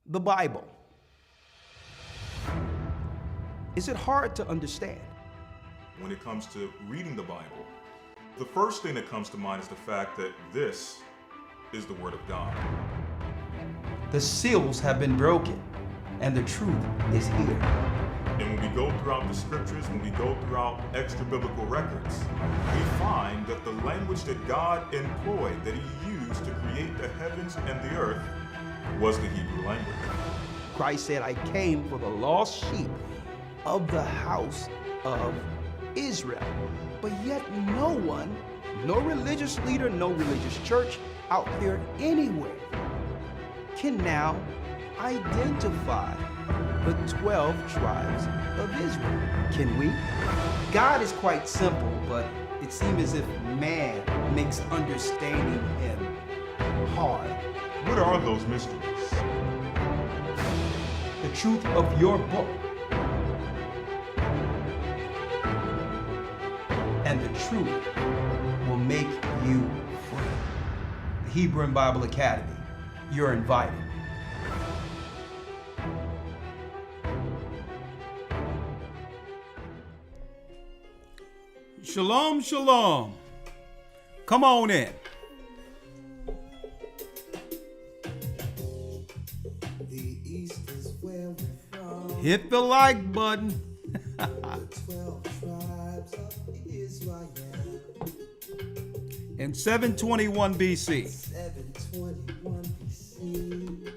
the Bible. Is it hard to understand? When it comes to reading the Bible, the first thing that comes to mind is the fact that this is the Word of God. The seals have been broken, and the truth is here. And when we go throughout the scriptures, when we go throughout extra biblical records, we find that the language that God employed, that He used to create the heavens and the earth, was the Hebrew language. Christ said, I came for the lost sheep of the house of Israel. But yet no one, no religious leader, no religious church out there anywhere can now identify the 12 tribes of Israel. Can we? God is quite simple, but it seems as if man makes understanding Him hard. What are those mysteries? The truth of your book and the truth will make you free. The Hebrew and Bible Academy, you're invited. Shalom, shalom. Come on in. The East is where we're from. Hit the like button. The 12 tribes of Israel. In 721 BC, 721 BC.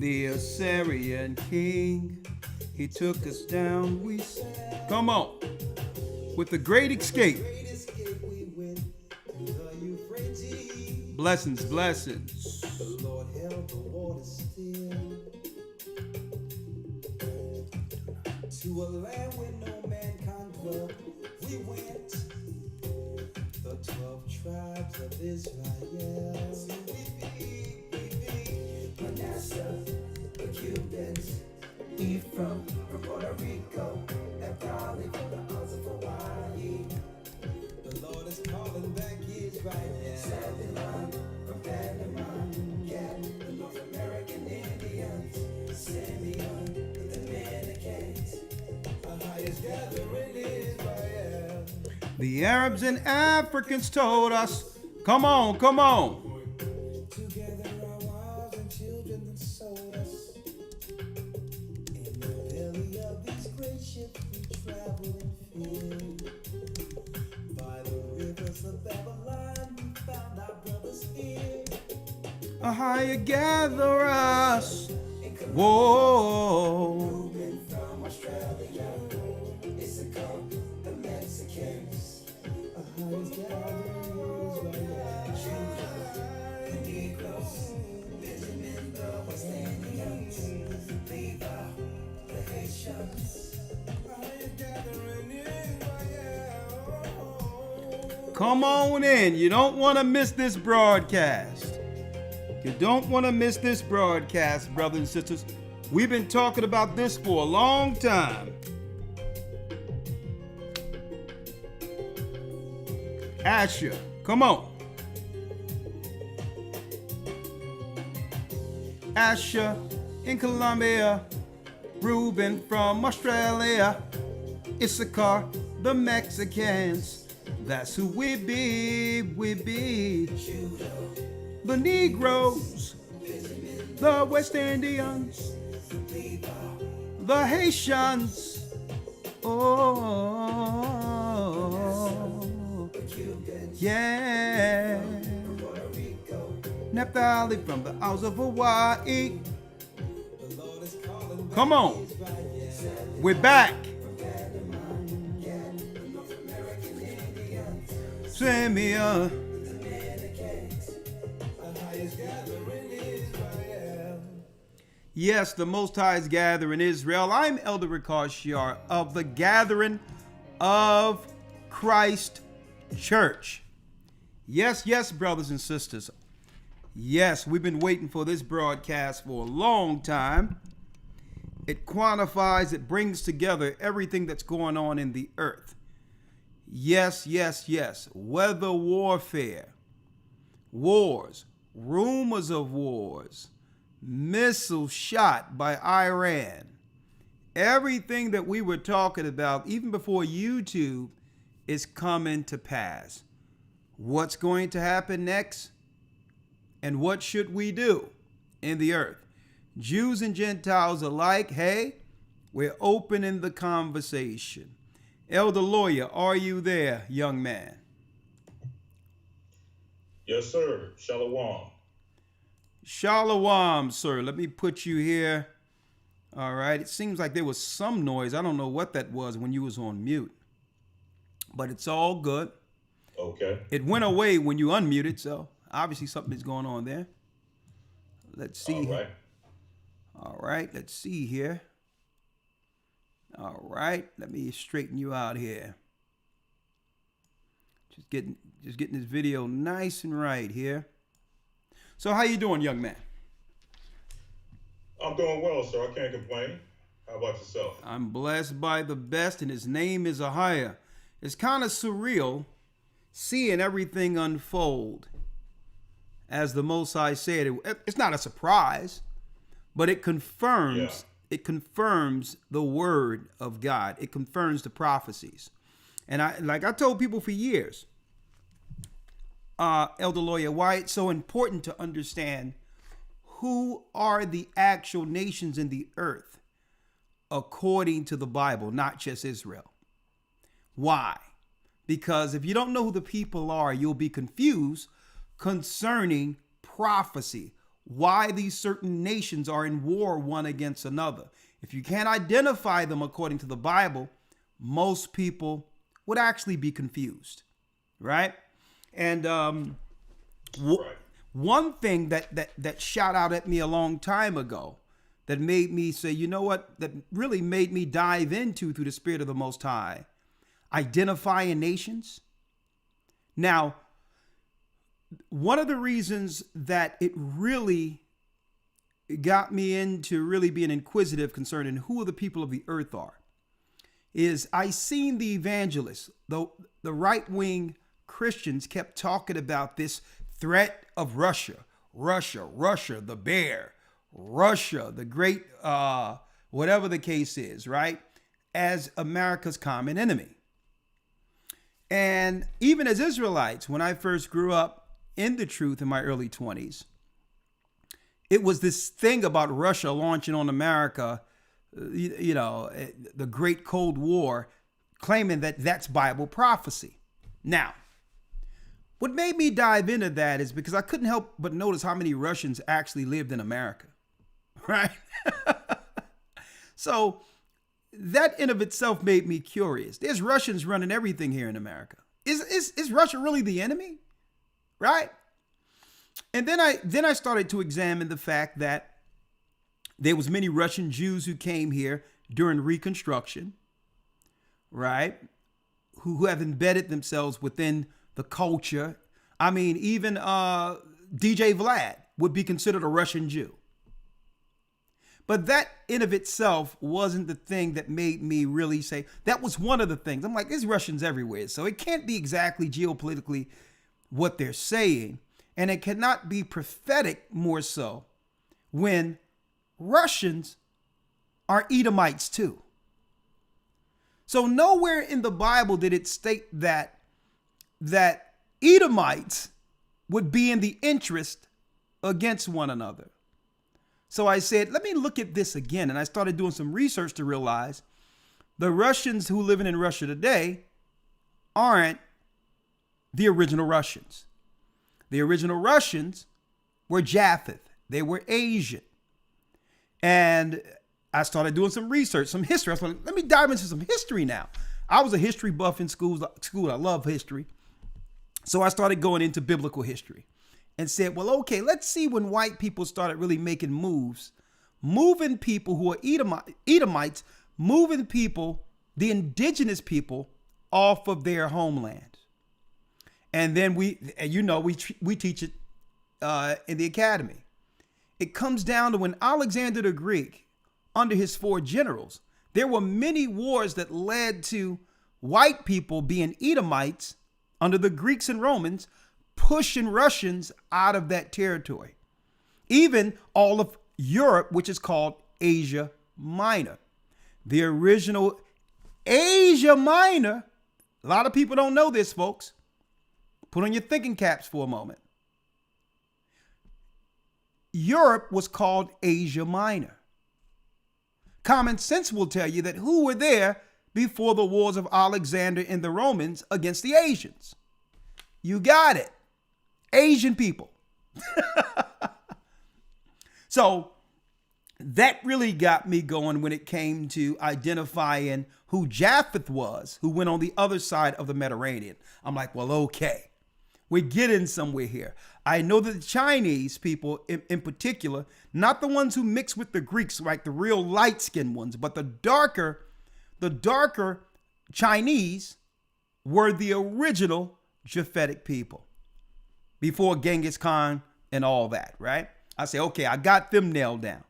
the Assyrian king, he took us down. Come on. With the great escape. Great escape we went to the Euphrates. Blessings, blessings. The Lord held the water still. To a land where no mankind dwelt, we went. The 12 tribes of Israel. We be Manasseh, the Cubans, Ephraim from Puerto Rico, and probably from the islands of Hawaii. The Lord is calling back Israel. Babylon from Panama, yeah, the North American Indians, Simeon, the Dominicans, the highest gathering Israel. The Arabs and Africans told us, come on, come on. Together our wives and children that sold us. In the belly of these great ships we traveled and filled. By the rivers of Babylon we found our brothers here. A higher gather us. Whoa. Moving from Australia, Issachar, the Mexicans. A highest gathering Israel. Judah, the Negroes, Benjamin, the West Indians, Levi, the Haitians. A highest gathering Israel. Come on in. You don't want to miss this broadcast. You don't want to miss this broadcast, brothers and sisters. We've been talking about this for a long time. Asher, come on. Asher in Colombia. Reuben from Australia. Issachar, the Mexicans. That's who we be, we be. The Negroes, the West Indians, the Haitians, oh, yeah. Naphtali from the Isles of Hawaii. Come on, we're back. Simeon. Yes, the Most High is gathering Israel. I'm Elder Rawchaa of the Gathering of Christ Church. Yes, yes, brothers and sisters. Yes, we've been waiting for this broadcast for a long time. It quantifies, it brings together everything that's going on in the earth. Yes, yes, yes. Weather warfare, wars, rumors of wars, missile shot by Iran. Everything that we were talking about, even before YouTube, is coming to pass. What's going to happen next? And what should we do in the earth? Jews and Gentiles alike, hey, we're opening the conversation. Elder Lawya, are you there, young man? Yes, sir. Shalom. Shalom, sir. Let me put you here. All right. It seems like there was some noise. I don't know what that was when you was on mute. But it's all good. Okay. It went away when you unmuted, so obviously something is going on there. Let's see. All right. All right. Let's see here. All right. Let me straighten you out here. Just getting this video nice and right here. So how you doing, young man? I'm doing well, sir. I can't complain. How about yourself? I'm blessed by the best, and his name is Ahia. It's kind of surreal seeing everything unfold. As the Most High said, it's not a surprise, but it confirms it confirms the word of God. It confirms the prophecies. And I told people for years, Elder Lawya, why it's so important to understand who are the actual nations in the earth according to the Bible, not just Israel. Why? Because if you don't know who the people are, you'll be confused concerning prophecy, why these certain nations are in war one against another. If you can't identify them according to the Bible, most people would actually be confused, right? And one thing that shot out at me a long time ago that made me say, you know what, that really made me dive into, through the Spirit of the Most High, identifying nations. Now, one of the reasons that it really got me into really being inquisitive concerning who the people of the earth are is I seen the evangelists, the right-wing Christians kept talking about this threat of Russia, the bear, Russia, the great, whatever the case is, right, as America's common enemy. And even as Israelites, when I first grew up in the truth in my early 20s, it was this thing about Russia launching on America, the Great Cold War, claiming that that's Bible prophecy. Now, what made me dive into that is because I couldn't help but notice how many Russians actually lived in America, right? So that in of itself made me curious. There's Russians running everything here in America. Is Russia really the enemy, right? And then I started to examine the fact that there was many Russian Jews who came here during Reconstruction, right? Who have embedded themselves within the culture. I mean, even DJ Vlad would be considered a Russian Jew. But that in of itself wasn't the thing that made me really say, that was one of the things. I'm like, there's Russians everywhere. So it can't be exactly geopolitically what they're saying. And it cannot be prophetic more so when Russians are Edomites too. So nowhere in the Bible did it state that Edomites would be in the interest against one another. So I said, let me look at this again. And I started doing some research to realize the Russians who living in Russia today aren't the original Russians. The original Russians were Japheth. They were Asian. And I started doing some research, some history. I was like, let me dive into some history now. I was a history buff in school. I love history. So I started going into biblical history and said, well, okay, let's see when white people started really making moves, moving people who are Edomites, moving people, the indigenous people, off of their homeland. And then we teach it in the academy. It comes down to when Alexander the Greek, under his 4 generals, there were many wars that led to white people being Edomites under the Greeks and Romans, pushing Russians out of that territory. Even all of Europe, which is called Asia Minor. The original Asia Minor, a lot of people don't know this, folks. Put on your thinking caps for a moment. Europe was called Asia Minor. Common sense will tell you that who were there before the wars of Alexander and the Romans against the Asians? You got it. Asian people. So that really got me going when it came to identifying who Japheth was, who went on the other side of the Mediterranean. I'm like, well, okay, we're getting somewhere here. I know that the Chinese people in particular, not the ones who mix with the Greeks, like the real light-skinned ones, but the darker Chinese were the original Japhetic people before Genghis Khan and all that, right? I say, okay, I got them nailed down.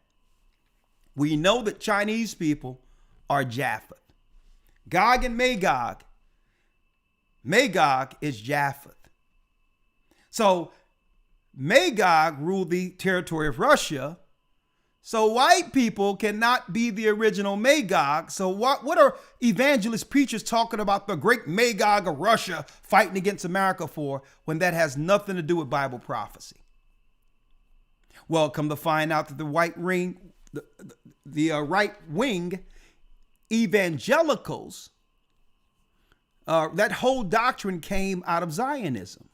We know that Chinese people are Japheth. Gog and Magog. Magog is Japheth. So Magog ruled the territory of Russia. So white people cannot be the original Magog. So what are evangelist preachers talking about the great Magog of Russia fighting against America for when that has nothing to do with Bible prophecy? Well, come to find out that the right wing evangelicals, that whole doctrine came out of Zionism.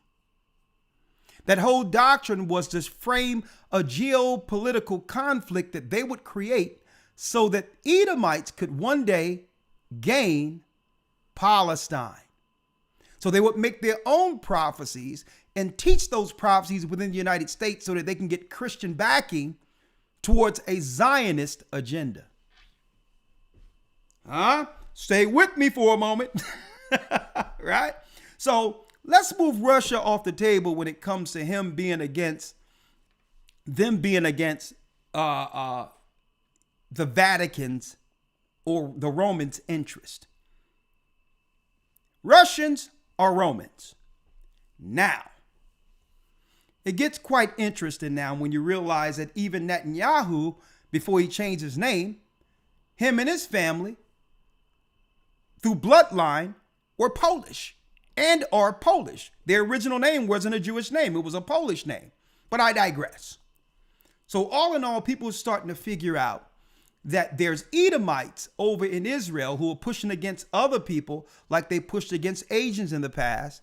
That whole doctrine was to frame a geopolitical conflict that they would create so that Edomites could one day gain Palestine. So they would make their own prophecies and teach those prophecies within the United States so that they can get Christian backing towards a Zionist agenda. Stay with me for a moment. Right? So let's move Russia off the table when it comes to them being against the Vatican's or the Romans' interest. Russians are Romans. Now, it gets quite interesting now when you realize that even Netanyahu, before he changed his name, him and his family, through bloodline, were Polish and are Polish. Their original name wasn't a Jewish name. It was a Polish name. But I digress. So all in all, people are starting to figure out that there's Edomites over in Israel who are pushing against other people like they pushed against Asians in the past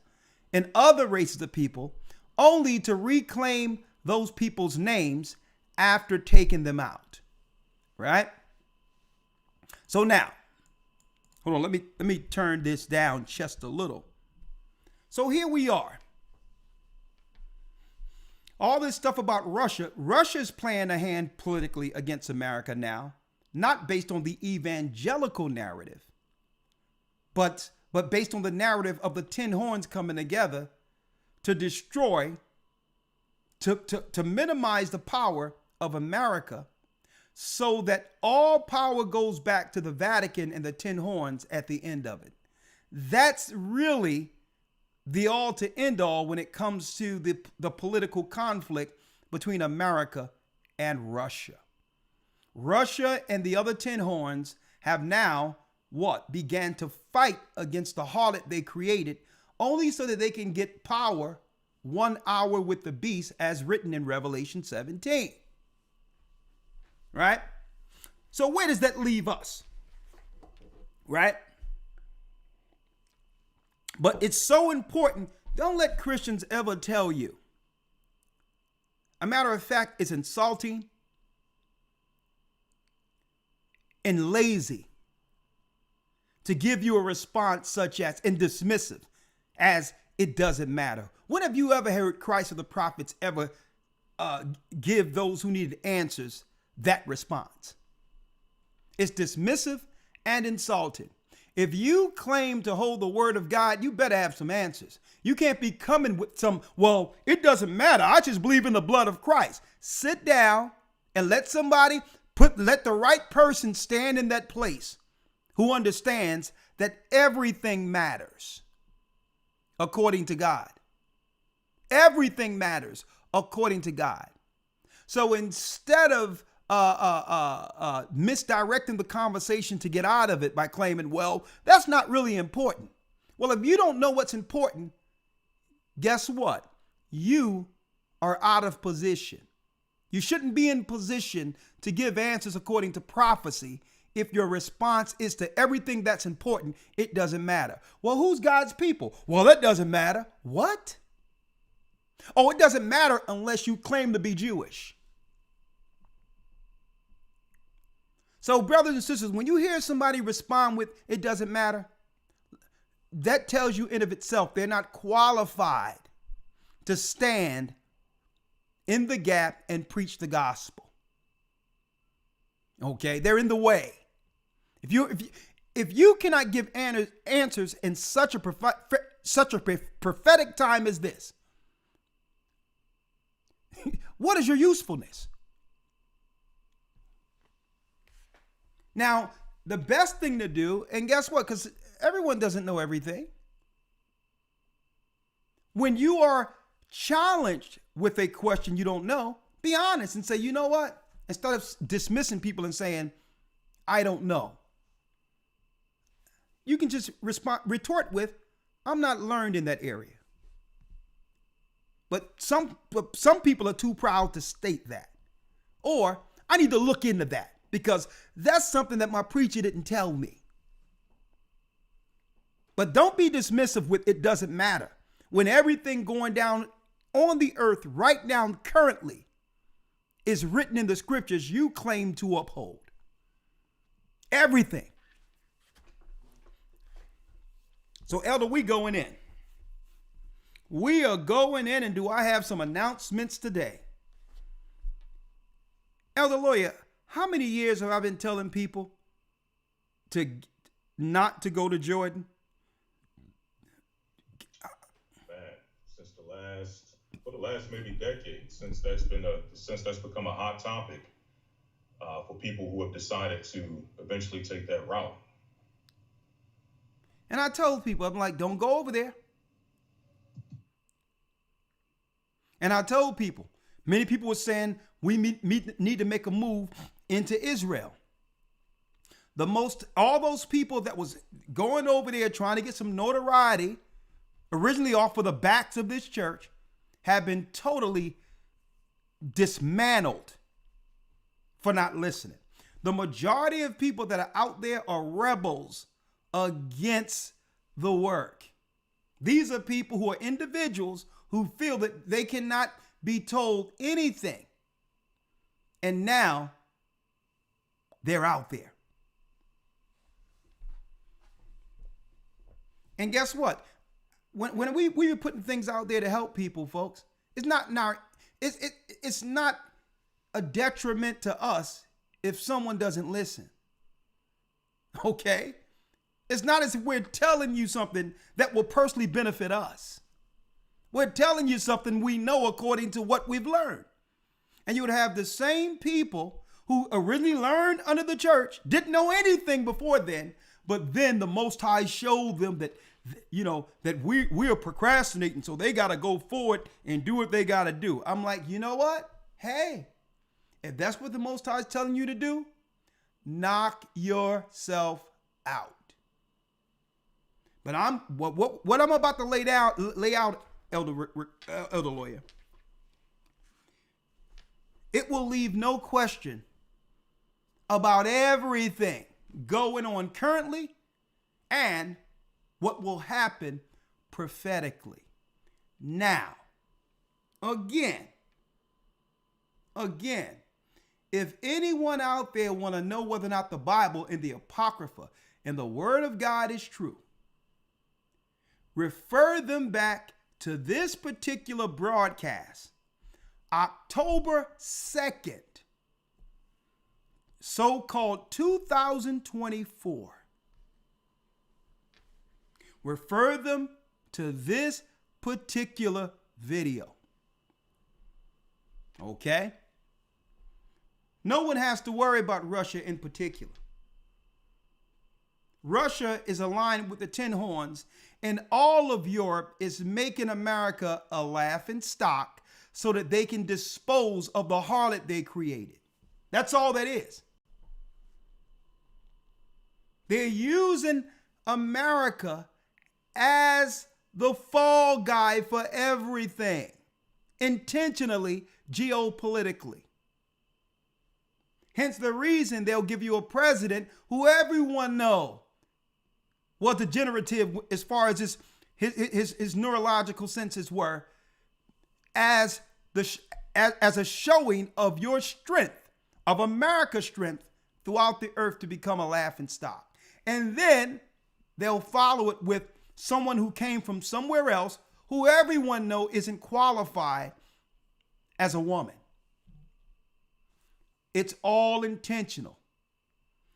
and other races of people, only to reclaim those people's names after taking them out. Right? So now, hold on, let me turn this down just a little. So here we are. All this stuff about Russia. Russia's playing a hand politically against America now, not based on the evangelical narrative, but based on the narrative of the 10 horns coming together to destroy, to minimize the power of America so that all power goes back to the Vatican and the 10 horns at the end of it. That's really the all to end all when it comes to the political conflict between America and Russia. Russia and the other 10 horns have now began to fight against the harlot they created, only so that they can get power 1 hour with the beast, as written in Revelation 17. Right? So where does that leave us? Right? But it's so important. Don't let Christians ever tell you. A matter of fact, it's insulting and lazy to give you a response such as, and dismissive, as it doesn't matter. When have you ever heard Christ or the prophets ever give those who needed answers that response? It's dismissive and insulting. If you claim to hold the word of God, you better have some answers. You can't be coming with some, well, it doesn't matter. I just believe in the blood of Christ. Sit down and let the right person stand in that place who understands that everything matters according to God. Everything matters according to God. So instead of misdirecting the conversation to get out of it by claiming, well, that's not really important. Well, if you don't know what's important, guess what? You are out of position. You shouldn't be in position to give answers according to prophecy if your response is to everything that's important. It doesn't matter. Well, who's God's people? Well, it doesn't matter. What? Oh, it doesn't matter unless you claim to be Jewish. So, brothers and sisters, when you hear somebody respond with, it doesn't matter, that tells you in of itself they're not qualified to stand in the gap and preach the gospel. Okay, they're in the way. If you cannot give answers in such a prophetic time as this, what is your usefulness? Now, the best thing to do, and guess what? Because everyone doesn't know everything. When you are challenged with a question you don't know, be honest and say, you know what? Instead of dismissing people and saying, I don't know, you can just retort with, I'm not learned in that area. But some people are too proud to state that. Or I need to look into that because that's something that my preacher didn't tell me. But don't be dismissive with it doesn't matter when everything going down on the earth right now currently is written in the scriptures you claim to uphold. Everything. So, Elder, we going in. We are going in, and do I have some announcements today? Elder Lawya, how many years have I been telling people to not to go to Jordan? For the last maybe decade, since that's become a hot topic for people who have decided to eventually take that route. And I told people, I'm like, don't go over there. And I told people, many people were saying we need to make a move into Israel. All those people that was going over there trying to get some notoriety, originally off of the backs of this church, have been totally dismantled for not listening. The majority of people that are out there are rebels against the work. These are people who are individuals who feel that they cannot be told anything. And now they're out there. And guess what? When we were putting things out there to help people, folks, it's not a detriment to us if someone doesn't listen. Okay? It's not as if we're telling you something that will personally benefit us. We're telling you something we know according to what we've learned. And you would have the same people who originally learned under the church, didn't know anything before then, but then the Most High showed them that, that we are procrastinating, so they got to go forward and do what they got to do. I'm like, you know what? Hey, if that's what the Most High is telling you to do, knock yourself out. But what I'm about to lay out, Elder Lawya, it will leave no question about everything going on currently and what will happen prophetically. Now, again, if anyone out there want to know whether or not the Bible and the Apocrypha and the Word of God is true, refer them back to this particular broadcast, October 2nd, so-called 2024. Refer them to this particular video. Okay? No one has to worry about Russia in particular. Russia is aligned with the Ten Horns, and all of Europe is making America a laughing stock so that they can dispose of the harlot they created. That's all that is. They're using America as the fall guy for everything, intentionally, geopolitically. Hence the reason they'll give you a president who everyone know what degenerative as far as his neurological senses were, as a showing of your strength, of America's strength throughout the earth, to become a laughing stock. And then they'll follow it with someone who came from somewhere else who everyone know isn't qualified as a woman. It's all intentional,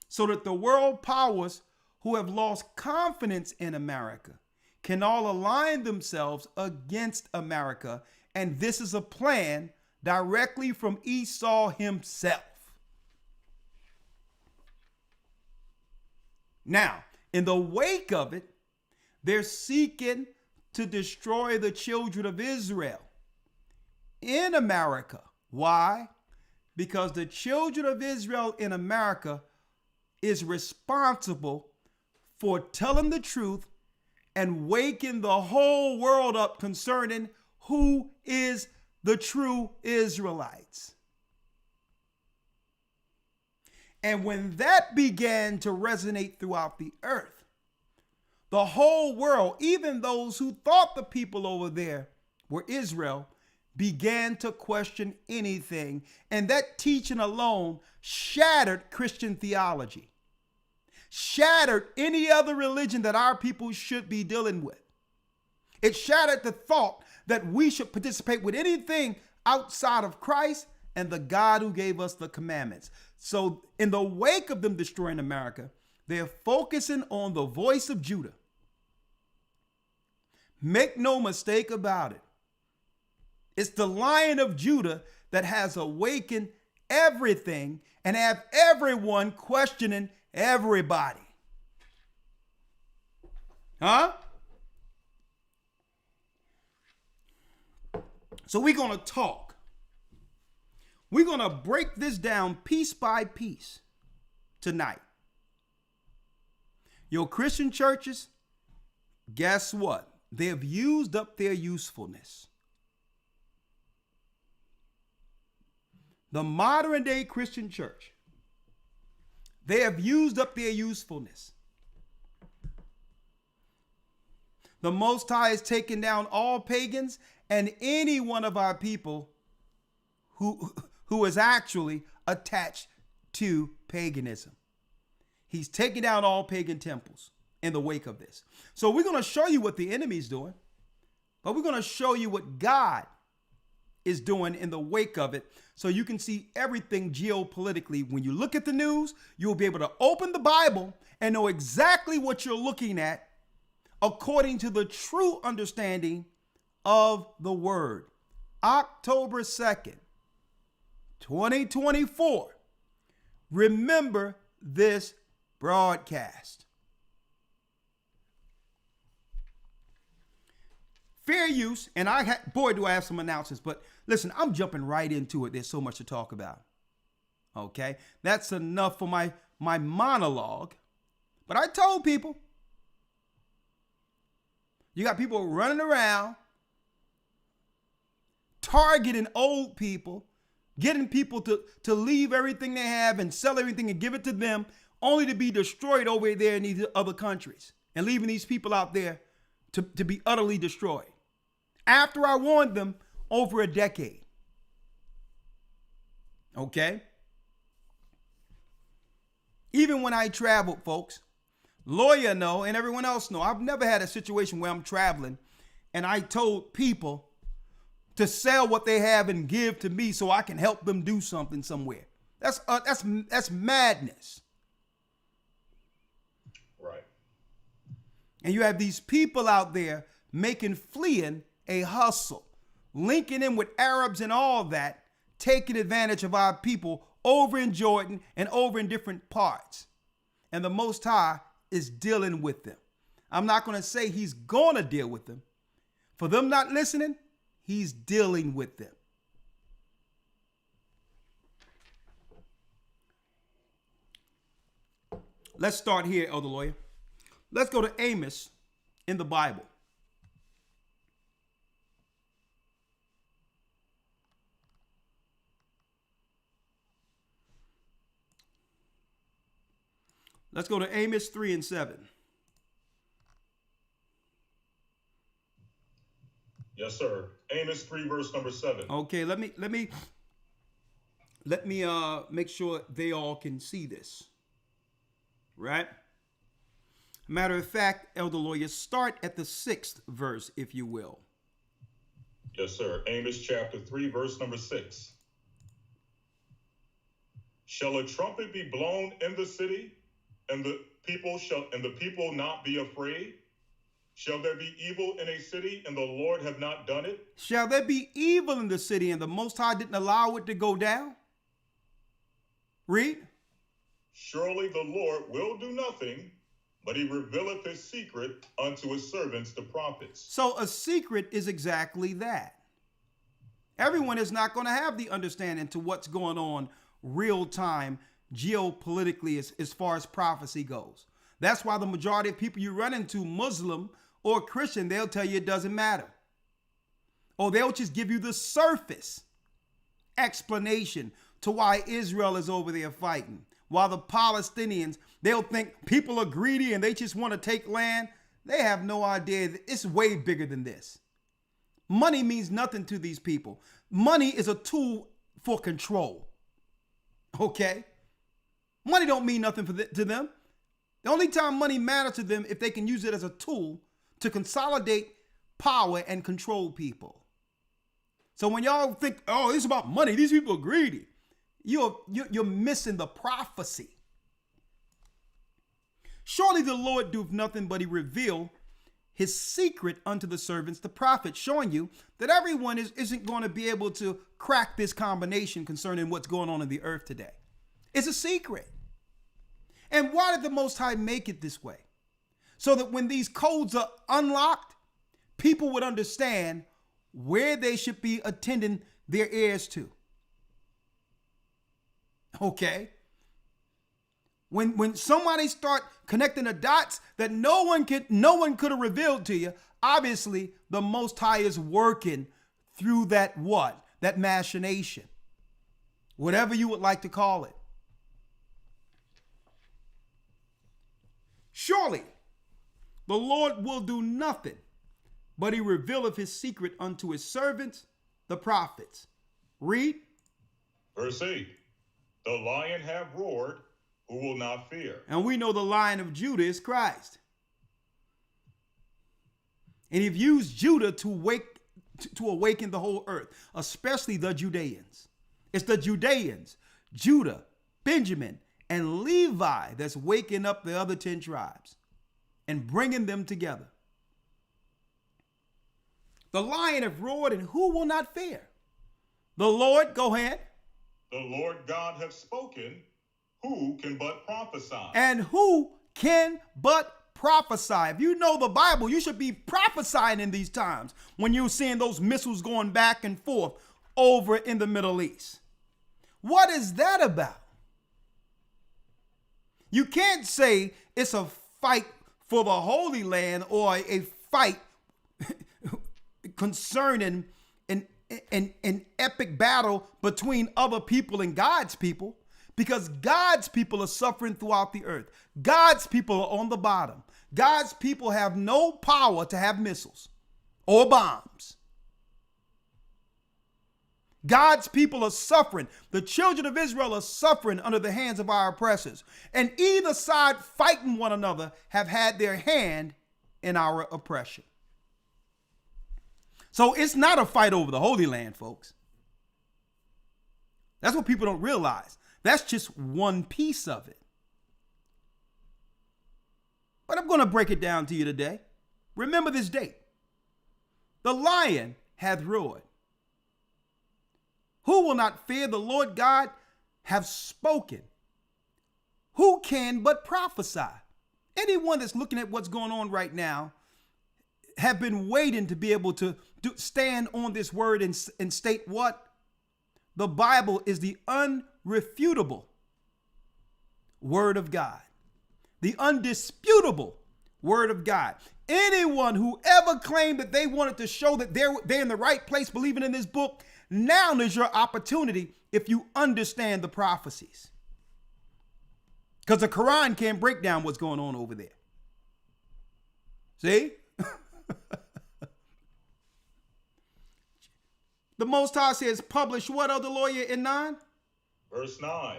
so that the world powers who have lost confidence in America can all align themselves against America. And this is a plan directly from Esau himself. Now, in the wake of it, they're seeking to destroy the children of Israel in America. Why? Because the children of Israel in America is responsible for telling the truth and waking the whole world up concerning who is the true Israelites. And when that began to resonate throughout the earth, the whole world, even those who thought the people over there were Israel, began to question anything. And that teaching alone shattered Christian theology, shattered any other religion that our people should be dealing with. It shattered the thought that we should participate with anything outside of Christ and the God who gave us the commandments. So in the wake of them destroying America, they're focusing on the voice of Judah. Make no mistake about it. It's the Lion of Judah that has awakened everything and have everyone questioning everybody. Huh? So we're going to talk. We're going to break this down piece by piece tonight. Your Christian churches, guess what? They've used up their usefulness. The modern day Christian church, they have used up their usefulness. The Most High has taken down all pagans and any one of our people who is actually attached to paganism. He's taken down all pagan temples in the wake of this. So we're going to show you what the enemy's doing, but we're going to show you what God is doing in the wake of it, so you can see everything geopolitically. When you look at the news, you'll be able to open the Bible and know exactly what you're looking at according to the true understanding of the word. October 2nd, 2024. Remember this broadcast. Fair use, and boy, do I have some announcements, but listen, I'm jumping right into it. There's so much to talk about. Okay, that's enough for my monologue. But I told people, you got people running around, targeting old people, getting people to leave everything they have and sell everything and give it to them, only to be destroyed over there in these other countries, and leaving these people out there to be utterly destroyed. After I warned them over a decade. Okay? Even when I traveled, folks, Lawya know and everyone else know, I've never had a situation where I'm traveling and I told people to sell what they have and give to me so I can help them do something somewhere. That's madness. Right. And you have these people out there making fleeing a hustle, linking in with Arabs and all that, taking advantage of our people over in Jordan and over in different parts. And the Most High is dealing with them. I'm not going to say he's going to deal with them. For them not listening, he's dealing with them. Let's start here, Elder Lawyer. Let's go to Amos in the Bible. Let's go to Amos 3 and 7. Yes, sir. Amos 3, verse number 7. Okay, let me make sure they all can see this. Right? Matter of fact, Elder Lawyer, start at the 6th verse, if you will. Yes, sir. Amos chapter 3, verse number 6. Shall a trumpet be blown in the city, and the people not be afraid? Shall there be evil in a city, and the Lord have not done it? Shall there be evil in the city, and the Most High didn't allow it to go down? Read. Surely the Lord will do nothing, but he revealeth his secret unto his servants, the prophets. So a secret is exactly that. Everyone is not going to have the understanding to what's going on real time geopolitically as far as prophecy goes. That's why the majority of people you run into, Muslim or Christian, they'll tell you it doesn't matter. Or they'll just give you the surface explanation to why Israel is over there fighting. While the Palestinians, they'll think people are greedy and they just want to take land. They have no idea that it's way bigger than this. Money means nothing to these people. Money is a tool for control. Okay? Money don't mean nothing to them. The only time money matters to them if they can use it as a tool to consolidate power and control people. So when y'all think, oh, it's about money, these people are greedy, you're missing the prophecy. Surely the Lord doeth nothing but he reveal his secret unto the servants, the prophets, showing you that everyone isn't going to be able to crack this combination concerning what's going on in the earth today. It's a secret. And why did the Most High make it this way? So that when these codes are unlocked, people would understand where they should be attending their ears to. Okay? When somebody start connecting the dots that no one could have revealed to you, obviously the Most High is working through that what? That machination. Whatever you would like to call it. Surely the Lord will do nothing, but he revealeth his secret unto his servants, the prophets. Read. Verse 8. The lion have roared, who will not fear? And we know the Lion of Judah is Christ. And he've used Judah to awaken the whole earth, especially the Judeans. It's the Judeans, Judah, Benjamin, and Levi that's waking up the other 10 tribes and bringing them together. The lion have roared, and who will not fear? The Lord, go ahead. The Lord God hath spoken, who can but prophesy? And who can but prophesy? If you know the Bible, you should be prophesying in these times when you're seeing those missiles going back and forth over in the Middle East. What is that about? You can't say it's a fight for the Holy Land or a fight concerning an epic battle between other people and God's people, because God's people are suffering throughout the earth. God's people are on the bottom. God's people have no power to have missiles or bombs. God's people are suffering. The children of Israel are suffering under the hands of our oppressors. And either side fighting one another have had their hand in our oppression. So it's not a fight over the Holy Land, folks. That's what people don't realize. That's just one piece of it. But I'm going to break it down to you today. Remember this date. The lion hath roared. Who will not fear? The Lord God have spoken. Who can but prophesy? Anyone that's looking at what's going on right now have been waiting to be able to stand on this word and state what? The Bible is the unrefutable word of God. the undisputable word of God. Anyone who ever claimed that they wanted to show that they're in the right place believing in this book, now is your opportunity if you understand the prophecies. Because the Quran can't break down what's going on over there. See? The Most High says, publish what, Elder Lawyer, in 9? Verse 9,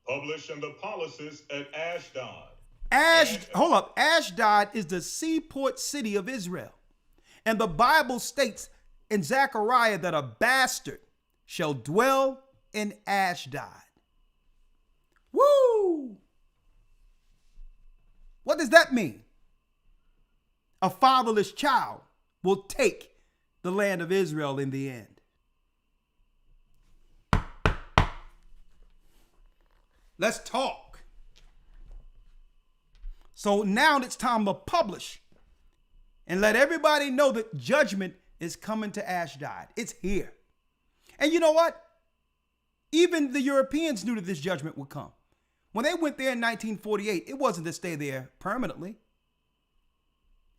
publish in the policies at Ashdod. Ashdod is the seaport city of Israel. And the Bible states in Zechariah that a bastard shall dwell in Ashdod. Woo! What does that mean? A fatherless child will take the land of Israel in the end. Let's talk. So now it's time to publish and let everybody know that judgment is coming to Ashdod. It's here. And you know what? Even the Europeans knew that this judgment would come. When they went there in 1948, it wasn't to stay there permanently.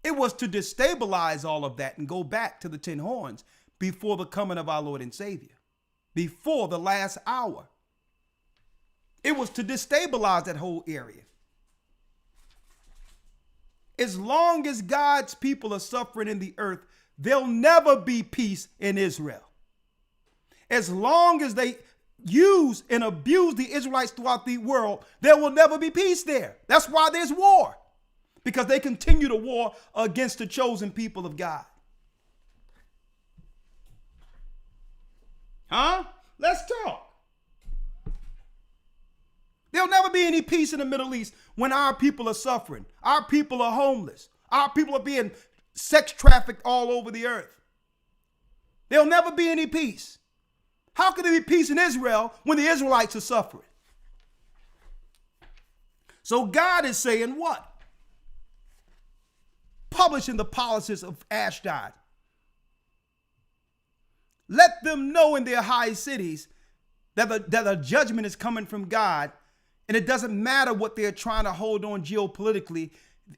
It was to destabilize all of that and go back to the 10 horns before the coming of our Lord and Savior, before the last hour. It was to destabilize that whole area. As long as God's people are suffering in the earth, there'll never be peace in Israel. As long as they use and abuse the Israelites throughout the world, there will never be peace there. That's why there's war, because they continue to war against the chosen people of God. Huh? Let's talk. There'll never be any peace in the Middle East when our people are suffering. Our people are homeless. Our people are being sex trafficked all over the earth. There'll never be any peace. How can there be peace in Israel when the Israelites are suffering? So God is saying what? Publishing the policies of Ashdod. Let them know in their high cities that the judgment is coming from God. And it doesn't matter what they're trying to hold on geopolitically.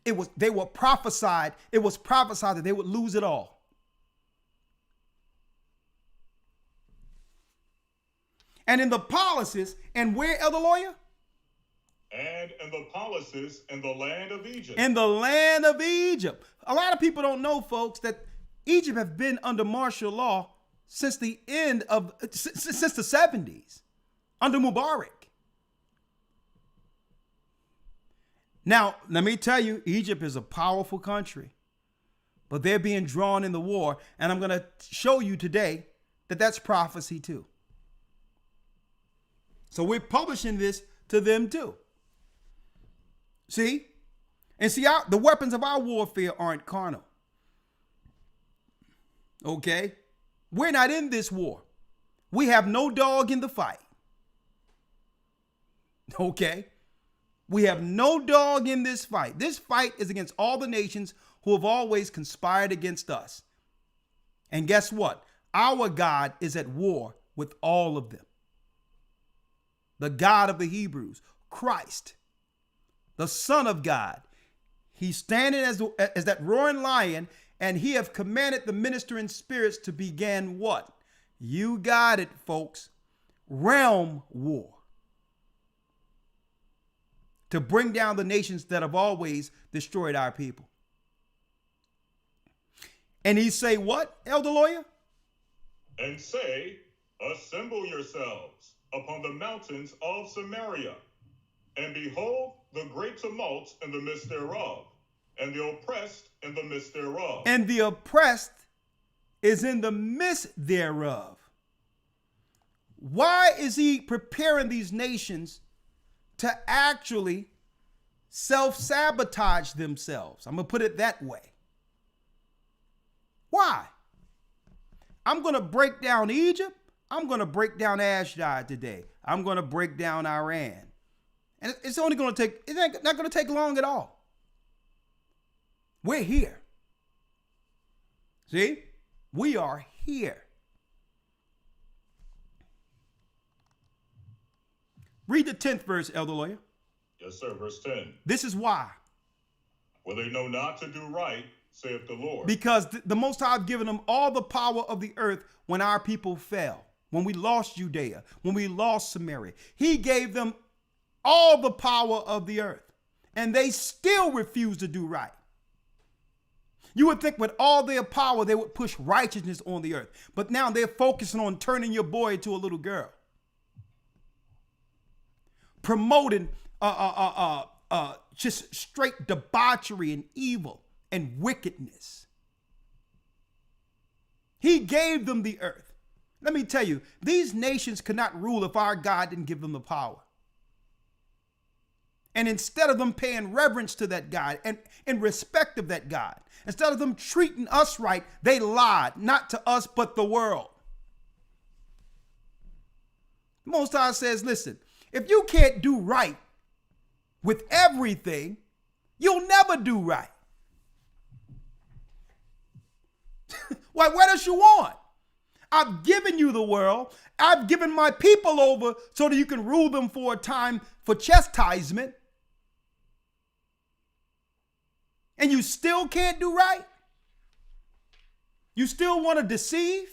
It was prophesied that they would lose it all. And in the policies, and where, Elder Lawyer? And in the policies in the land of Egypt. In the land of Egypt. A lot of people don't know, folks, that Egypt have been under martial law since the 70s, under Mubarak. Now, let me tell you, Egypt is a powerful country, but they're being drawn in the war. And I'm going to show you today that that's prophecy too. So we're publishing this to them too. See? And see, the weapons of our warfare aren't carnal. Okay? We're not in this war. We have no dog in the fight. Okay? We have no dog in this fight. This fight is against all the nations who have always conspired against us. And guess what? Our God is at war with all of them. The God of the Hebrews, Christ, the Son of God. He's standing as that roaring lion, and he have commanded the ministering spirits to begin what? You got it, folks. Realm war. To bring down the nations that have always destroyed our people. And he say what, Elder Lawyer? And say, assemble yourselves upon the mountains of Samaria, and behold the great tumult in the midst thereof, and the oppressed in the midst thereof. And the oppressed is in the midst thereof. Why is he preparing these nations to actually self-sabotage themselves? I'm going to put it that way. Why? I'm going to break down Egypt. I'm going to break down Ashdod today. I'm going to break down Iran. And it's only going to take, it's not going to take long at all. We're here. See? We are here. Read the 10th verse, Elder Lawyer. Yes, sir. Verse 10. This is why. For they know not to do right, saith the Lord. Because the Most High have given them all the power of the earth when our people fell, when we lost Judea, when we lost Samaria. He gave them all the power of the earth, and they still refuse to do right. You would think with all their power, they would push righteousness on the earth. But now they're focusing on turning your boy into a little girl. Promoting just straight debauchery and evil and wickedness. He gave them the earth. Let me tell you, these nations could not rule if our God didn't give them the power. And instead of them paying reverence to that God and in respect of that God, instead of them treating us right, they lied, not to us, but the world. Most High says, listen, if you can't do right with everything, you'll never do right. What else you want? I've given you the world. I've given my people over so that you can rule them for a time for chastisement. And you still can't do right? You still want to deceive?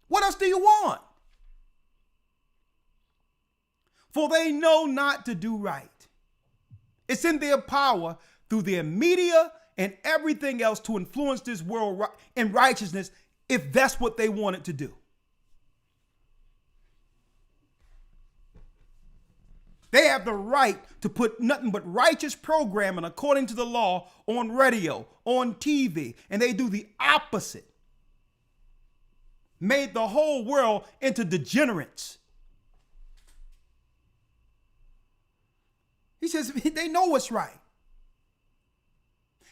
What else do you want? For they know not to do right. It's in their power through their media and everything else to influence this world in righteousness if that's what they wanted to do. They have the right to put nothing but righteous programming according to the law on radio, on TV, and they do the opposite. Made the whole world into degenerates. He says they know what's right.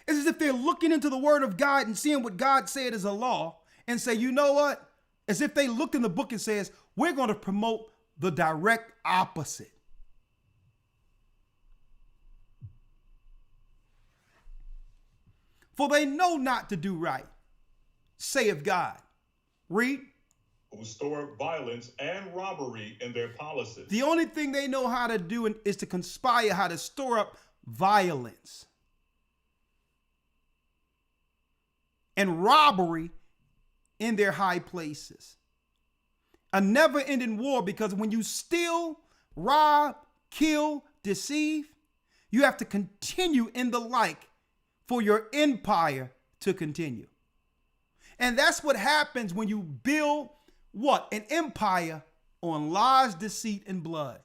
It's as if they're looking into the word of God and seeing what God said is a law and say, you know what? As if they looked in the book and says, we're going to promote the direct opposite. For they know not to do right, saith God. Read. Who store violence and robbery in their palaces. The only thing they know how to do is to conspire, how to store up violence and robbery in their high places. A never-ending war, because when you steal, rob, kill, deceive, you have to continue in the like for your empire to continue. And that's what happens when you build what? An empire on lies, deceit, and blood.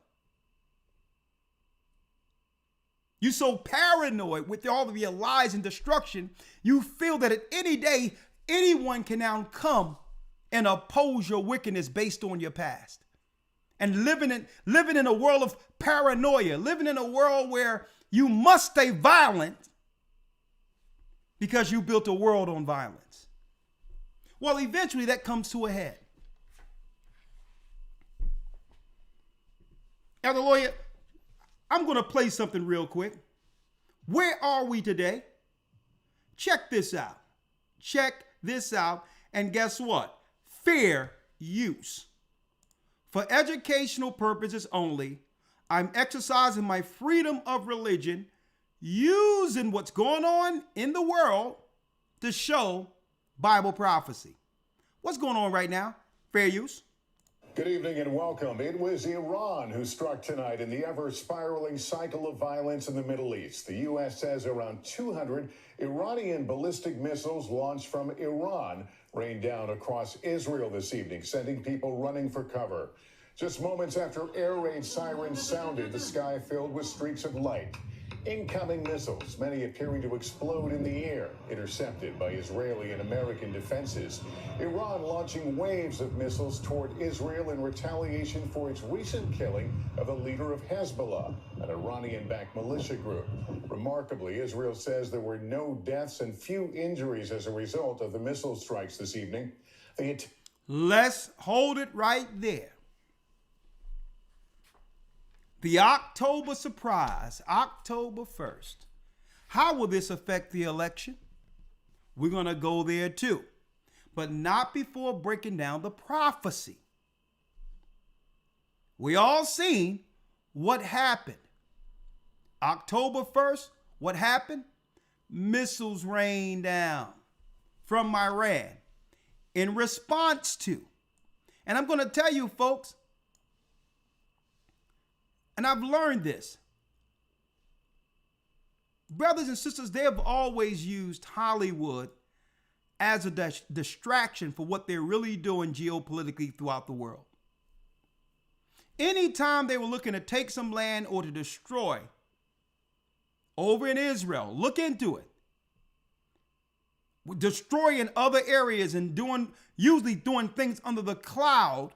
You're so paranoid with all of your lies and destruction, you feel that at any day, anyone can now come and oppose your wickedness based on your past. And living in a world of paranoia, living in a world where you must stay violent because you built a world on violence. Well, eventually that comes to a head. Elder Lawya, I'm going to play something real quick. Where are we today? Check this out. Check this out. And guess what? Fair use. For educational purposes only, I'm exercising my freedom of religion, using what's going on in the world to show Bible prophecy. What's going on right now? Fair use. Good evening and welcome. It was Iran who struck tonight in the ever-spiraling cycle of violence in the Middle East. The U.S. says around 200 Iranian ballistic missiles launched from Iran rained down across Israel this evening, sending people running for cover. Just moments after air raid sirens sounded, the sky filled with streaks of light. Incoming missiles, many appearing to explode in the air, intercepted by Israeli and American defenses. Iran launching waves of missiles toward Israel in retaliation for its recent killing of a leader of Hezbollah, an Iranian-backed militia group. Remarkably, Israel says there were no deaths and few injuries as a result of the missile strikes this evening. Let's hold it right there. The October surprise, October 1st. How will this affect the election? We're going to go there too, but not before breaking down the prophecy. We all seen what happened? October 1st, what happened? Missiles rained down from Iran in response to. And I'm going to tell you, folks, and I've learned this. Brothers and sisters, they have always used Hollywood as a distraction for what they're really doing geopolitically throughout the world. Anytime they were looking to take some land or to destroy over in Israel, look into it. Destroying other areas and usually doing things under the cloud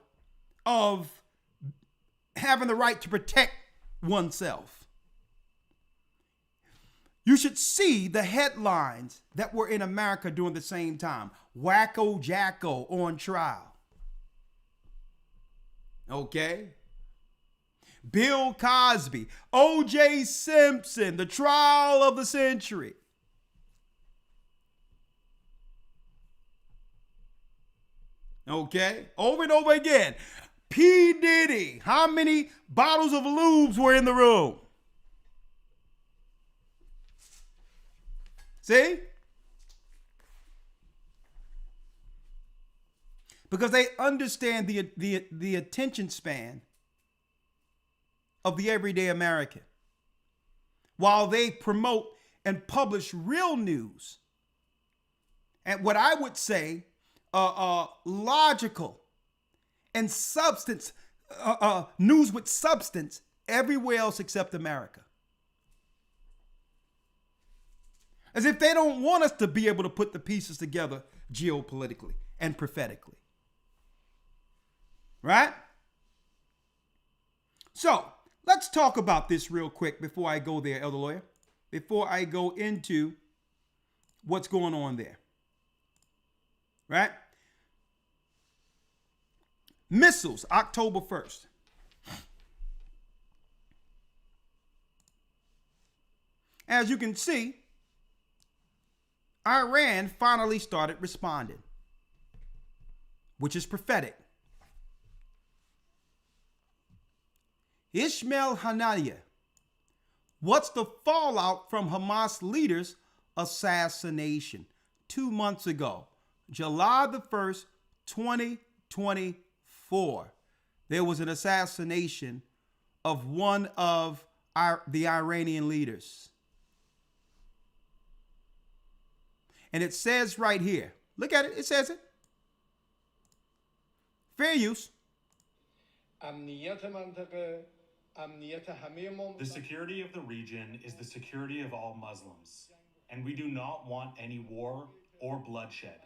of having the right to protect oneself. You should see the headlines that were in America during the same time. Wacko Jacko on trial. Okay? Bill Cosby, O.J. Simpson, the trial of the century. Okay? Over and over again. P. Diddy, how many bottles of lubes were in the room? See? Because they understand the attention span of the everyday American. While they promote and publish real news, and what I would say, logical and substance, news with substance everywhere else except America. As if they don't want us to be able to put the pieces together geopolitically and prophetically. Right? So, let's talk about this real quick before I go there, Elder Lawyer. Before I go into what's going on there. Right? Missiles, October 1st. As you can see, Iran finally started responding, which is prophetic. Ismail Haniyeh, what's the fallout from Hamas leaders' assassination? 2 months ago, July the 1st, 2024, there was an assassination of one of the Iranian leaders. And it says right here, look at it, it says it. Fair use. The security of the region is the security of all Muslims, and we do not want any war or bloodshed.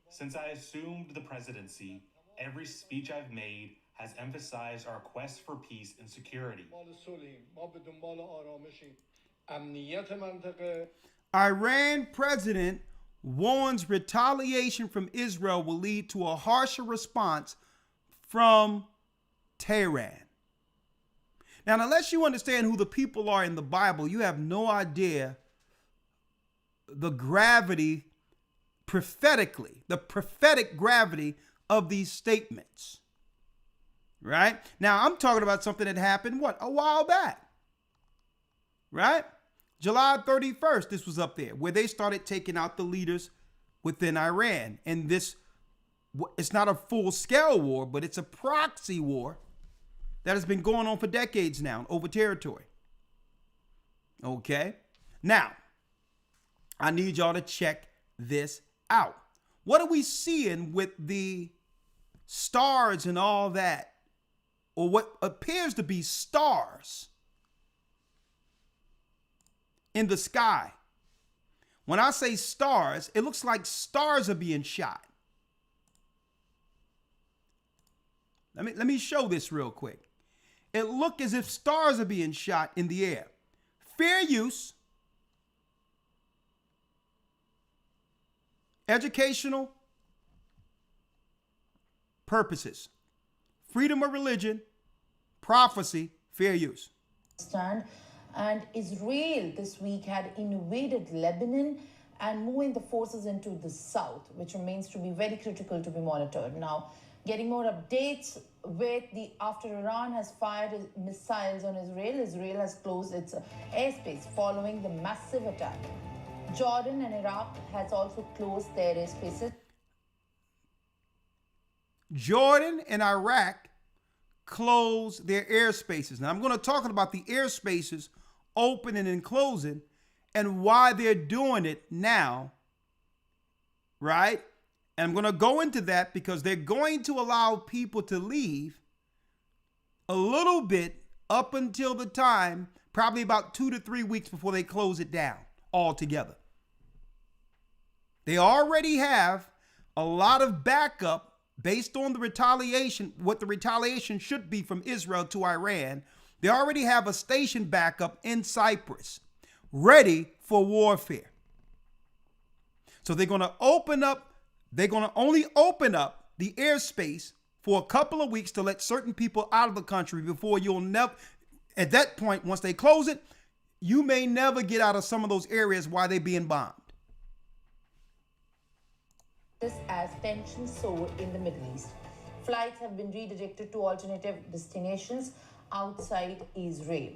Since I assumed the presidency, every speech I've made has emphasized our quest for peace and security. Iran president warns retaliation from Israel will lead to a harsher response from Tehran. Now, unless you understand who the people are in the Bible, you have no idea the gravity prophetically, the prophetic gravity of these statements. Right? Now, I'm talking about something that happened, a while back. Right? July 31st, this was up there, where they started taking out the leaders within Iran. And this, it's not a full-scale war, but it's a proxy war that has been going on for decades now over territory. Okay? Now, I need y'all to check this out. What are we seeing with the stars and all that? Or what appears to be stars in the sky. When I say stars, it looks like stars are being shot. Let me show this real quick. It looked as if stars are being shot in the air. Fair use. Educational purposes. Freedom of religion, prophecy, fair use. And Israel this week had invaded Lebanon and moving the forces into the south, which remains to be very critical to be monitored. Now, Getting more updates with the after Iran has fired missiles on Israel. Israel has closed its airspace following the massive attack. Jordan and Iraq has also closed their airspaces. Jordan and Iraq closed their airspaces. Now I'm going to talk about the airspaces opening and closing and why they're doing it now, right? And I'm going to go into that because they're going to allow people to leave a little bit up until the time, probably about 2 to 3 weeks before they close it down altogether. They already have a lot of backup based on the retaliation, what the retaliation should be from Israel to Iran. They already have a station backup in Cyprus ready for warfare. So they're going to only open up the airspace for a couple of weeks to let certain people out of the country before you'll never, at that point, once they close it, you may never get out of some of those areas while they're being bombed. This as tensions soar in the Middle East. Flights have been redirected to alternative destinations outside Israel.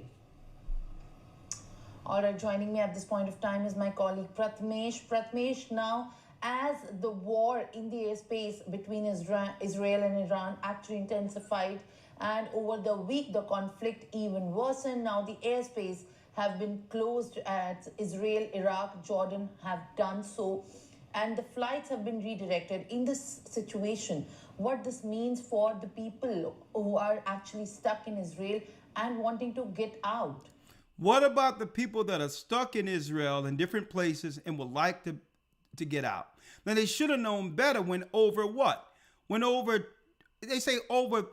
All right, joining me at this point of time is my colleague Prathamesh. Prathamesh, now as the war in the airspace between Israel and Iran actually intensified, and over the week the conflict even worsened, now the airspace have been closed at Israel, Iraq, Jordan have done so, and the flights have been redirected. In this situation, what this means for the people who are actually stuck in Israel and wanting to get out? What about the people that are stuck in Israel in different places and would like to get out? Now, they should have known better when over what? When over, they say over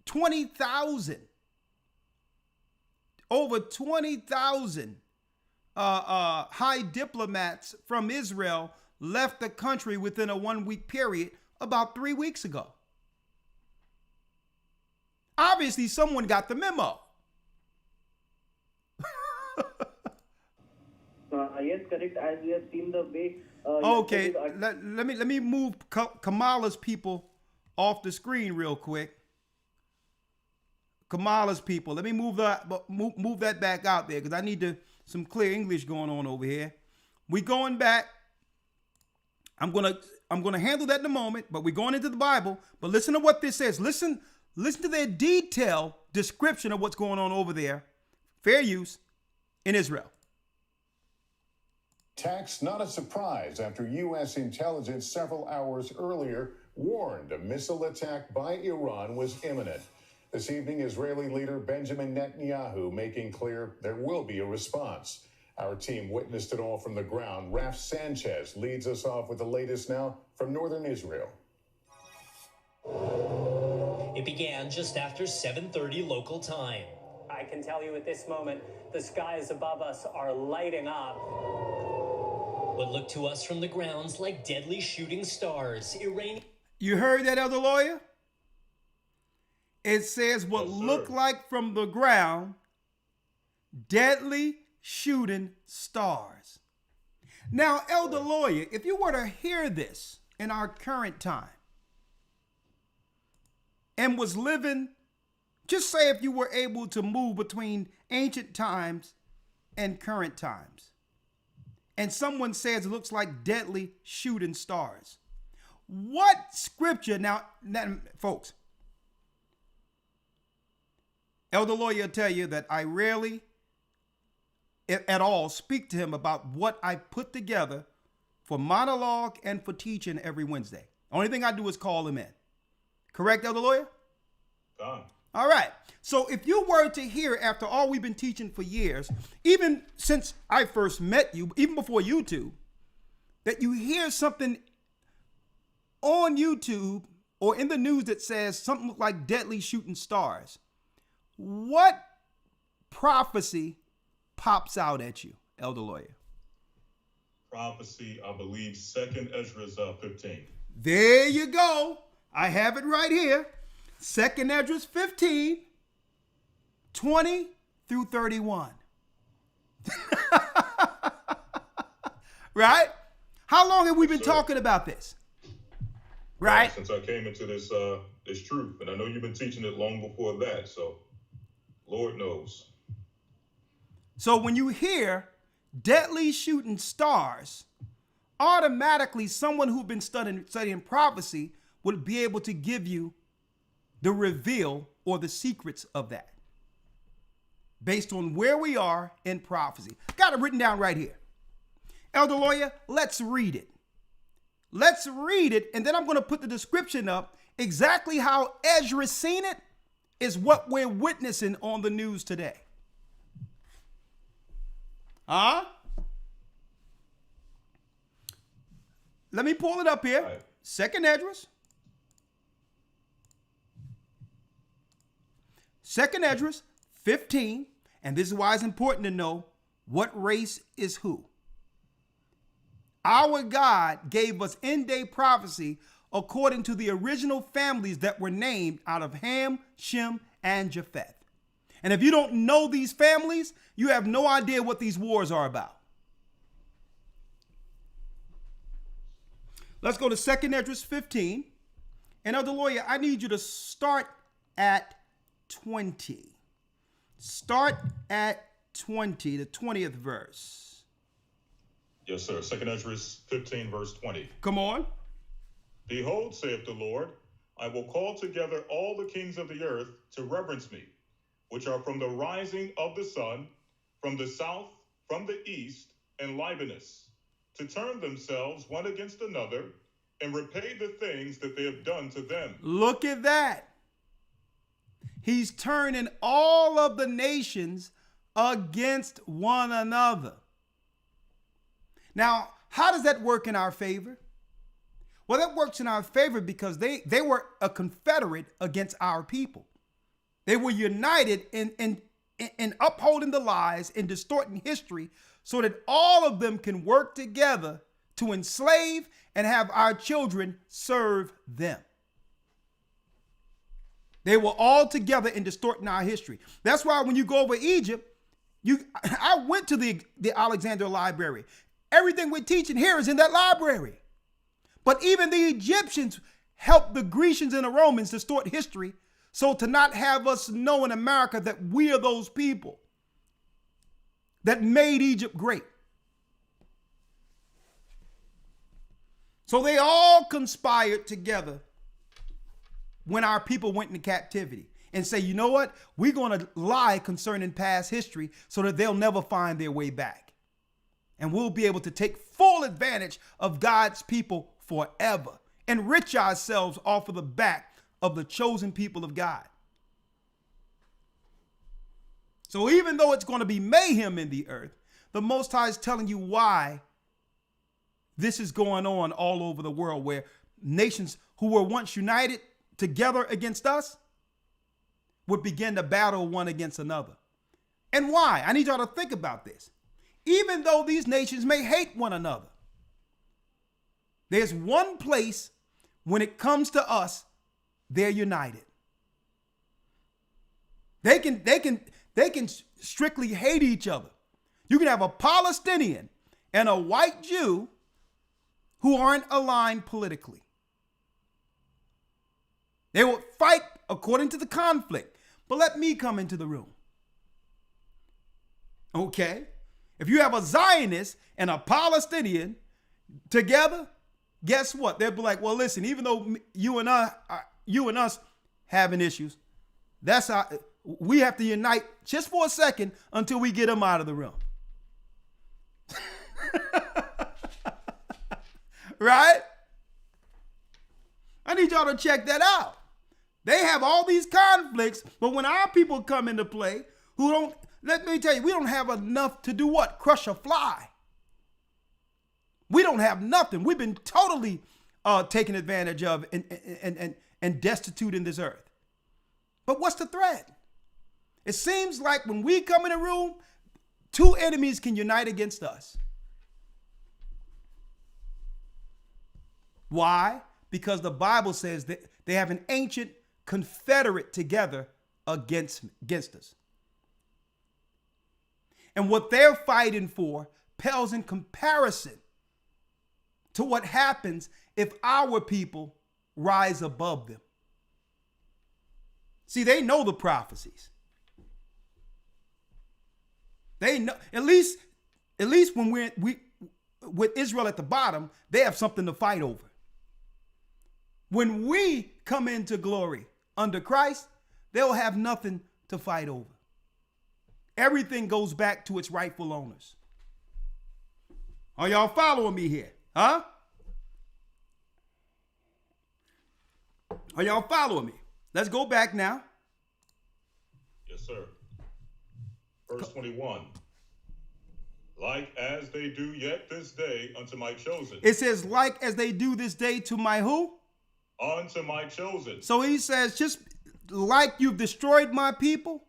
20,000. Over 20,000 high diplomats from Israel left the country within a 1 week period about 3 weeks ago. Obviously, someone got the memo. Yes, correct. As we have seen the way. Okay, let me move Kamala's people off the screen real quick. Kamala's people. Let me move that back out there because I need some clear English going on over here. We going back. I'm gonna handle that in a moment, but we're going into the Bible. But listen to what this says. Listen to their detailed description of what's going on over there. Fair use in Israel. Attacks not a surprise after U.S. intelligence several hours earlier warned a missile attack by Iran was imminent. This evening, Israeli leader Benjamin Netanyahu making clear there will be a response. Our team witnessed it all from the ground. Raf Sanchez leads us off with the latest now from northern Israel. It began just after 7:30 local time. I can tell you at this moment, the skies above us are lighting up. What looked to us from the grounds like deadly shooting stars. You heard that, Elder Lawya? It says what Yes, looked like from the ground, deadly shooting stars. Now, Elder Lawya, if you were to hear this in our current time and was living, just say if you were able to move between ancient times and current times, and someone says it looks like deadly shooting stars, what scripture, now folks, Elder Lawya will tell you that I rarely at all speak to him about what I put together for monologue and for teaching every Wednesday. Only thing I do is call him in. Correct, Elder Lawya? Done. All right. So if you were to hear, after all we've been teaching for years, even since I first met you, even before YouTube, that you hear something on YouTube or in the news that says something like deadly shooting stars, what prophecy pops out at you, Elder Lawya? Prophecy, I believe, 2nd Ezra 15. There you go. I have it right here. 2nd Ezra 15, 20 through 31. Right? How long have we been talking about this? Right? Since I came into this this truth, and I know you've been teaching it long before that, so Lord knows. So when you hear deadly shooting stars, automatically someone who's been studying prophecy would be able to give you the reveal or the secrets of that based on where we are in prophecy. Got it written down right here. Elder Lawya, let's read it. Let's read it, and then I'm going to put the description up. Exactly how Ezra seen it is what we're witnessing on the news today. Let me pull it up here. Right. Second Esdras. Second Esdras 15, and this is why it's important to know what race is who. Our God gave us end-day prophecy according to the original families that were named out of Ham, Shem, and Japheth. And if you don't know these families, you have no idea what these wars are about. Let's go to 2nd Esdras 15. And Elder Lawya, I need you to start at 20. Start at 20, the 20th verse. Yes, sir. 2nd Esdras 15, verse 20. Come on. Behold, saith the Lord, I will call together all the kings of the earth to reverence me, which are from the rising of the sun, from the south, from the east, and Libanus, to turn themselves one against another and repay the things that they have done to them. Look at that. He's turning all of the nations against one another. Now, how does that work in our favor? Well, that works in our favor because they were a confederate against our people. They were united in upholding the lies and distorting history so that all of them can work together to enslave and have our children serve them. They were all together in distorting our history. That's why when you go over Egypt, I went to the Alexandria Library. Everything we're teaching here is in that library. But even the Egyptians helped the Grecians and the Romans distort history so to not have us know in America that we are those people that made Egypt great. So they all conspired together when our people went into captivity and say, you know what? We're going to lie concerning past history so that they'll never find their way back. And we'll be able to take full advantage of God's people forever, enrich ourselves off of the back of the chosen people of God. So even though it's going to be mayhem in the earth, the Most High is telling you why this is going on all over the world, where nations who were once united together against us would begin to battle one against another. And why? I need y'all to think about this. Even though these nations may hate one another, there's one place when it comes to us, they're united. They can strictly hate each other. You can have a Palestinian and a white Jew who aren't aligned politically. They will fight according to the conflict. But let me come into the room. Okay? If you have a Zionist and a Palestinian together, guess what? They'll be like, well, listen, even though you and us having issues, that's how we have to unite just for a second until we get them out of the room. Right? I need y'all to check that out. They have all these conflicts, but when our people come into play, who don't, let me tell you, we don't have enough to do what? Crush a fly. We don't have nothing. We've been totally taken advantage of and destitute in this earth. But what's the threat? It seems like when we come in a room, two enemies can unite against us. Why? Because the Bible says that they have an ancient confederate together against us. And what they're fighting for pales in comparison to what happens if our people rise above them. See, they know the prophecies. They know, at least when we with Israel at the bottom, they have something to fight over. When we come into glory under Christ, they'll have nothing to fight over. Everything goes back to its rightful owners. Are y'all following me here? Huh? Are y'all following me? Let's go back now. Yes, sir. Verse 21. Like as they do yet this day unto my chosen. It says, like as they do this day to my who? Unto my chosen. So he says, just like you've destroyed my people,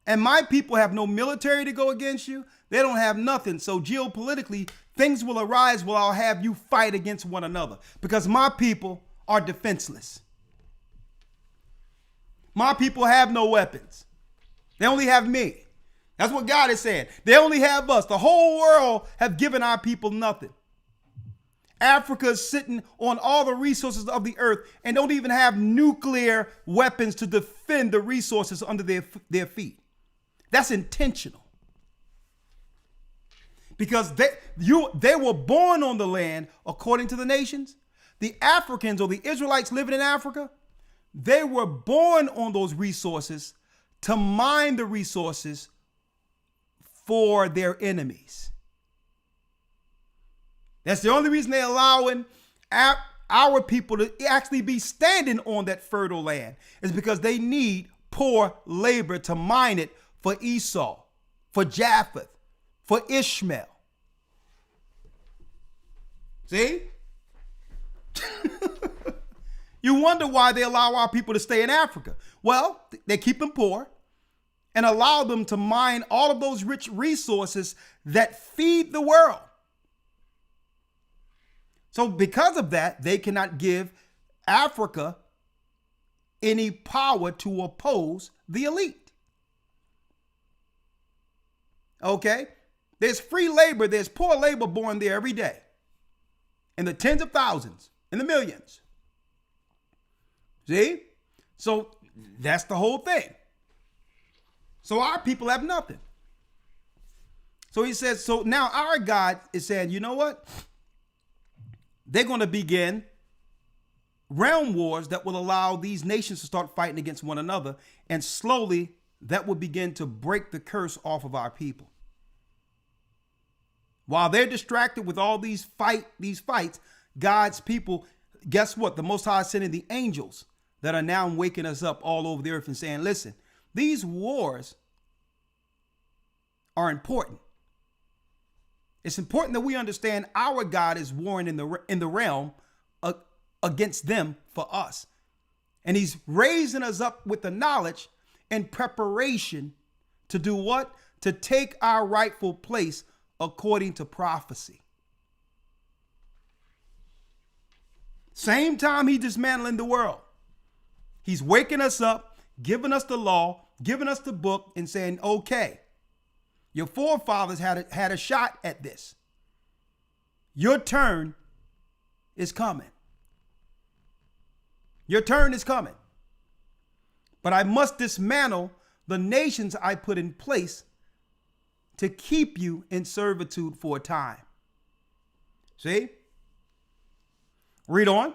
and my people have no military to go against you, they don't have nothing. So geopolitically, things will arise where I'll have you fight against one another because my people are defenseless. My people have no weapons. They only have me. That's what God is saying. They only have us. The whole world have given our people nothing. Africa is sitting on all the resources of the earth and don't even have nuclear weapons to defend the resources under their feet. That's intentional. Because they were born on the land according to the nations. The Africans or the Israelites living in Africa, they were born on those resources to mine the resources for their enemies. That's the only reason they're allowing our people to actually be standing on that fertile land, is because they need poor labor to mine it for Esau, for Japheth, for Ishmael. See? You wonder why they allow our people to stay in Africa. Well, they keep them poor and allow them to mine all of those rich resources that feed the world. So because of that, they cannot give Africa any power to oppose the elite. Okay? There's free labor, there's poor labor born there every day. In the tens of thousands, in the millions. See? So that's the whole thing. So our people have nothing. So he says, so now our God is saying, you know what? They're going to begin realm wars that will allow these nations to start fighting against one another. And slowly that will begin to break the curse off of our people. While they're distracted with all these fights, God's people, guess what? The Most High is sending the angels that are now waking us up all over the earth and saying, listen, these wars are important. It's important that we understand our God is warring in the realm against them for us. And he's raising us up with the knowledge and preparation to do what? To take our rightful place according to prophecy. Same time he's dismantling the world. He's waking us up, giving us the law, giving us the book, and saying, okay, your forefathers had a shot at this. Your turn is coming. Your turn is coming. But I must dismantle the nations I put in place to keep you in servitude for a time. See? Read on.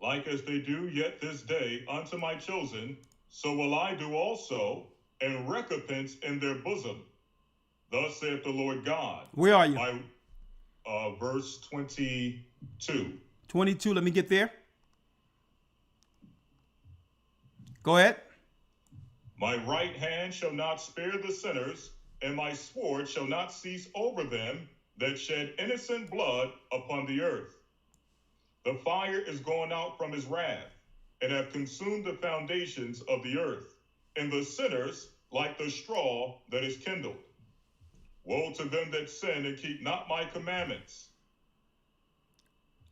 Like as they do yet this day unto my chosen, so will I do also, and recompense in their bosom. Thus saith the Lord God. Where are you? Verse 22. 22, let me get there. Go ahead. My right hand shall not spare the sinners, and my sword shall not cease over them that shed innocent blood upon the earth. The fire is gone out from his wrath, and have consumed the foundations of the earth, and the sinners like the straw that is kindled. Woe to them that sin and keep not my commandments,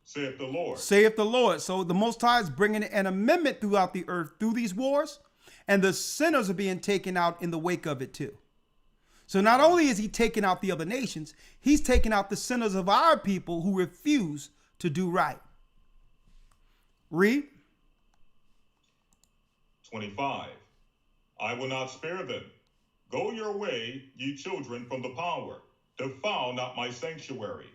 saith the Lord. Saith the Lord. So the Most High is bringing an amendment throughout the earth through these wars, and the sinners are being taken out in the wake of it too. So not only is he taking out the other nations, he's taking out the sinners of our people who refuse to do right. Read. 25. I will not spare them. Go your way, ye children, from the power. Defile not my sanctuary.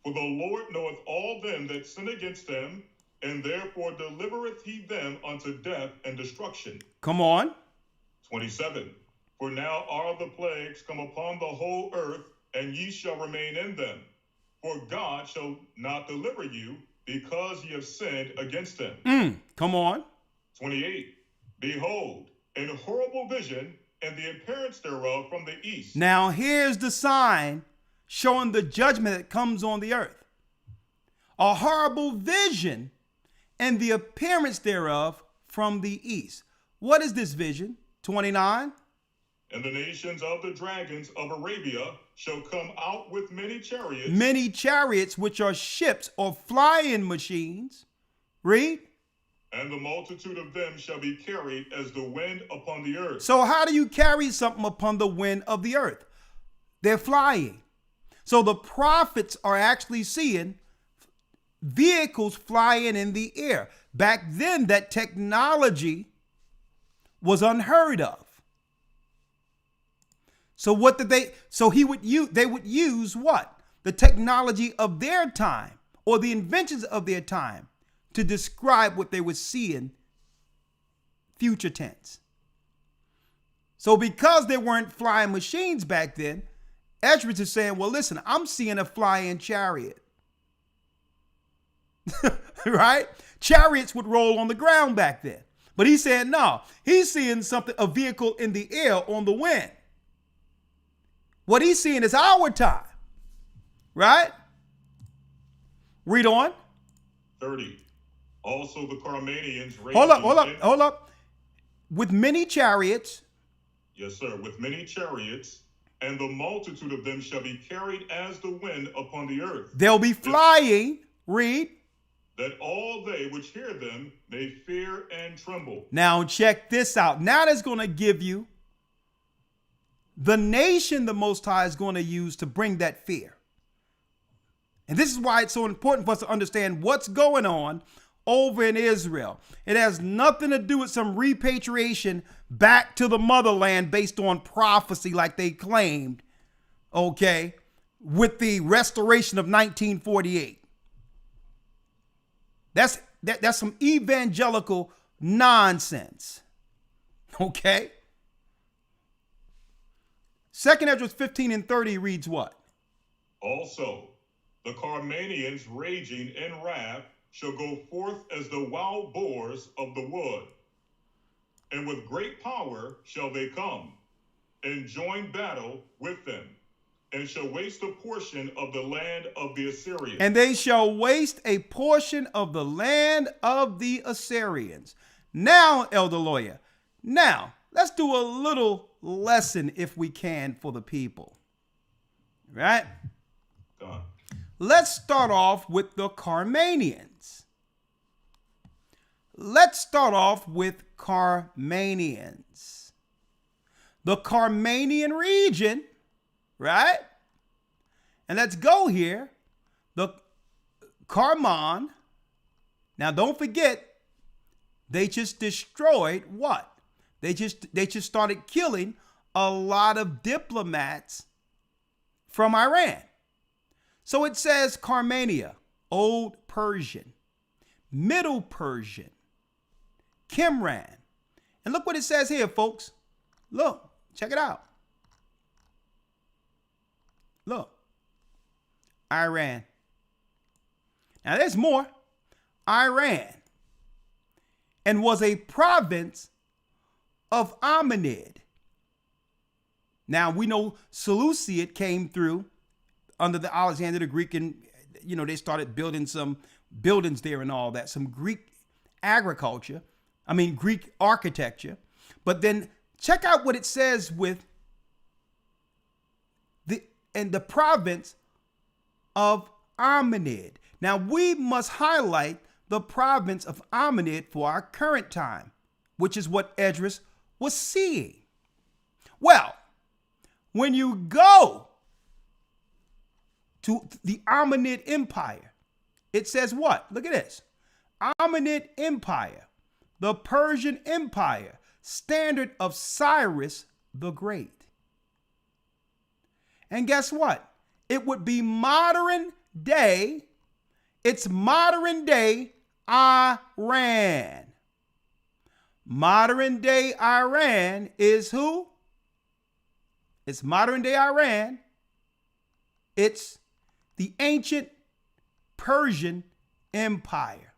For the Lord knoweth all them that sin against him, and therefore delivereth he them unto death and destruction. Come on. 27. For now are the plagues come upon the whole earth, and ye shall remain in them. For God shall not deliver you, because ye have sinned against him. Come on. 28. Behold, an horrible vision, and the appearance thereof from the east. Now here's the sign showing the judgment that comes on the earth. A horrible vision and the appearance thereof from the east. What is this vision? 29. And the nations of the dragons of Arabia shall come out with many chariots. Many chariots, which are ships or flying machines. Read. And the multitude of them shall be carried as the wind upon the earth. So how do you carry something upon the wind of the earth? They're flying. So the prophets are actually seeing vehicles flying in the air. Back then, that technology was unheard of. So what did they? So they would use what? The technology of their time or the inventions of their time to describe what they were seeing, future tense. So because there weren't flying machines back then, Ezra is saying, well, listen, I'm seeing a flying chariot. Right? Chariots would roll on the ground back then. But he's saying, no, he's seeing something, a vehicle in the air on the wind. What he's seeing is our time. Right? Read on. 30. Also the Carmanians. Hold up. With many chariots. Yes, sir. With many chariots, and the multitude of them shall be carried as the wind upon the earth. They'll be flying. Read. That all they which hear them may fear and tremble. Now check this out. Now that's going to give you the nation the Most High is going to use to bring that fear. And this is why it's so important for us to understand what's going on over in Israel. It has nothing to do with some repatriation back to the motherland based on prophecy like they claimed, okay, with the restoration of 1948. That's some evangelical nonsense, okay? 2 Ezra 15 and 30 reads what? Also, the Carmanians raging in wrath shall go forth as the wild boars of the wood, and with great power shall they come, and join battle with them, and shall waste a portion of the land of the Assyrians. And they shall waste a portion of the land of the Assyrians. Now, Elder Lawya, now let's do a little lesson if we can for the people. Right? God. Let's start off with the Carmanians. Let's start off with Carmanians. The Carmanian region, right? And let's go here. The Carman. Now don't forget, they just destroyed what? They just started killing a lot of diplomats from Iran. So it says Carmania, Old Persian, Middle Persian, Qimran. And look what it says here, folks. Look, check it out. Look, Iran. Now there's more. Iran. And was a province of Amanid. Now we know Seleucid came through under the Alexander the Greek, and they started building some buildings there and all that, some Greek Greek architecture. But then check out what it says with the province of Amanid. Now we must highlight the province of Amanid for our current time, which is what Esdras was seeing. Well, when you go to the Amanid Empire, it says what? Look at this. Achaemenid Empire, the Persian Empire, standard of Cyrus the Great. And guess what? It would be modern day, it's modern day Iran. Modern day Iran is who? It's modern day Iran. It's the ancient Persian Empire,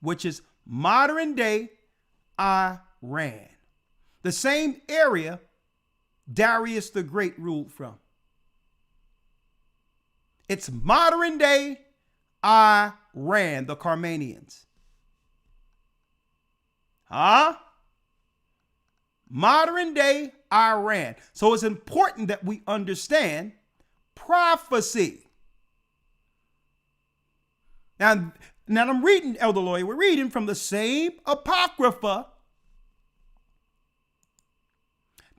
which is modern day Iran. The same area Darius the Great ruled from. It's modern day Iran, the Carmanians. Modern day Iran. So it's important that we understand prophecy. Now I'm reading, Elder Lawya, we're reading from the same Apocrypha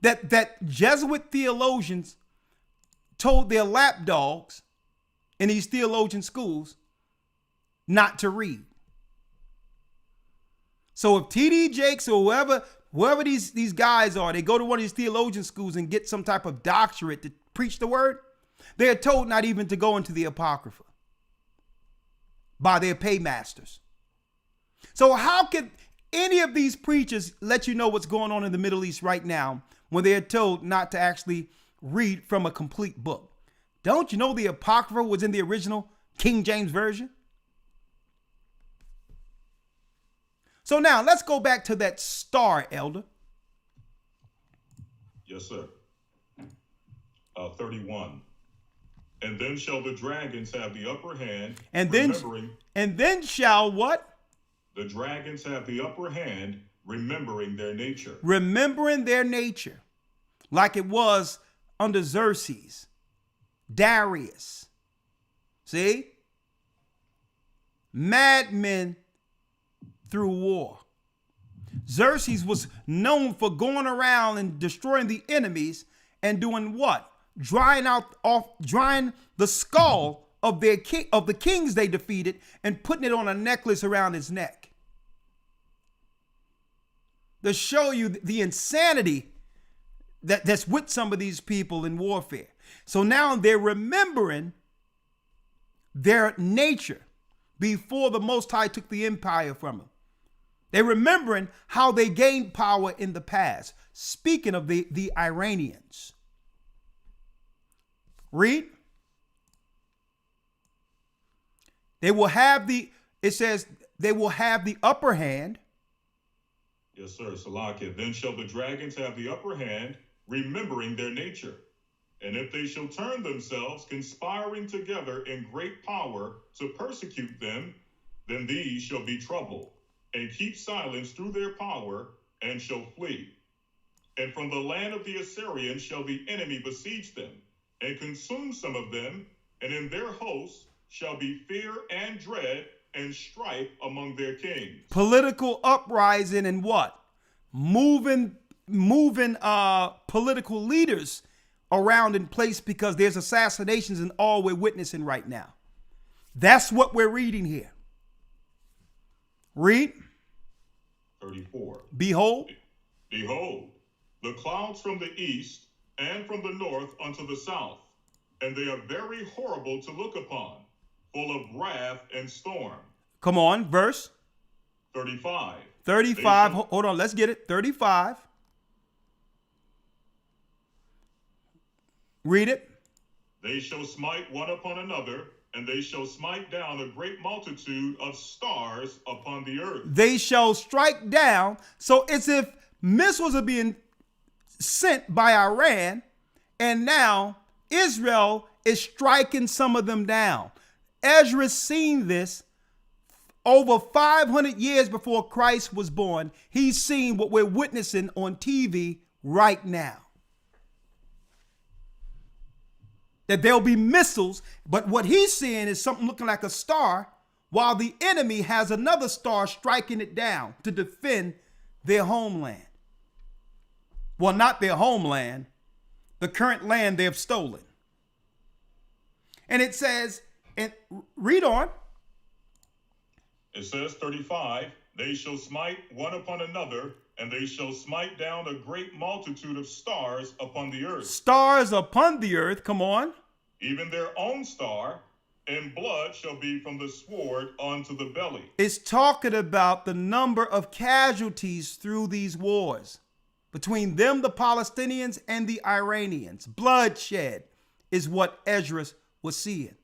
that Jesuit theologians told their lapdogs in these theologian schools not to read. So if T.D. Jakes or whoever these guys are, they go to one of these theologian schools and get some type of doctorate to preach the word, they're told not even to go into the Apocrypha by their paymasters. So how could any of these preachers let you know what's going on in the Middle East right now when they're told not to actually read from a complete book? Don't you know the Apocrypha was in the original King James Version? So now let's go back to that star, Elder. Yes, sir. 31. And then shall the dragons have the upper hand. And then shall what? The dragons have the upper hand, remembering their nature. Remembering their nature. Like it was under Xerxes, Darius. See? Madmen through war. Xerxes was known for going around and destroying the enemies and doing what? Drying the skull of the kings they defeated and putting it on a necklace around his neck. To show you the insanity that's with some of these people in warfare. So now they're remembering their nature before the Most High took the empire from them. They're remembering how they gained power in the past. Speaking of the Iranians. Read. It says they will have the upper hand. Yes, sir. Salakia. Then shall the dragons have the upper hand, remembering their nature. And if they shall turn themselves, conspiring together in great power to persecute them, then these shall be troubled, and keep silence through their power, and shall flee. And from the land of the Assyrians shall the enemy besiege them, and consume some of them, and in their hosts shall be fear and dread and strife among their kings. Political uprising and what? Moving political leaders around in place because there's assassinations and all we're witnessing right now. That's what we're reading here. Read. 34. Behold, the clouds from the east and from the north unto the south, and they are very horrible to look upon, full of wrath and storm. Come on, verse 35. 35. Hold on, let's get it. 35. Read it. They shall smite one upon another, and they shall smite down a great multitude of stars upon the earth. They shall strike down. So it's if missiles are being sent by Iran, and now Israel is striking some of them down. Ezra's seen this over 500 years before Christ was born. He's seen what we're witnessing on TV right now. That there'll be missiles, but what he's seeing is something looking like a star, while the enemy has another star striking it down to defend their homeland. Well, not their homeland, the current land they've stolen. And it says, and read on. It says 35, they shall smite one upon another, and they shall smite down a great multitude of stars upon the earth. Stars upon the earth, come on. Even their own star, and blood shall be from the sword unto the belly. It's talking about the number of casualties through these wars between them, the Palestinians, and the Iranians. Bloodshed is what Ezra was seeing.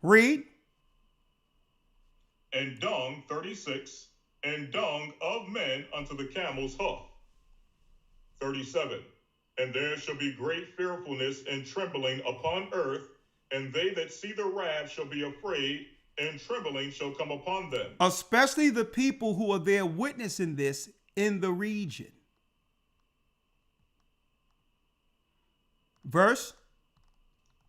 Read. And dung, 36, and dung of men unto the camel's hoof. 37. And there shall be great fearfulness and trembling upon earth, and they that see the wrath shall be afraid, and trembling shall come upon them. Especially the people who are there witnessing this in the region. Verse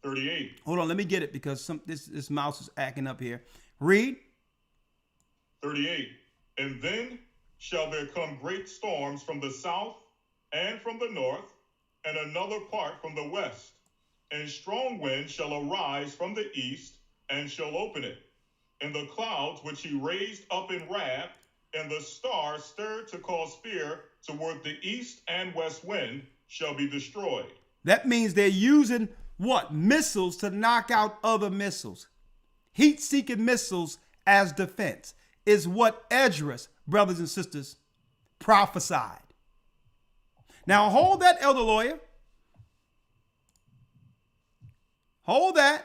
38. Hold on, let me get it because this mouse is acting up here. Read. 38. And then shall there come great storms from the south and from the north, and another part from the west. And strong winds shall arise from the east, and shall open it. And the clouds which he raised up in wrath, and the stars stirred to cause fear toward the east and west wind, shall be destroyed. That means they're using what? Missiles to knock out other missiles. Heat-seeking missiles as defense is what Esdras, brothers and sisters, prophesied. Now hold that, Elder Lawyer. Hold that.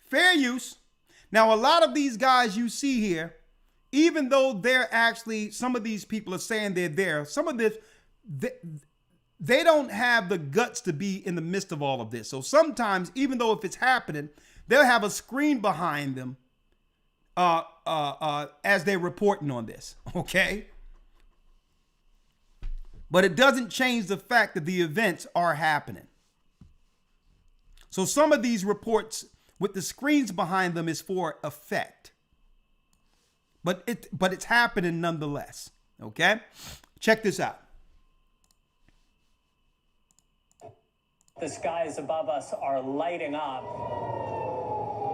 Fair use. Now, a lot of these guys you see here, even though they're actually, some of these people are saying they're there, some of this, they don't have the guts to be in the midst of all of this. So sometimes, even though if it's happening, they'll have a screen behind them as they're reporting on this, okay? But it doesn't change the fact that the events are happening. So some of these reports with the screens behind them is for effect. But it's happening nonetheless, okay? Check this out. The skies above us are lighting up.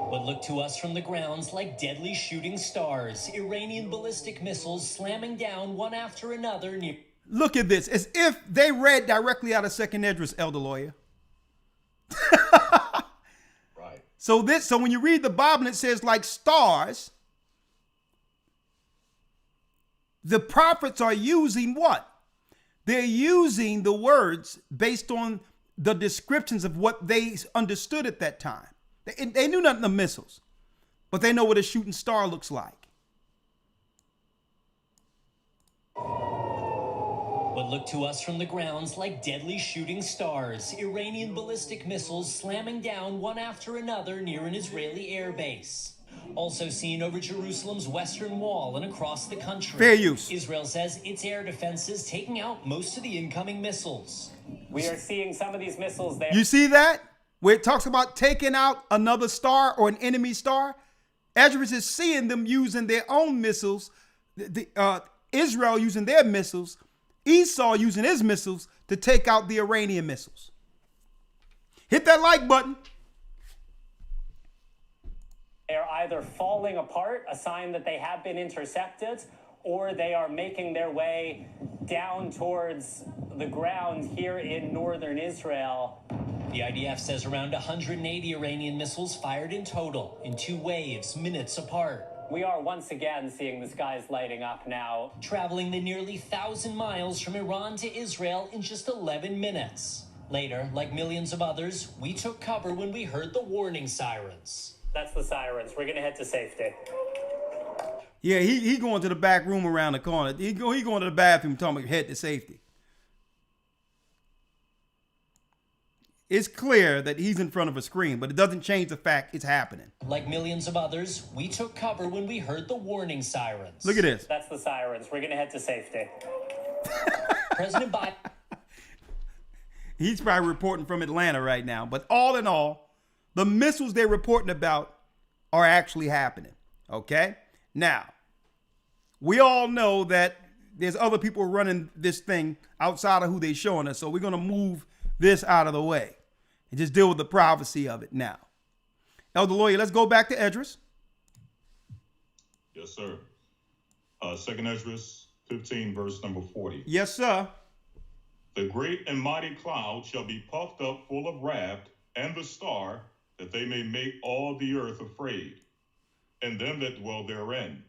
What looked to us from the grounds like deadly shooting stars, Iranian ballistic missiles slamming down one after another near... Look at this, as if they read directly out of 2nd Esdras, Elder Lawyer. Right. So when you read the Bible, it says like stars. The prophets are using what? They're using the words based on the descriptions of what they understood at that time. They knew nothing of missiles, but they know what a shooting star looks like. What looked to us from the grounds like deadly shooting stars, Iranian ballistic missiles slamming down one after another near an Israeli airbase. Also seen over Jerusalem's western wall and across the country. Fair use. Israel says its air defenses taking out most of the incoming missiles. We are seeing some of these missiles there. You see that? Where it talks about taking out another star or an enemy star? Esdras is seeing them using their own missiles, Israel using their missiles, Esau using his missiles to take out the Iranian missiles. Hit that like button. They're either falling apart, a sign that they have been intercepted, or they are making their way down towards the ground here in northern Israel. The IDF says around 180 Iranian missiles fired in total in 2 waves, minutes apart. We are once again seeing the skies lighting up now. Traveling the nearly 1,000 miles from Iran to Israel in just 11 minutes. Later, like millions of others, we took cover when we heard the warning sirens. That's the sirens. We're going to head to safety. Yeah, he going to the back room around the corner. He going to the bathroom talking about head to safety. It's clear that he's in front of a screen, but it doesn't change the fact it's happening. Like millions of others, we took cover when we heard the warning sirens. Look at this. That's the sirens. We're going to head to safety. President Biden... He's probably reporting from Atlanta right now. But all in all, the missiles they're reporting about are actually happening. Okay? Now, we all know that there's other people running this thing outside of who they're showing us. So we're going to move this out of the way and just deal with the prophecy of it now. Elder Lawyer, let's go back to Esdras. Yes, sir. Second Esdras 15, verse number 40. Yes, sir. The great and mighty cloud shall be puffed up full of wrath, and the star, that they may make all the earth afraid, and them that dwell therein.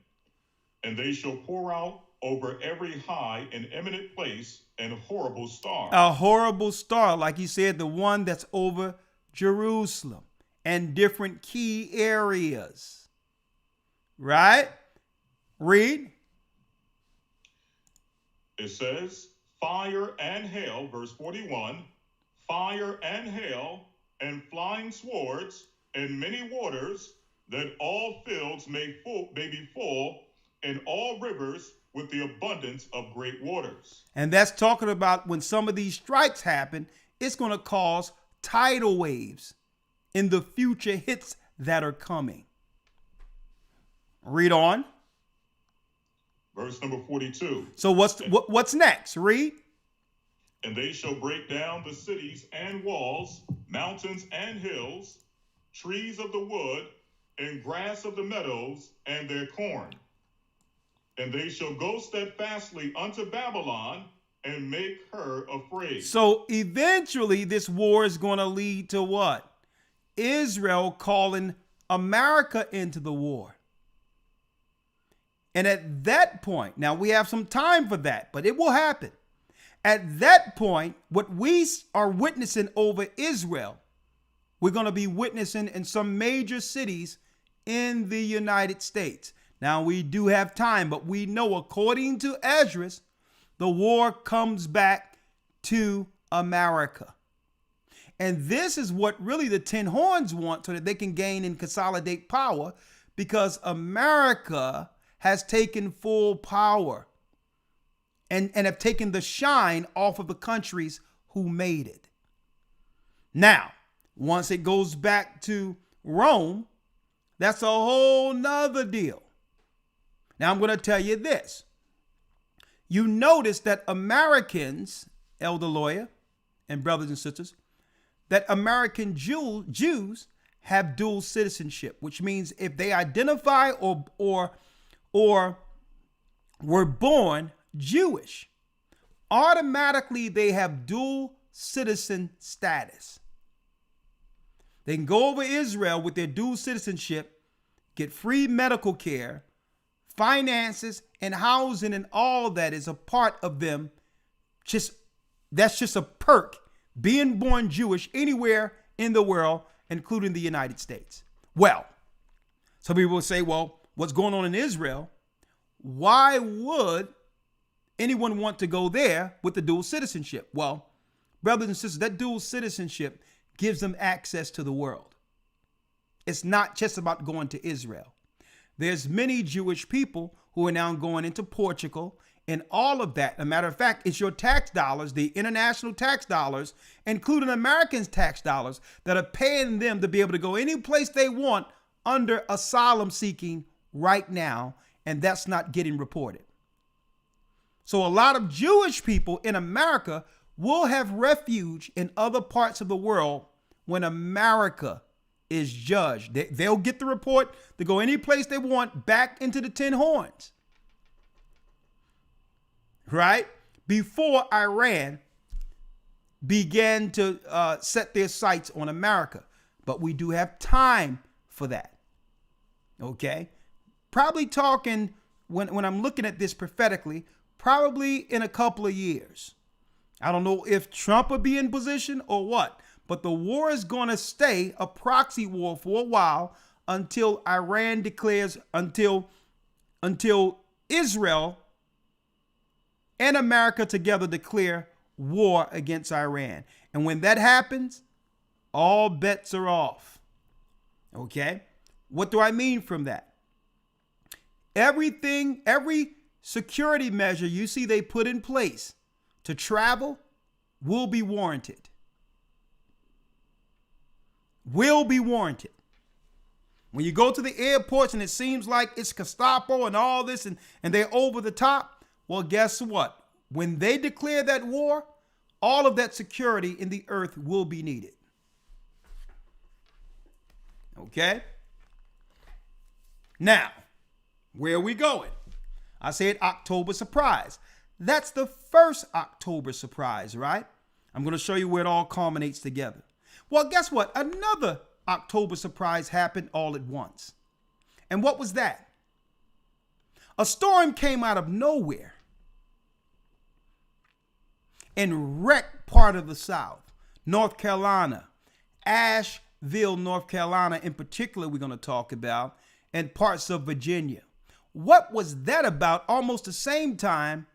And they shall pour out over every high and eminent place an horrible star. A horrible star, like he said, the one that's over Jerusalem and different key areas. Right? Read. It says, fire and hail, verse 41, fire and hail and flying swords and many waters, that all fields may be full, and all rivers with the abundance of great waters. And that's talking about when some of these strikes happen, it's going to cause tidal waves in the future hits that are coming. Read on. Verse number 42. So what's next? Read. And they shall break down the cities and walls, mountains and hills, trees of the wood, and grass of the meadows, and their corn. And they shall go steadfastly unto Babylon, and make her afraid. So eventually this war is going to lead to what? Israel calling America into the war. And at that point, now we have some time for that, but it will happen. At that point, what we are witnessing over Israel, we're going to be witnessing in some major cities in the United States. Now, we do have time, but we know, according to Esdras, the war comes back to America. And this is what really the 10 horns want, so that they can gain and consolidate power, because America has taken full power and have taken the shine off of the countries who made it. Now, once it goes back to Rome, that's a whole nother deal. Now, I'm going to tell you this. You notice that Americans, Elder Lawyer and brothers and sisters, that American Jews have dual citizenship, which means if they identify or were born Jewish, automatically they have dual citizen status. They can go over Israel with their dual citizenship, get free medical care, finances, and housing, and all that is a part of them. That's just a perk, being born Jewish anywhere in the world, including the United States. Well, some people will say, well, what's going on in Israel? Why would anyone want to go there with the dual citizenship? Well, brothers and sisters, that dual citizenship gives them access to the world. It's not just about going to Israel. There's many Jewish people who are now going into Portugal and all of that. As a matter of fact, it's your tax dollars, the international tax dollars, including Americans' tax dollars, that are paying them to be able to go any place they want under asylum seeking right now. And that's not getting reported. So a lot of Jewish people in America will have refuge in other parts of the world when America is judged. They'll get the report to go any place they want back into the 10 horns. Right? Before Iran began to set their sights on America. But we do have time for that. Okay? Probably talking, when I'm looking at this prophetically, probably in a couple of years. I don't know if Trump will be in position or what, but the war is going to stay a proxy war for a while until Iran declares, until Israel and America together declare war against Iran. And when that happens, all bets are off. Okay? What do I mean from that? Every security measure you see they put in place to travel will be warranted. Will be warranted. When you go to the airports and it seems like it's Gestapo and all this and they're over the top, well, guess what? When they declare that war, all of that security in the earth will be needed. Okay? Now, where are we going? I said October surprise. That's the first October surprise, right? I'm going to show you where it all culminates together. Well, guess what? Another October surprise happened all at once. And what was that? A storm came out of nowhere and wrecked part of the South, North Carolina, Asheville, North Carolina in particular, we're going to talk about, and parts of Virginia. What was that about? Almost the same time,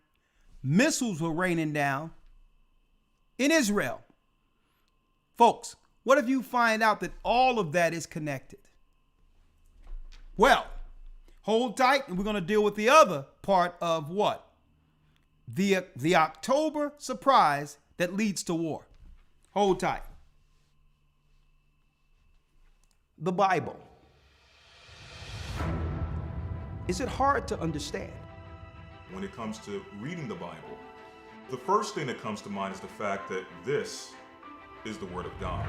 missiles were raining down in Israel. Folks, what if you find out that all of that is connected? Well, hold tight, and we're going to deal with the other part of what? The October surprise that leads to war. Hold tight. The Bible. Is it hard to understand? When it comes to reading the Bible, the first thing that comes to mind is the fact that this is the Word of God.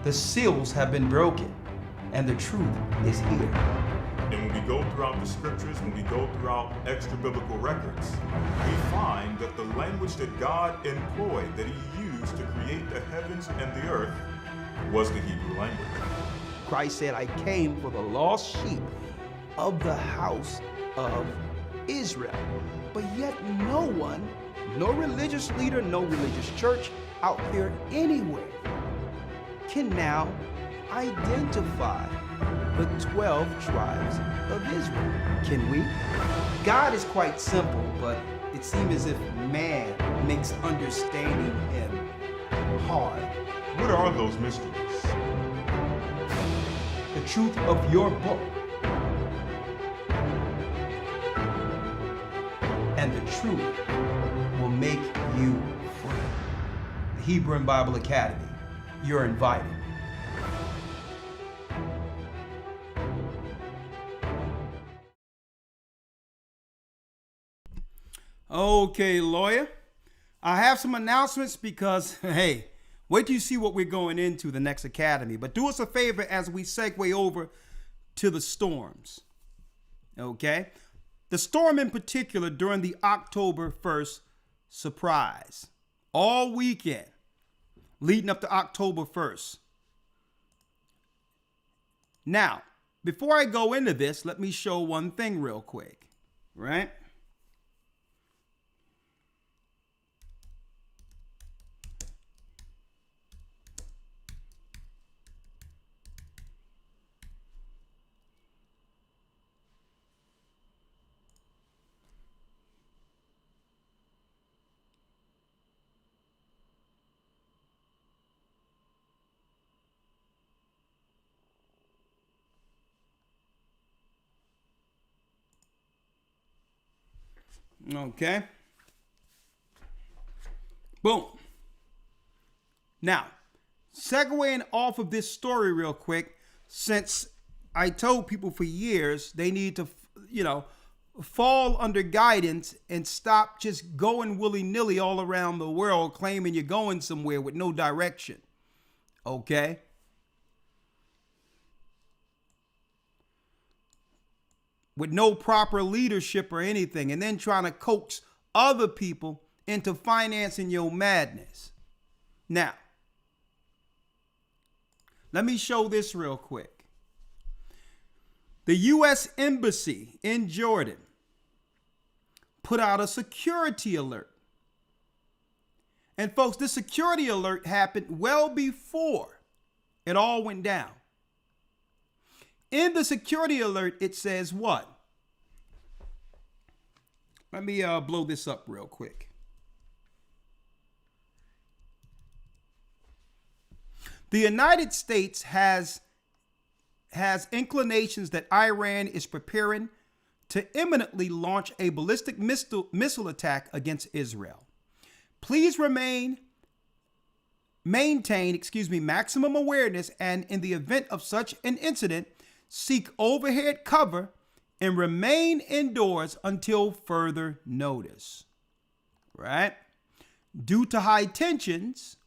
The seals have been broken, and the truth is here. And when we go throughout the scriptures, when we go throughout extra biblical records, we find that the language that God employed, that He used to create the heavens and the earth, was the Hebrew language. Christ said, I came for the lost sheep of the house of Israel. But yet no one, no religious leader, no religious church out there anywhere can now identify the 12 tribes of Israel. Can we? God is quite simple, but it seems as if man makes understanding Him hard. What are those mysteries? The truth of your book and the truth will make you free. The Hebrew and Bible Academy, you're invited. Okay, Lawya, I have some announcements because, hey, wait till you see what we're going into the next academy. But do us a favor as we segue over to the storms. Okay? The storm in particular during the October 1st surprise. All weekend leading up to October 1st. Now, before I go into this, let me show one thing real quick. Right? Okay. Boom. Now, segueing off of this story real quick, since I told people for years they need to, fall under guidance and stop just going willy-nilly all around the world claiming you're going somewhere with no direction. Okay? With no proper leadership or anything, and then trying to coax other people into financing your madness. Now, let me show this real quick. The U.S. Embassy in Jordan put out a security alert. And folks, this security alert happened well before it all went down. In the security alert, it says what? Let me blow this up real quick. The United States has inclinations that Iran is preparing to imminently launch a ballistic missile attack against Israel. Please maintain maximum awareness, and in the event of such an incident, seek overhead cover and remain indoors until further notice. Right? Due to high tensions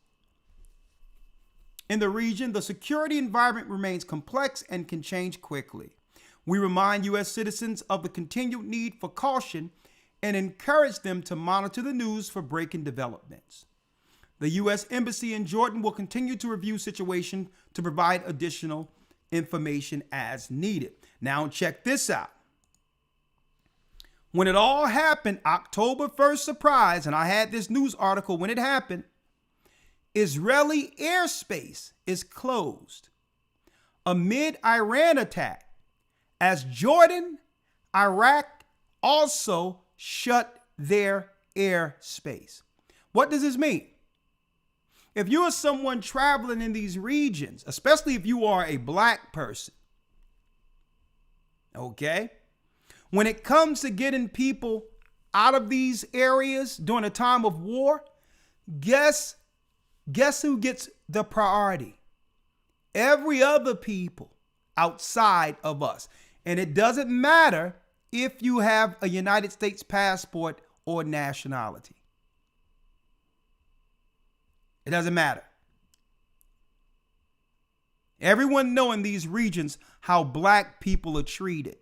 in the region, the security environment remains complex and can change quickly. We remind U.S. citizens of the continued need for caution and encourage them to monitor the news for breaking developments. The U.S. Embassy in Jordan will continue to review situation to provide additional information as needed. Now check this out. When it all happened, October 1st, surprise, and I had this news article when it happened, Israeli airspace is closed amid Iran attack as Jordan, Iraq also shut their airspace. What does this mean? If you are someone traveling in these regions, especially if you are a black person, okay, when it comes to getting people out of these areas during a time of war, guess who gets the priority? Every other people outside of us. And it doesn't matter if you have a United States passport or nationality. It doesn't matter. Everyone knows in these regions how black people are treated.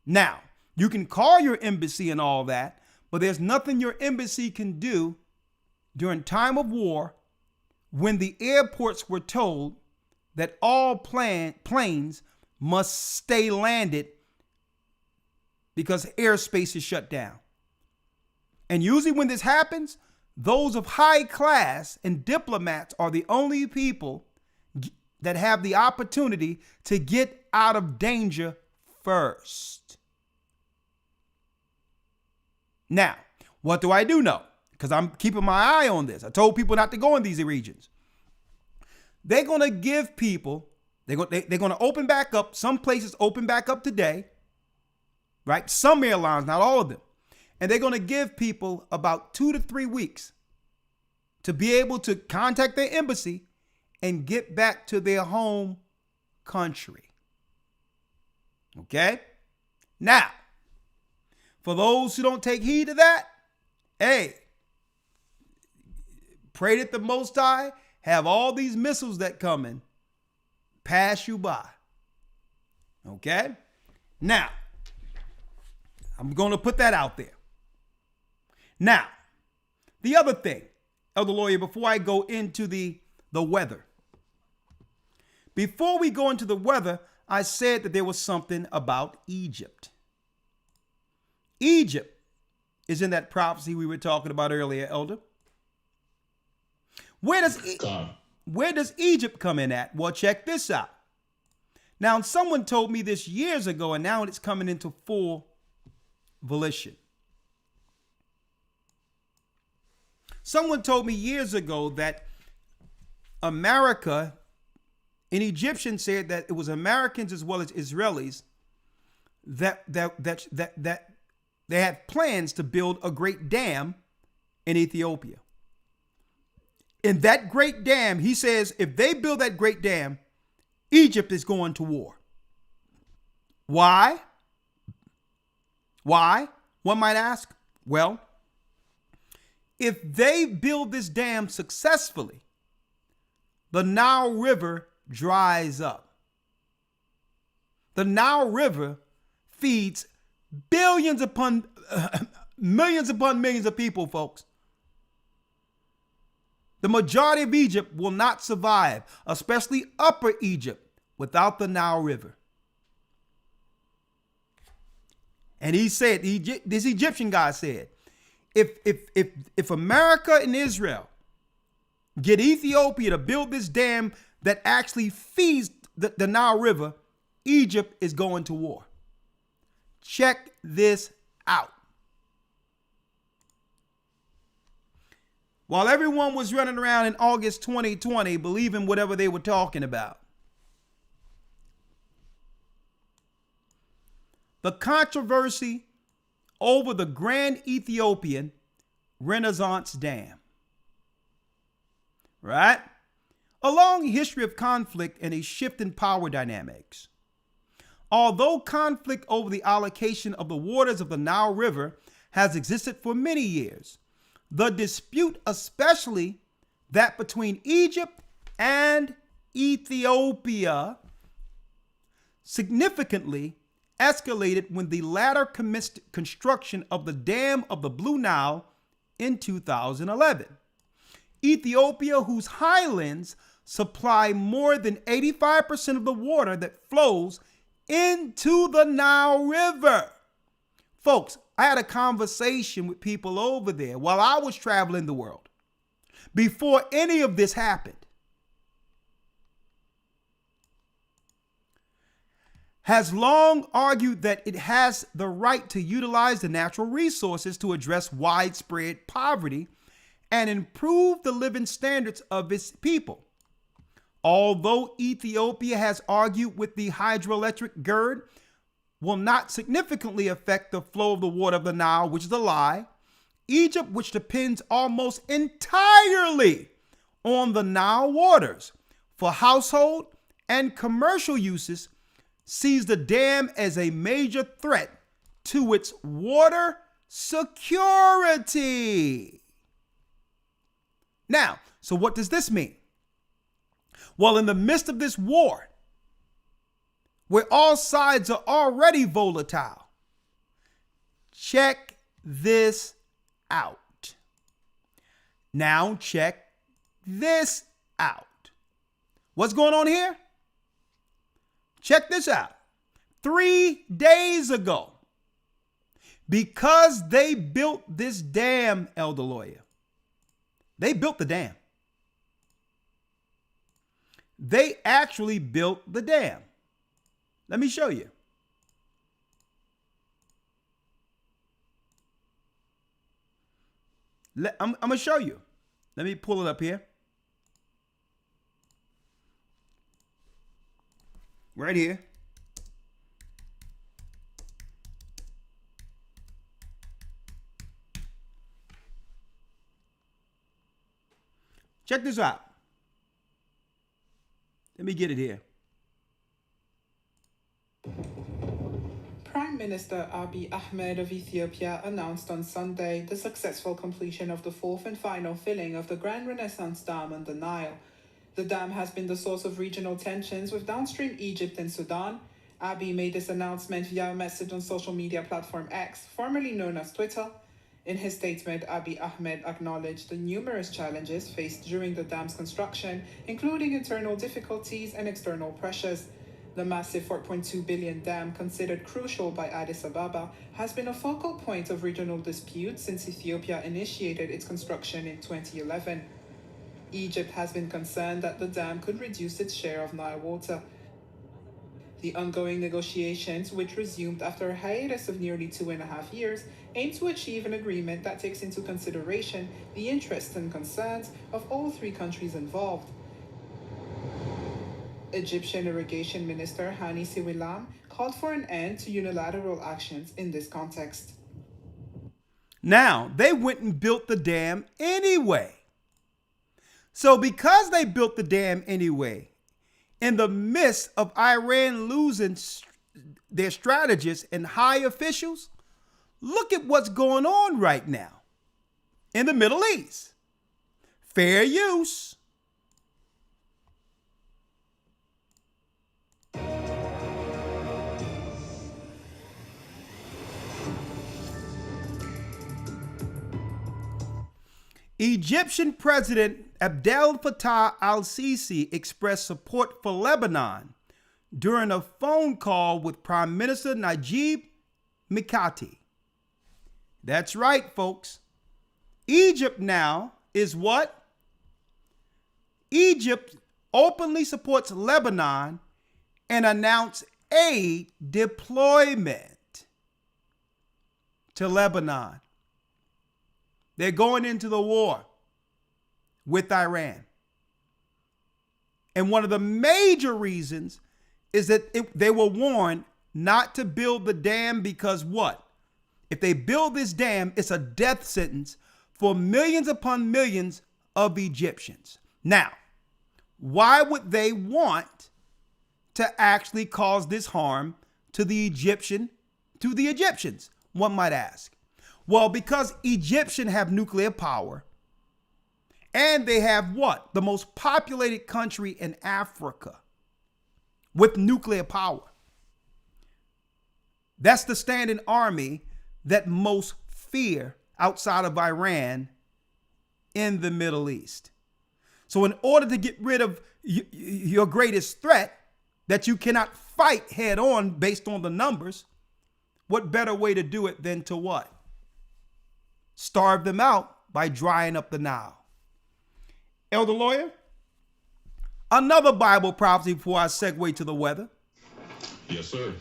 Now, you can call your embassy and all that, but there's nothing your embassy can do during time of war when the airports were told that all planes must stay landed because airspace is shut down. And usually when this happens, those of high class and diplomats are the only people that have the opportunity to get out of danger first. Now, what do I do know? Because I'm keeping my eye on this. I told people not to go in these regions. They're going to give people, they're going to open back up. Some places open back up today, right? Some airlines, not all of them. And they're going to give people about 2 to 3 weeks to be able to contact their embassy and get back to their home country. Okay? Now, for those who don't take heed of that, hey, pray that the Most High have all these missiles that come in pass you by. Okay? Now, I'm going to put that out there. Now, the other thing, Elder Lawyer, before I go into the weather. Before we go into the weather, I said that there was something about Egypt. Egypt is in that prophecy we were talking about earlier, Elder. Where does Egypt come in at? Well, check this out. Now, someone told me this years ago, and now it's coming into full volition. Someone told me years ago that America, an Egyptian said that it was Americans as well as Israelis that they had plans to build a great dam in Ethiopia. In that great dam, he says, if they build that great dam, Egypt is going to war. Why? Why? One might ask. Well, if they build this dam successfully, the Nile River dries up. The Nile River feeds millions upon millions of people, folks. The majority of Egypt will not survive, especially Upper Egypt, without the Nile River. And he said, this Egyptian guy said, if America and Israel get Ethiopia to build this dam that actually feeds the Nile River, Egypt is going to war. Check this out. While everyone was running around in August 2020 believing whatever they were talking about, the controversy over the Grand Ethiopian Renaissance Dam, right? A long history of conflict and a shift in power dynamics. Although conflict over the allocation of the waters of the Nile River has existed for many years, the dispute, especially that between Egypt and Ethiopia significantly escalated when the latter commenced construction of the Dam of the Blue Nile in 2011. Ethiopia, whose highlands supply more than 85% of the water that flows into the Nile River. Folks, I had a conversation with people over there while I was traveling the world before any of this happened. Has long argued that it has the right to utilize the natural resources to address widespread poverty and improve the living standards of its people. Although Ethiopia has argued with the hydroelectric gird will not significantly affect the flow of the water of the Nile, which is a lie, Egypt, which depends almost entirely on the Nile waters for household and commercial uses, sees the dam as a major threat to its water security. Now, so what does this mean? Well, in the midst of this war, where all sides are already volatile, check this out. Now check this out. What's going on here? Check this out. 3 days ago, because they built this dam, Elder Lawya, they built the dam. They actually built the dam. Let me show you. I'm going to show you. Let me pull it up here. Right here. Check this out. Let me get it here. Prime Minister Abiy Ahmed of Ethiopia announced on Sunday the successful completion of the fourth and final filling of the Grand Renaissance Dam on the Nile. The dam has been the source of regional tensions with downstream Egypt and Sudan. Abiy made this announcement via a message on social media platform X, formerly known as Twitter. In his statement, Abiy Ahmed acknowledged the numerous challenges faced during the dam's construction, including internal difficulties and external pressures. The massive 4.2 billion dam, considered crucial by Addis Ababa, has been a focal point of regional dispute since Ethiopia initiated its construction in 2011. Egypt has been concerned that the dam could reduce its share of Nile water. The ongoing negotiations, which resumed after a hiatus of nearly 2.5 years, aim to achieve an agreement that takes into consideration the interests and concerns of all three countries involved. Egyptian Irrigation Minister Hani Siwilam called for an end to unilateral actions in this context. Now, they went and built the dam anyway. So because they built the dam anyway, in the midst of Iran losing their strategists and high officials, look at what's going on right now in the Middle East. Fair use. Egyptian President Abdel Fattah al-Sisi expressed support for Lebanon during a phone call with Prime Minister Najib Mikati. That's right, folks. Egypt now is what? Egypt openly supports Lebanon and announced aid deployment to Lebanon. They're going into the war with Iran. And one of the major reasons is that they were warned not to build the dam because what? If they build this dam, it's a death sentence for millions upon millions of Egyptians. Now, why would they want to actually cause this harm to the Egyptians, one might ask? Well, because Egyptians have nuclear power And they have what? The most populated country in Africa with nuclear power. That's the standing army that most fear outside of Iran in the Middle East. So in order to get rid of your greatest threat that you cannot fight head on based on the numbers, what better way to do it than to what? Starve them out by drying up the Nile. Elder Lawyer, another Bible prophecy before I segue to the weather. Yes, sir.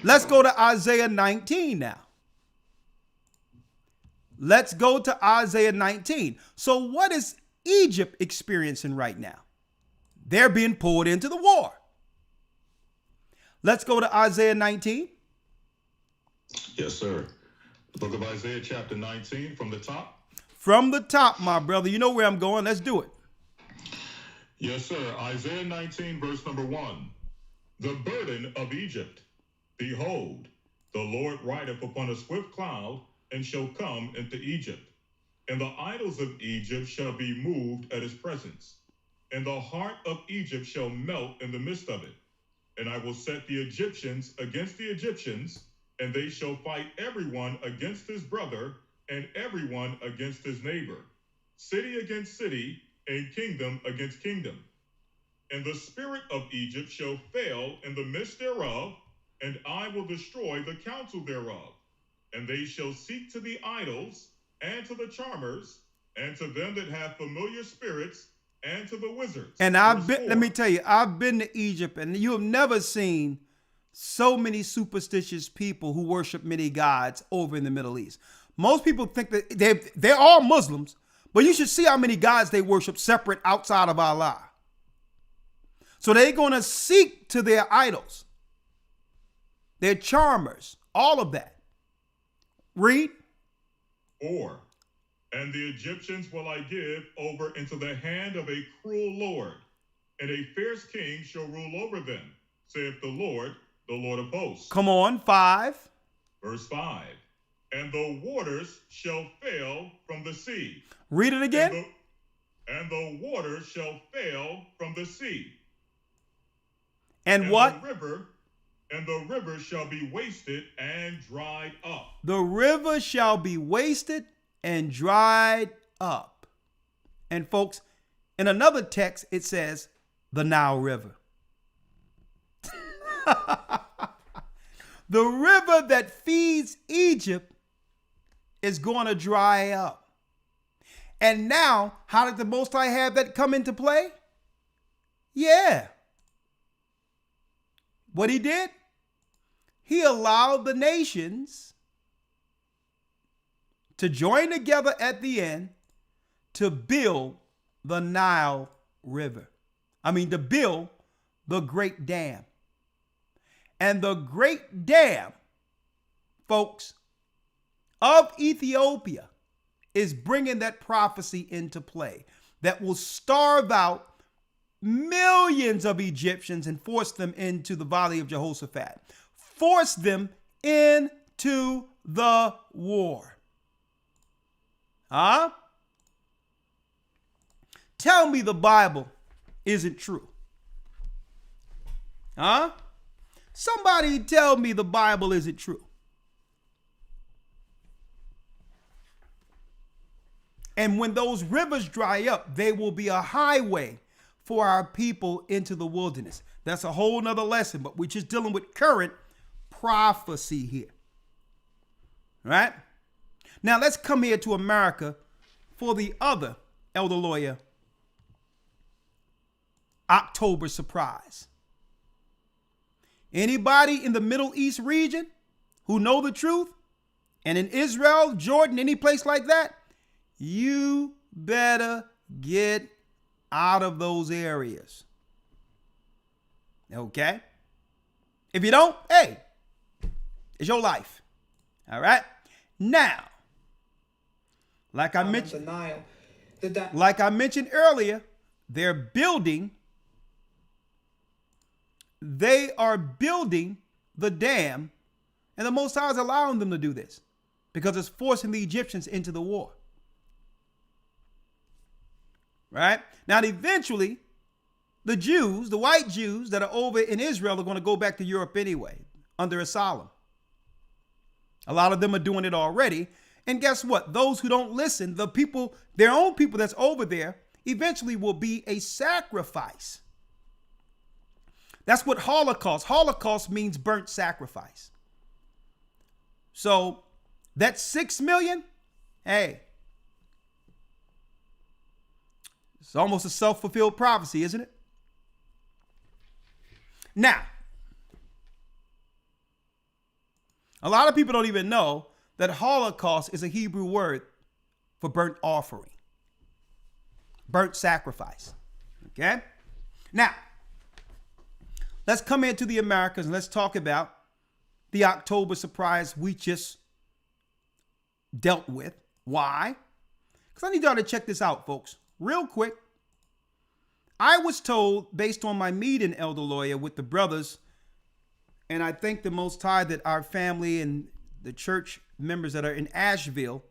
Let's go to Isaiah 19 now. Let's go to Isaiah 19. So what is Egypt experiencing right now? They're being pulled into the war. Let's go to Isaiah 19. Yes, sir. The book of Isaiah, chapter 19, from the top. From the top, my brother. You know where I'm going. Let's do it. Yes, sir. Isaiah 19, verse number 1. The burden of Egypt. Behold, the Lord rideth upon a swift cloud, and shall come into Egypt. And the idols of Egypt shall be moved at his presence. And the heart of Egypt shall melt in the midst of it. And I will set the Egyptians against the Egyptians, and they shall fight everyone against his brother, and everyone against his neighbor, city against city, and kingdom against kingdom. And the spirit of Egypt shall fail in the midst thereof, and I will destroy the counsel thereof. And they shall seek to the idols, and to the charmers, and to them that have familiar spirits, and to the wizards. And let me tell you, I've been to Egypt, and you have never seen so many superstitious people who worship many gods over in the Middle East. Most people think that they're all Muslims, but you should see how many gods they worship separate outside of Allah. So they're going to seek to their idols, their charmers, all of that. Read. Or, and the Egyptians will I give over into the hand of a cruel Lord, and a fierce king shall rule over them, saith the Lord of hosts. Come on, 5. Verse 5. And the waters shall fail from the sea. Read it again. And the waters shall fail from the sea. And what? The river shall be wasted and dried up. The river shall be wasted and dried up. And folks, in another text, it says the Nile River. The river that feeds Egypt is going to dry up. And now, how did the Most High have that come into play? Yeah. What he did? He allowed the nations to join together at the end to build the Nile River. To build the Great Dam. And the Great Dam, folks, of Ethiopia is bringing that prophecy into play that will starve out millions of Egyptians and force them into the Valley of Jehoshaphat. Force them into the war. Huh? Tell me the Bible isn't true. Huh? Somebody tell me the Bible isn't true. And when those rivers dry up, they will be a highway for our people into the wilderness. That's a whole nother lesson, but we're just dealing with current prophecy here. Right? Now let's come here to America for the other Elder Lawyer October surprise. Anybody in the Middle East region who know the truth, and in Israel, Jordan, any place like that, you better get out of those areas. Okay? If you don't, hey, it's your life. All right? Now, like I mentioned earlier, they are building the dam, and the Most High is allowing them to do this because it's forcing the Egyptians into the war. right? Now, eventually, the Jews, the white Jews that are over in Israel are going to go back to Europe anyway, under asylum. A lot of them are doing it already. And guess what? Those who don't listen, the people, their own people that's over there, eventually will be a sacrifice. That's what Holocaust. Holocaust means burnt sacrifice. So that 6 million, hey, it's almost a self-fulfilled prophecy, isn't it? Now, a lot of people don't even know that Holocaust is a Hebrew word for burnt offering, burnt sacrifice. Okay? Now, let's come into the Americas and let's talk about the October surprise we just dealt with. Why? Because I need y'all to check this out, folks. Real quick. I was told, based on my meeting, Elder Lawya, with the brothers, and I thank the Most High that our family and the church members that are in Asheville,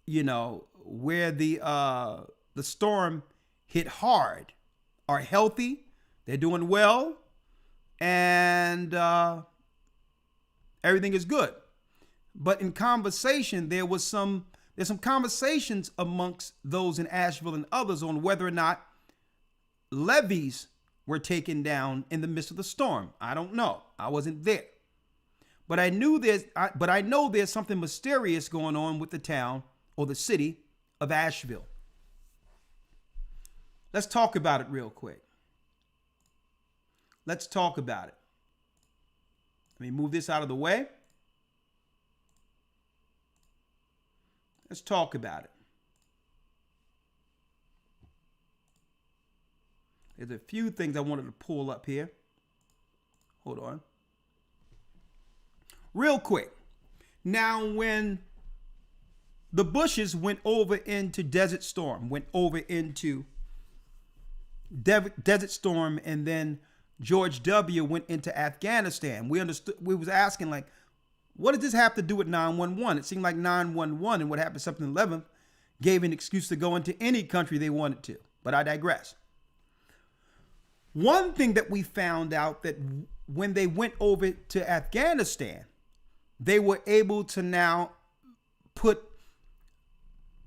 you know, where the storm hit hard, are healthy. They're doing well, and everything is good. But in conversation, there's some conversations amongst those in Asheville and others on whether or not levees were taken down in the midst of the storm. I don't know. I wasn't there. But I know there's something mysterious going on with the town or the city of Asheville. Let's talk about it real quick. Let's talk about it. Let me move this out of the way. Let's talk about it. There's a few things I wanted to pull up here. Hold on. Real quick. Now, when the Bushes went over into Desert Storm, and then George W. went into Afghanistan, we was asking, like, what does this have to do with 911? It seemed like 911 and what happened September 11th gave an excuse to go into any country they wanted to. But I digress. One thing that we found out that when they went over to Afghanistan, they were able to now put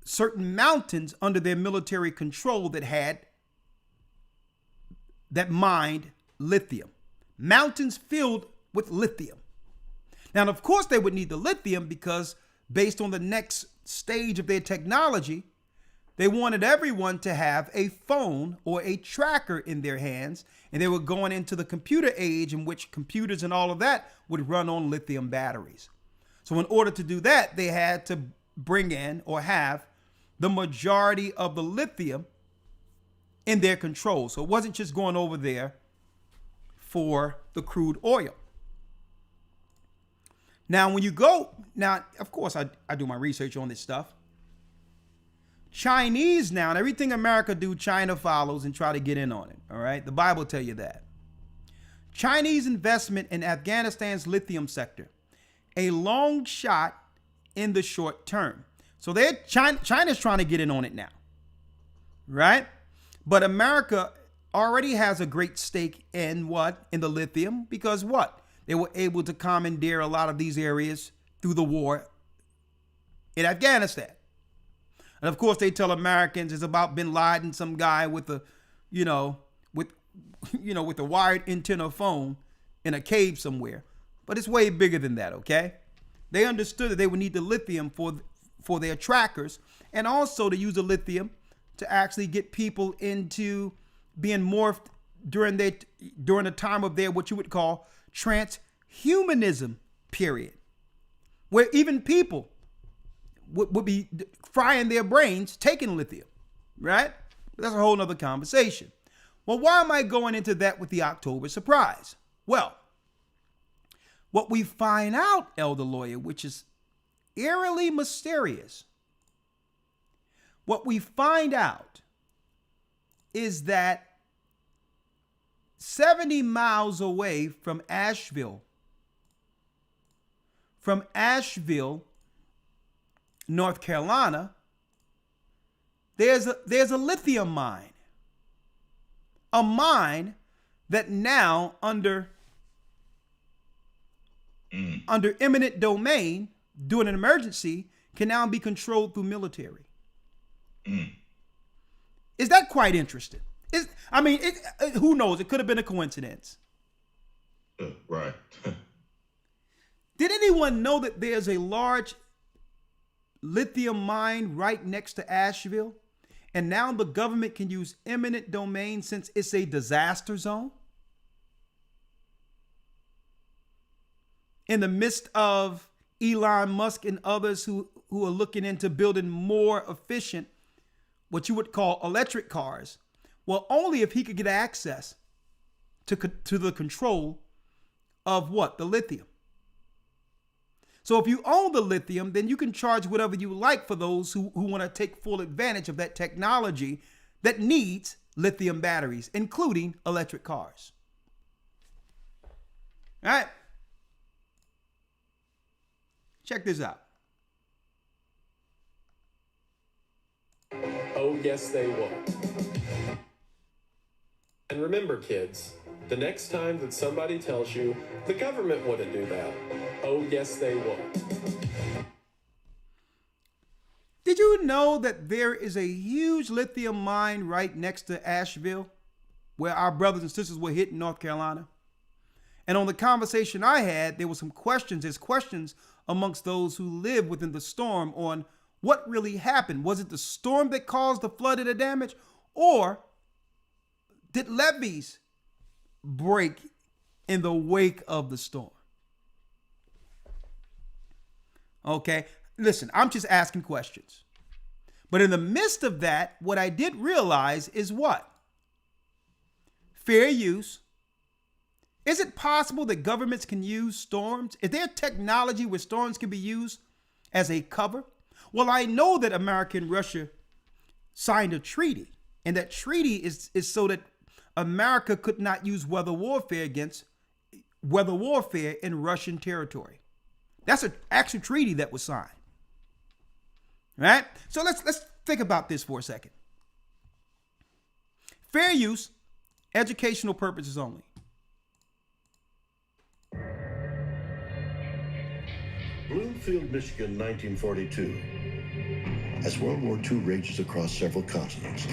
certain mountains under their military control that mined lithium. Mountains filled with lithium. Now, of course, they would need the lithium because based on the next stage of their technology, they wanted everyone to have a phone or a tracker in their hands, and they were going into the computer age in which computers and all of that would run on lithium batteries. So in order to do that, they had to bring in or have the majority of the lithium in their control. So it wasn't just going over there for the crude oil. Now, when you go, of course, I do my research on this stuff. Chinese now, and everything America do, China follows and try to get in on it. All right. The Bible tell you that. Chinese investment in Afghanistan's lithium sector, a long shot in the short term. So China's trying to get in on it now. Right. But America already has a great stake in what? In the lithium, because what? They were able to commandeer a lot of these areas through the war in Afghanistan. And of course, they tell Americans it's about bin Laden, some guy with a wired antenna phone in a cave somewhere. But it's way bigger than that, okay? They understood that they would need the lithium for their trackers, and also to use the lithium to actually get people into being morphed during the time of their, what you would call, transhumanism period, where even people would be frying their brains taking lithium, right? But that's a whole nother conversation. Well, why am I going into that with the October surprise? Well, what we find out, Elder Lawya, which is eerily mysterious, what we find out is that 70 miles away from Asheville, North Carolina, there's a lithium mine. A mine that now under eminent domain during an emergency can now be controlled through military. Is that quite interesting? Who knows? It could have been a coincidence. Right. Did anyone know that there's a large lithium mine right next to Asheville? And now the government can use eminent domain since it's a disaster zone? In the midst of Elon Musk and others who are looking into building more efficient, what you would call electric cars. Well, only if he could get access to the control of what? The lithium. So if you own the lithium, then you can charge whatever you like for those who want to take full advantage of that technology that needs lithium batteries, including electric cars. All right. Check this out. Oh, yes, they will. And remember, kids, the next time that somebody tells you the government wouldn't do that, oh, yes, they will. Did you know that there is a huge lithium mine right next to Asheville, where our brothers and sisters were hit in North Carolina? And on the conversation I had, there were some questions. There's questions amongst those who live within the storm on what really happened. Was it the storm that caused the flood and the damage? Or did levees break in the wake of the storm? Okay, listen, I'm just asking questions. But in the midst of that, what I did realize is what? Fair use. Is it possible that governments can use storms? Is there technology where storms can be used as a cover? Well, I know that America and Russia signed a treaty, and that treaty is so that America could not use weather warfare in Russian territory. That's an actual treaty that was signed. Right? So let's think about this for a second. Fair use, educational purposes only. Bloomfield, Michigan, 1942. As World War II rages across several continents,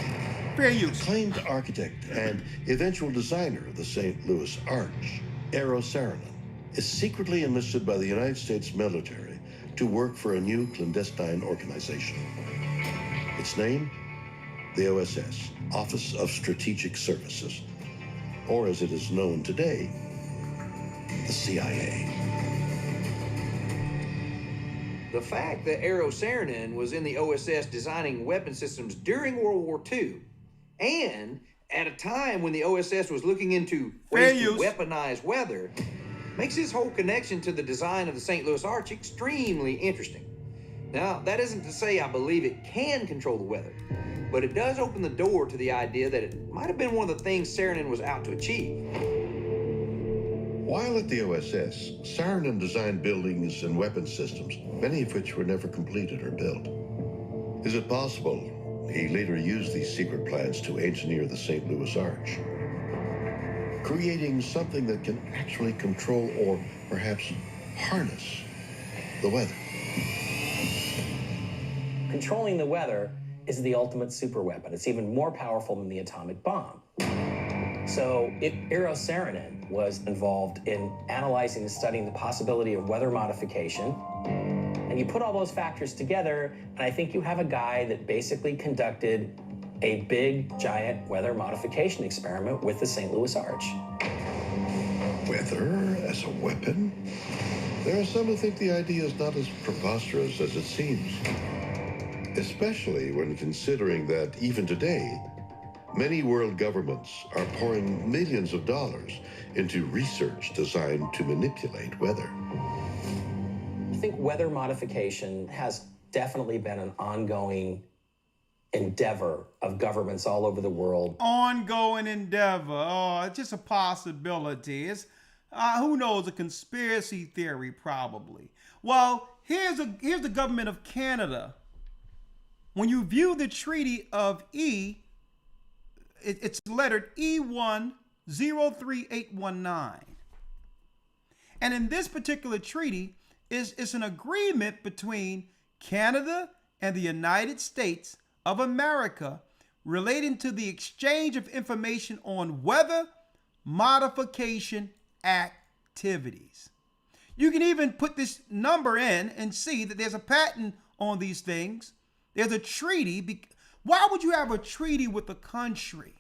fair use. Acclaimed architect and eventual designer of the St. Louis Arch, Eero Saarinen, is secretly enlisted by the United States military to work for a new clandestine organization. Its name? The OSS, Office of Strategic Services, or as it is known today, the CIA. The fact that Eero Saarinen was in the OSS designing weapon systems during World War II, and at a time when the OSS was looking into ways to weaponize weather, makes his whole connection to the design of the St. Louis Arch extremely interesting. Now, that isn't to say I believe it can control the weather, but it does open the door to the idea that it might have been one of the things Saarinen was out to achieve. While at the OSS, Saarinen designed buildings and weapon systems, many of which were never completed or built. Is it possible he later used these secret plans to engineer the St. Louis Arch, creating something that can actually control or perhaps harness the weather? Controlling the weather is the ultimate superweapon. It's even more powerful than the atomic bomb. So if Eero Saarinen was involved in analyzing and studying the possibility of weather modification, and you put all those factors together, and I think you have a guy that basically conducted a big, giant weather modification experiment with the St. Louis Arch. Weather as a weapon? There are some who think the idea is not as preposterous as it seems, especially when considering that even today, many world governments are pouring millions of dollars into research designed to manipulate weather. I think weather modification has definitely been an ongoing endeavor of governments all over the world. Ongoing endeavor. Oh, it's just a possibility. It's, who knows, a conspiracy theory probably. Well, here's the government of Canada when you view the Treaty of it's lettered E1-03819. And in this particular treaty is an agreement between Canada and the United States of America relating to the exchange of information on weather modification activities. You can even put this number in and see that there's a patent on these things. There's a treaty. Why would you have a treaty with a country?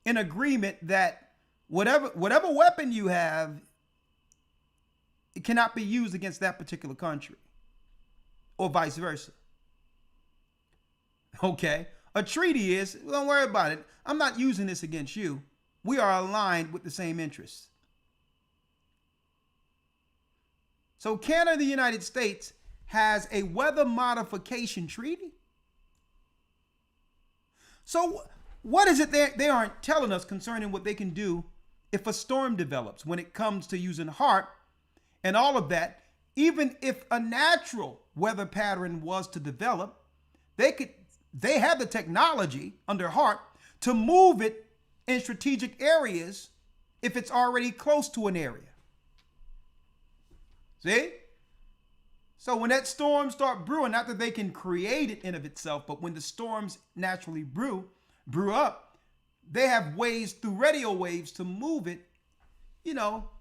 An agreement that whatever weapon you have, it cannot be used against that particular country, or vice versa. Okay, a treaty is, don't worry about it. I'm not using this against you. We are aligned with the same interests. So Canada and the United States has a weather modification treaty. So what is it they aren't telling us concerning what they can do if a storm develops when it comes to using HAARP and all of that? Even if a natural weather pattern was to develop, they have the technology under HAARP to move it in strategic areas if it's already close to an area. See? So when that storm start brewing, not that they can create it in of itself, but when the storms naturally brew up, they have ways through radio waves to move it,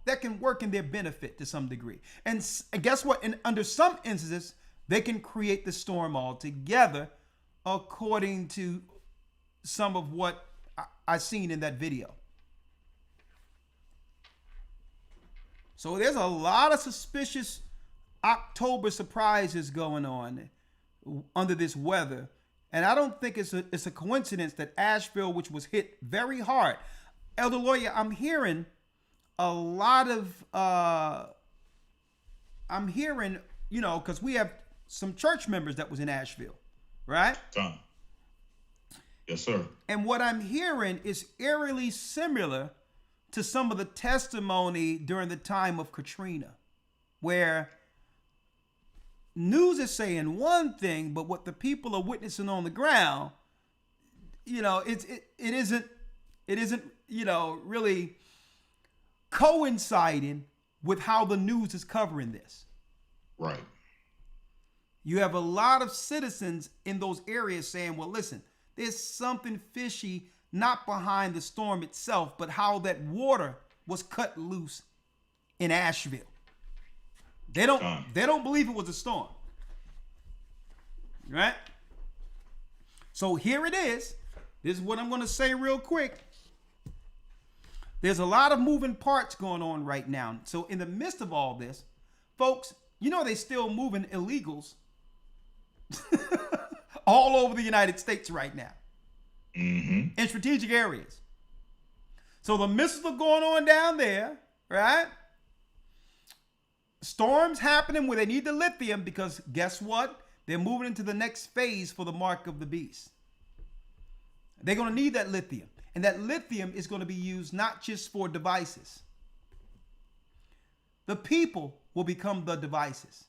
that can work in their benefit to some degree. And guess what? Under some instances, they can create the storm altogether, according to some of what I've seen in that video. So there's a lot of suspicious October surprises going on under this weather. And I don't think it's a coincidence that Asheville, which was hit very hard. Elder Lawya, I'm hearing a lot of, because we have some church members that was in Asheville, right? Yes, sir. And what I'm hearing is eerily similar to some of the testimony during the time of Katrina, where news is saying one thing, but what the people are witnessing on the ground, it isn't really coinciding with how the news is covering this. Right. You have a lot of citizens in those areas saying, well, listen, there's something fishy, not behind the storm itself, but how that water was cut loose in Asheville. They don't believe it was a storm. Right? So here it is. This is what I'm going to say real quick. There's a lot of moving parts going on right now. So in the midst of all this, folks, they still moving illegals all over the United States right now. In strategic areas. So the missiles are going on down there, right? Storms happening where they need the lithium, because guess what? They're moving into the next phase for the mark of the beast. They're going to need that lithium. And that lithium is going to be used not just for devices. The people will become the devices.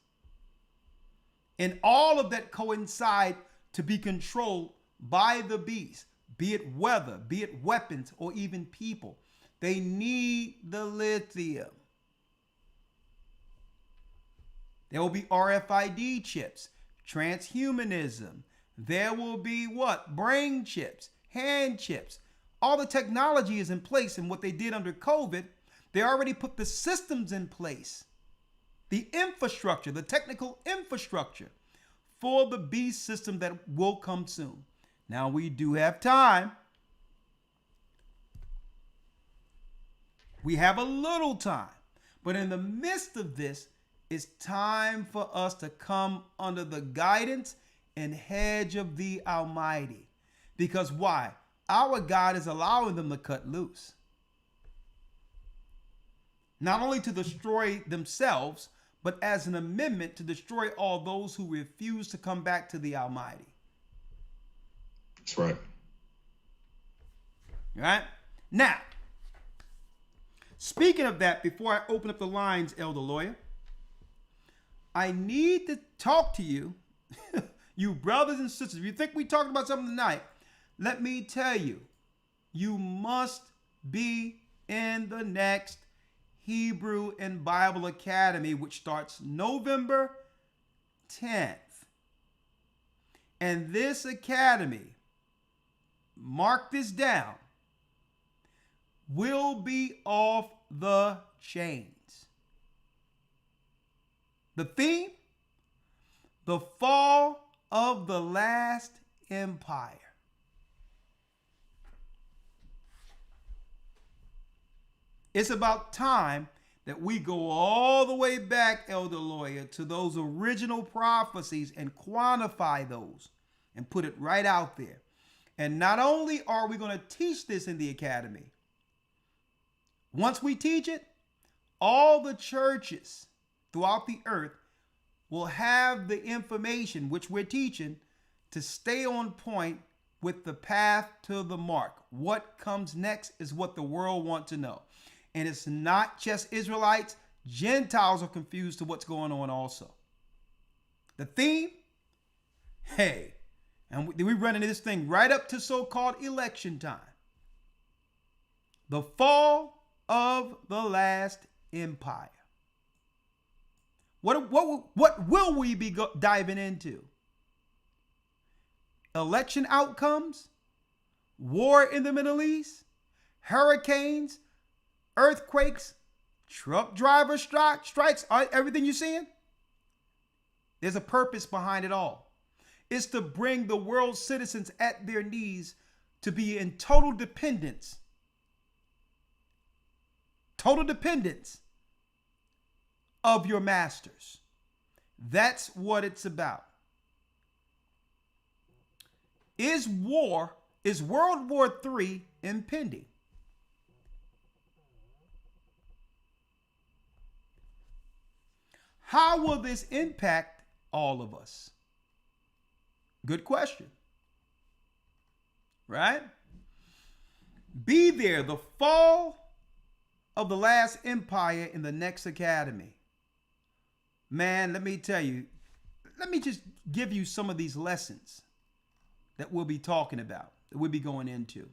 And all of that coincide to be controlled by the beast, be it weather, be it weapons, or even people. They need the lithium. There will be RFID chips, transhumanism. There will be what? Brain chips, hand chips. All the technology is in place, and what they did under COVID, they already put the systems in place. The infrastructure, the technical infrastructure for the beast system that will come soon. Now we do have time. We have a little time. But in the midst of this, it's time for us to come under the guidance and hedge of the Almighty. Because why? Our God is allowing them to cut loose. Not only to destroy themselves, but as an amendment to destroy all those who refuse to come back to the Almighty. That's right. All right? Now, speaking of that, before I open up the lines, Elder Lawya, I need to talk to you, you brothers and sisters. If you think we talked about something tonight, let me tell you, you must be in the next Hebrew and Bible Academy, which starts November 10th. And this academy, mark this down, will be off the chains. The theme, the fall of the last empire. It's about time that we go all the way back, Elder Lawya, to those original prophecies and quantify those and put it right out there. And not only are we going to teach this in the academy, once we teach it, all the churches throughout the earth will have the information which we're teaching to stay on point with the path to the mark. What comes next is what the world wants to know. And it's not just Israelites. Gentiles are confused to what's going on also. The theme, hey, and we run into this thing right up to so-called election time. The fall of the last empire. What will we be diving into? Election outcomes, war in the Middle East, hurricanes, earthquakes, truck driver strikes, everything you're seeing? There's a purpose behind it all. It's to bring the world's citizens at their knees to be in total dependence of your masters. That's what it's about. Is World War III impending? How will this impact all of us? Good question. Right? Be there, the fall of the last empire in the next academy. Man, let me tell you, let me just give you some of these lessons that we'll be talking about, that we'll be going into.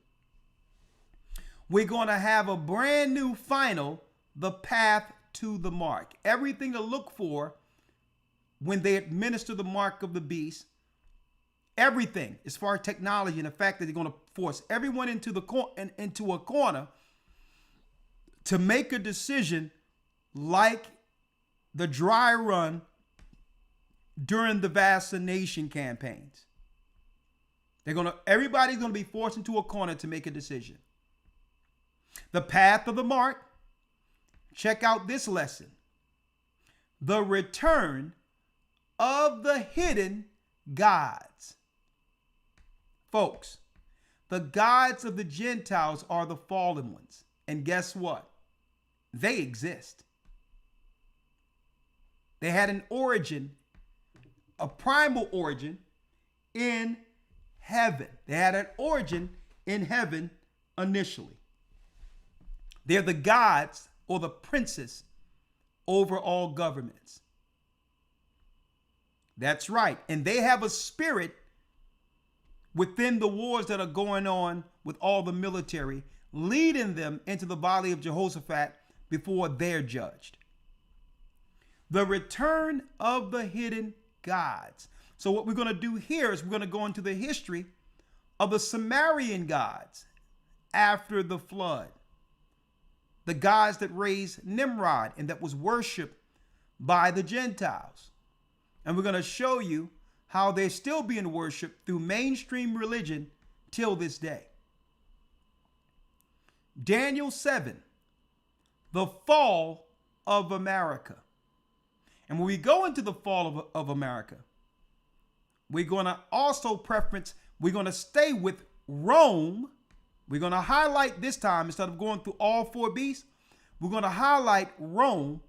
We're going to have a brand new final, the path to the mark. Everything to look for when they administer the mark of the beast. Everything as far as technology and the fact that they're going to force everyone into a corner to make a decision like the dry run during the vaccination campaigns. Everybody's going to be forced into a corner to make a decision. The path of the mark. Check out this lesson. The return of the hidden gods. Folks, the gods of the Gentiles are the fallen ones. And guess what? They exist. They had an origin, a primal origin in heaven. They had an origin in heaven initially. They're the gods or the princes over all governments. That's right. And they have a spirit within the wars that are going on with all the military, leading them into the valley of Jehoshaphat before they're judged. The return of the hidden gods. So what we're going to do here is we're going to go into the history of the Sumerian gods after the flood. The gods that raised Nimrod and that was worshipped by the Gentiles. And we're going to show you how they're still being worshipped through mainstream religion till this day. Daniel 7, the fall of America. And when we go into the fall of America, we're going to also we're going to stay with Rome. We're going to highlight this time, instead of going through all four beasts, we're going to highlight Rome,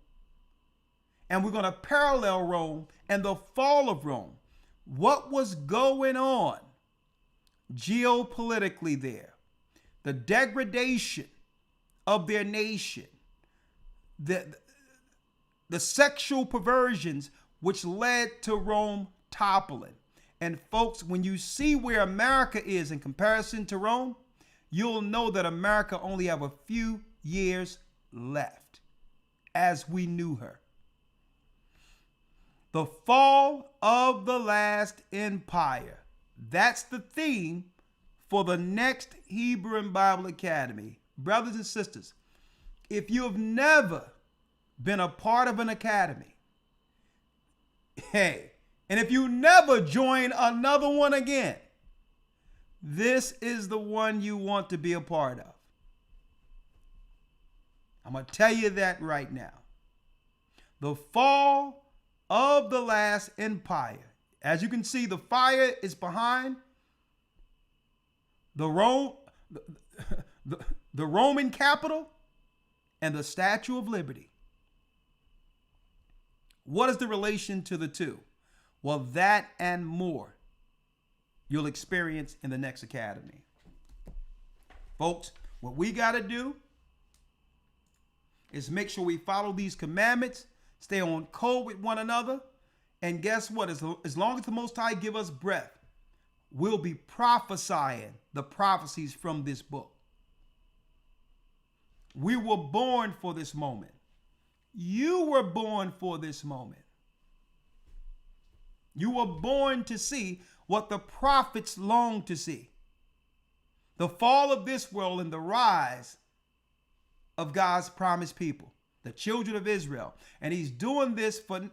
and we're going to parallel Rome and the fall of Rome. What was going on geopolitically there? The degradation of their nation, the sexual perversions which led to Rome toppling. And folks, when you see where America is in comparison to Rome, you'll know that America only have a few years left as we knew her. The fall of the last empire. That's the theme for the next Hebrew and Bible Academy. Brothers and sisters, if you have never been a part of an academy, hey, and if you never join another one again, this is the one you want to be a part of. I'm going to tell you that right now. The fall of the last empire. As you can see, the fire is behind the Roman capital and the Statue of Liberty. What is the relation to the two? Well, that and more you'll experience in the next academy. Folks, what we got to do is make sure we follow these commandments, stay on code with one another, and guess what? As long as the Most High give us breath, we'll be prophesying the prophecies from this book. We were born for this moment. You were born for this moment. You were born to see what the prophets longed to see. The fall of this world and the rise of God's promised people, the children of Israel. And he's doing this for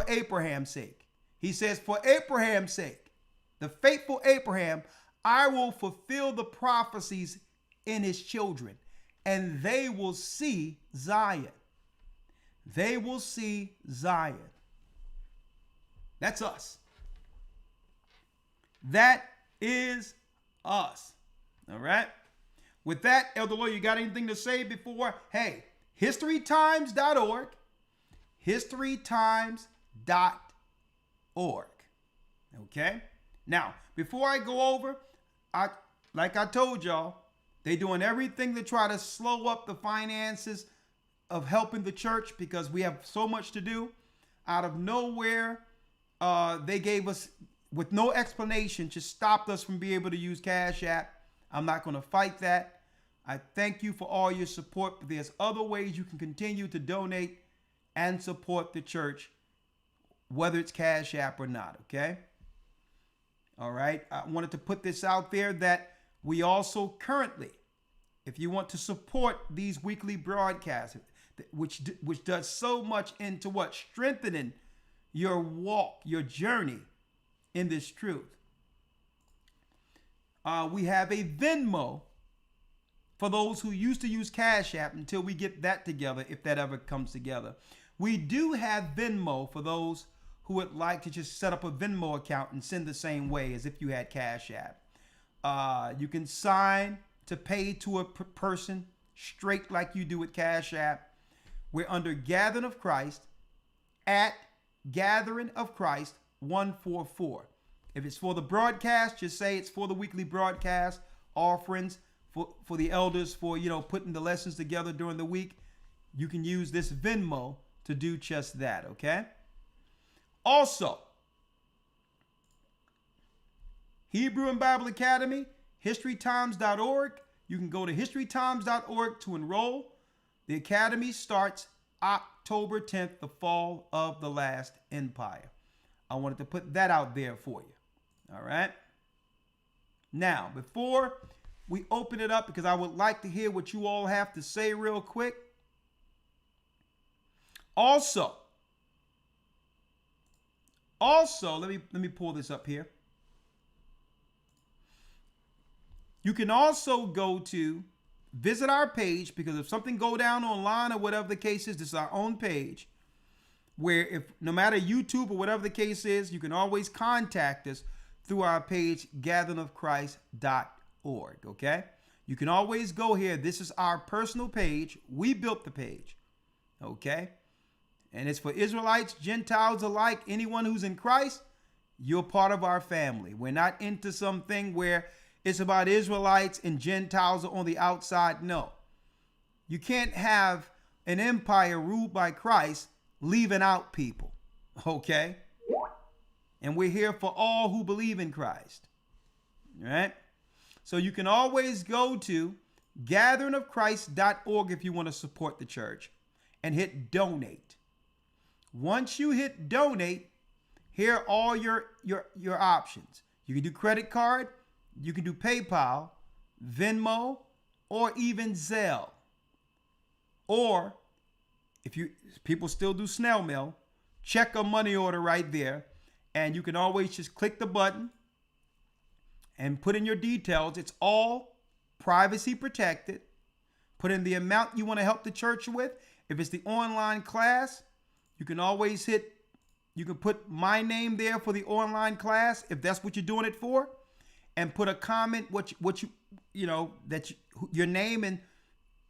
Abraham's sake. He says, for Abraham's sake, the faithful Abraham, I will fulfill the prophecies in his children, and they will see Zion. They will see Zion. That's us. That is us. All right. With that, Elder Lawya, you got anything to say before? Hey, historytimes.org. Historytimes.org. Okay. Now, before I go over, like I told y'all, they're doing everything to try to slow up the finances of helping the church because we have so much to do. Out of nowhere, they gave us, with no explanation, just stopped us from being able to use Cash App. I'm not going to fight that. I thank you for all your support, but there's other ways you can continue to donate and support the church, whether it's Cash App or not, okay? All right. I wanted to put this out there that we also currently, if you want to support these weekly broadcasts, which does so much into what? Strengthening your walk, your journey in this truth. We have a Venmo for those who used to use Cash App until we get that together, if that ever comes together. We do have Venmo for those who would like to just set up a Venmo account and send the same way as if you had Cash App. You can sign to pay to a person straight like you do with Cash App. We're under Gathering of Christ at Gathering of Christ 144. If it's for the broadcast, just say it's for the weekly broadcast offerings for the elders for, putting the lessons together during the week. You can use this Venmo to do just that, okay? Also, Hebrew and Bible Academy, historytimes.org. You can go to historytimes.org to enroll. The academy starts October 10th, the fall of the last empire. I wanted to put that out there for you. All right. Now, before we open it up, because I would like to hear what you all have to say real quick. Also, let me pull this up here. You can also go to visit our page, because if something go down online or whatever the case is, this is our own page where, if no matter YouTube or whatever the case is, you can always contact us through our page, gatheringofchrist.org. Okay. You can always go here. This is our personal page. We built the page. Okay. And it's for Israelites, Gentiles alike, anyone who's in Christ. You're part of our family. We're not into something where it's about Israelites and Gentiles on the outside. No. You can't have an empire ruled by Christ leaving out people. Okay? And we're here for all who believe in Christ. All right? So you can always go to gatheringofchrist.org if you want to support the church and hit donate. Once you hit donate, here are all your options. You can do credit card, you can do PayPal, Venmo, or even Zelle. Or if people still do snail mail, check a money order right there, and you can always just click the button and put in your details. It's all privacy protected. Put in the amount you want to help the church with. If it's the online class, you can always you can put my name there for the online class if that's what you're doing it for, and put a comment your name and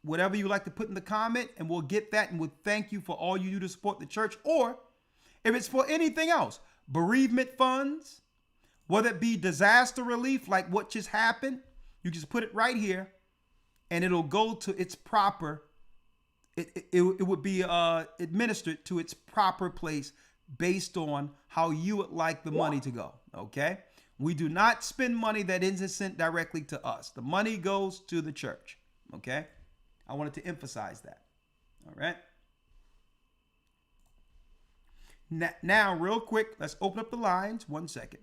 whatever you like to put in the comment, and we'll get that, and we'll thank you for all you do to support the church. Or if it's for anything else, bereavement funds, whether it be disaster relief like what just happened, you just put it right here and it'll go to its proper, it would be administered to its proper place based on how you would like the money to go, okay? We do not spend money that isn't sent directly to us. The money goes to the church, okay? I wanted to emphasize that, all right? Now, real quick, let's open up the lines. 1 second.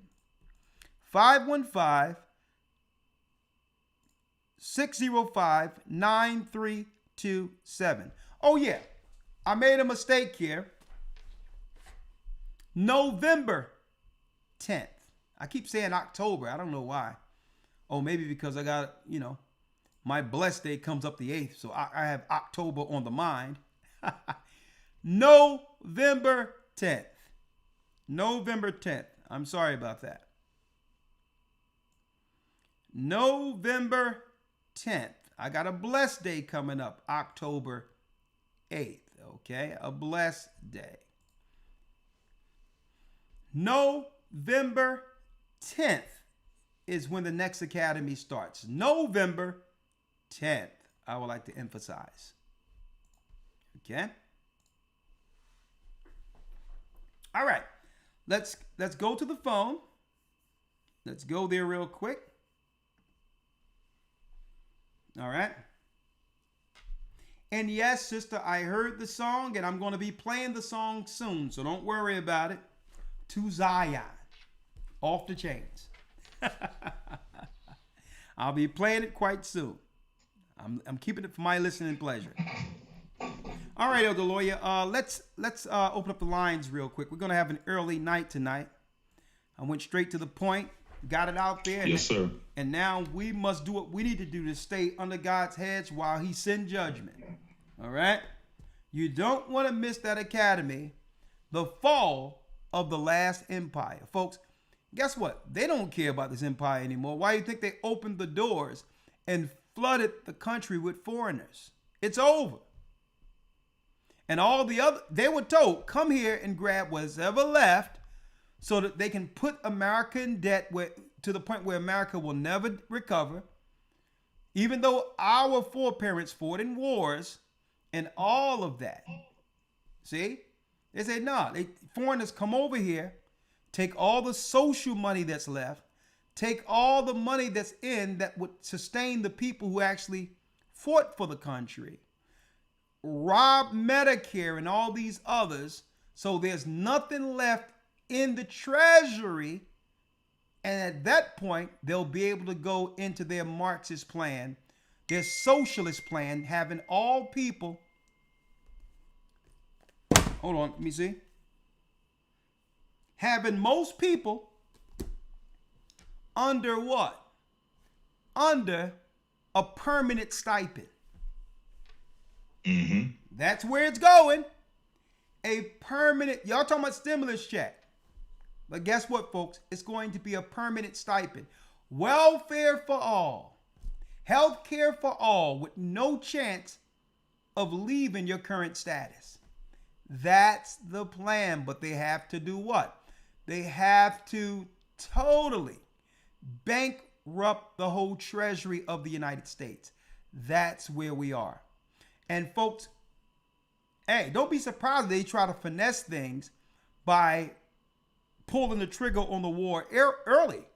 515-605-9327. Oh, yeah. I made a mistake here. November 10th. I keep saying October. I don't know why. Oh, maybe because I got, my blessed day comes up the 8th. So I have October on the mind. November 10th. November 10th. I'm sorry about that. November 10th. I got a blessed day coming up, October 8th. Okay, a blessed day. November 10th is when the next academy starts. November 10th, I would like to emphasize. Okay. All right. Let's go to the phone. Let's go there real quick. All right. And yes, sister, I heard the song, and I'm going to be playing the song soon, so don't worry about it. To Zion, Off the Chains. I'll be playing it quite soon. I'm keeping it for my listening pleasure. All right, Elder Lawya, let's open up the lines real quick. We're going to have an early night tonight. I went straight to the point, got it out there. Yes, sir. And now we must do what we need to do to stay under God's hedge while he sends judgment. All right? You don't want to miss that academy, the fall of the last empire. Folks, guess what? They don't care about this empire anymore. Why do you think they opened the doors and flooded the country with foreigners? It's over. And all the other, they were told, come here and grab what's ever left so that they can put America in debt to the point where America will never recover. Even though our foreparents fought in wars and all of that. See? They say, no, foreigners come over here, take all the social money that's left, take all the money that's in that would sustain the people who actually fought for the country, rob Medicare and all these others, so there's nothing left in the treasury. And at that point, they'll be able to go into their Marxist plan, their socialist plan, having all people. Hold on, let me see. Having most people under what? Under a permanent stipend. Mm-hmm. That's where it's going. A permanent, y'all talking about stimulus check. But guess what, folks? It's going to be a permanent stipend. Welfare for all. Health care for all with no chance of leaving your current status. That's the plan. But they have to do what? They have to totally bankrupt the whole treasury of the United States. That's where we are. And folks, hey, don't be surprised they try to finesse things by pulling the trigger on the war early.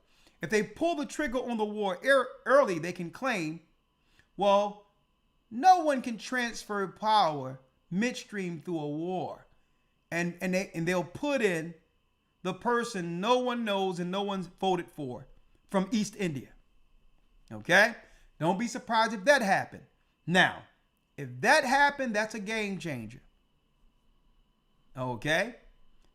If they pull the trigger on the war early, they can claim, well, no one can transfer power midstream through a war. And they'll put in the person no one knows and no one's voted for from East India. Okay? Don't be surprised if that happened. Now, if that happened, that's a game changer. Okay?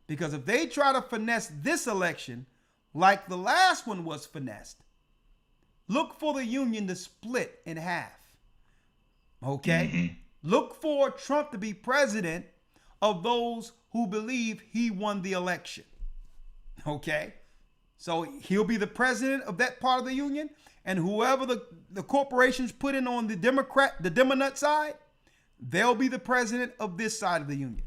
Because if they try to finesse this election like the last one was finessed, look for the union to split in half. Okay? Look for Trump to be president of those who believe he won the election. Okay? So he'll be the president of that part of the union, and whoever the corporations put in on the Demonut side, they'll be the president of this side of the union.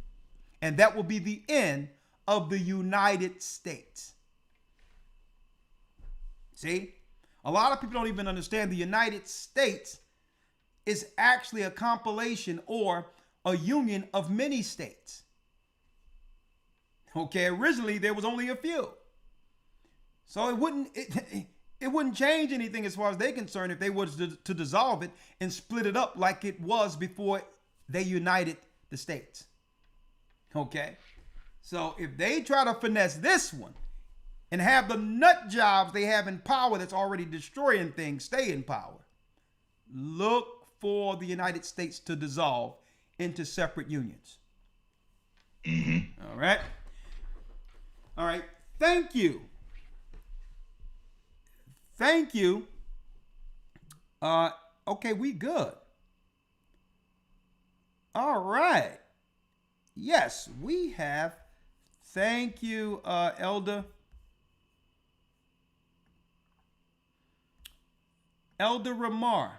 And that will be the end of the United States. See? A lot of people don't even understand the United States is actually a compilation or a union of many states. Okay, originally there was only a few. So it wouldn't change anything as far as they're concerned if they were to dissolve it and split it up like it was before they united the states. Okay? So if they try to finesse this one and have the nut jobs they have in power that's already destroying things stay in power, look for the United States to dissolve into separate unions. All right? All right. Thank you. Thank you. Okay, we good. All right. Yes, we have. Thank you, Elder. Elder Rawchaa.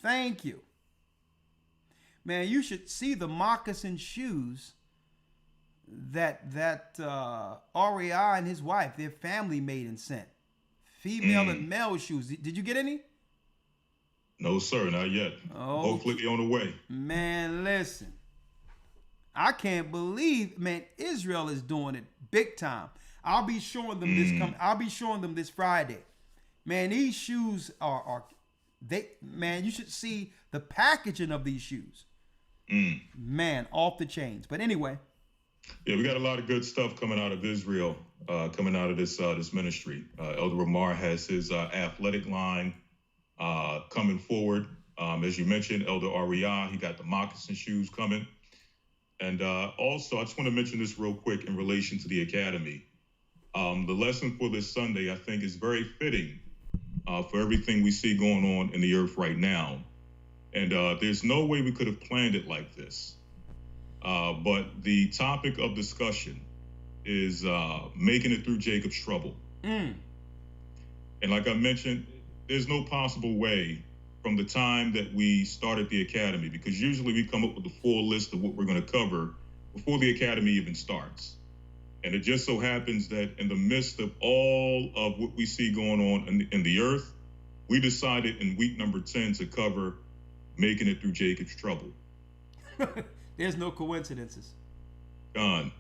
Thank you. Man, you should see the moccasin shoes that Rawchaa and his wife, their family made and sent. Female and male shoes. Did you get any? No, sir, not yet. Oh, hopefully they're on the way. Man, listen. I can't believe, man, Israel is doing it big time. I'll be showing them this Friday. Man, these shoes man, you should see the packaging of these shoes. Man, off the chains. But anyway. Yeah, we got a lot of good stuff coming out of Israel, coming out of this ministry. Elder Rawchaa has his athletic line coming forward. As you mentioned, Elder Rawchaa, he got the moccasin shoes coming. And also, I just want to mention this real quick in relation to the academy. The lesson for this Sunday, I think, is very fitting for everything we see going on in the earth right now. And there's no way we could have planned it like this. But the topic of discussion is making it through Jacob's trouble. And like I mentioned, there's no possible way from the time that we started the academy, because usually we come up with a full list of what we're going to cover before the academy even starts. And it just so happens that in the midst of all of what we see going on in the earth, we decided in week number 10 to cover making it through Jacob's trouble. There's no coincidences. Gone.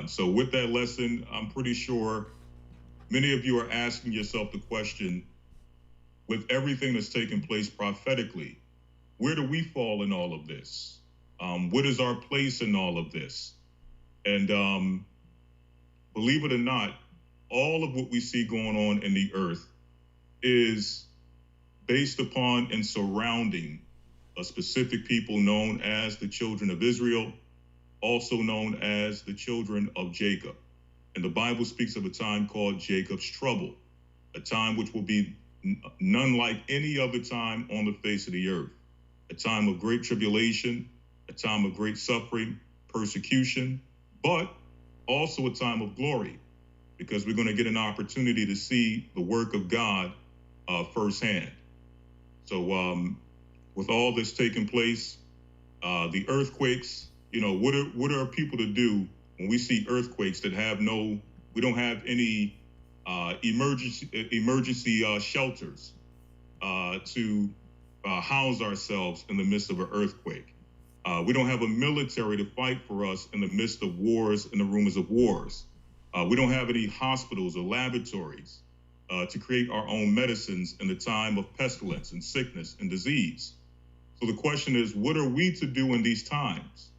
So with that lesson, I'm pretty sure many of you are asking yourself the question, with everything that's taken place prophetically, where do we fall in all of this? What is our place in all of this? And believe it or not, all of what we see going on in the earth is based upon and surrounding a specific people known as the children of Israel, also known as the children of Jacob. And the Bible speaks of a time called Jacob's trouble, a time which will be none like any other time on the face of the earth, a time of great tribulation, a time of great suffering, persecution, but also a time of glory, because we're going to get an opportunity to see the work of God firsthand. So with all this taking place, the earthquakes, what are people to do when we see earthquakes that we don't have any emergency shelters to house ourselves in the midst of an earthquake? We don't have a military to fight for us in the midst of wars and the rumors of wars. We don't have any hospitals or laboratories to create our own medicines in the time of pestilence and sickness and disease. So the question is, what are we to do in these times?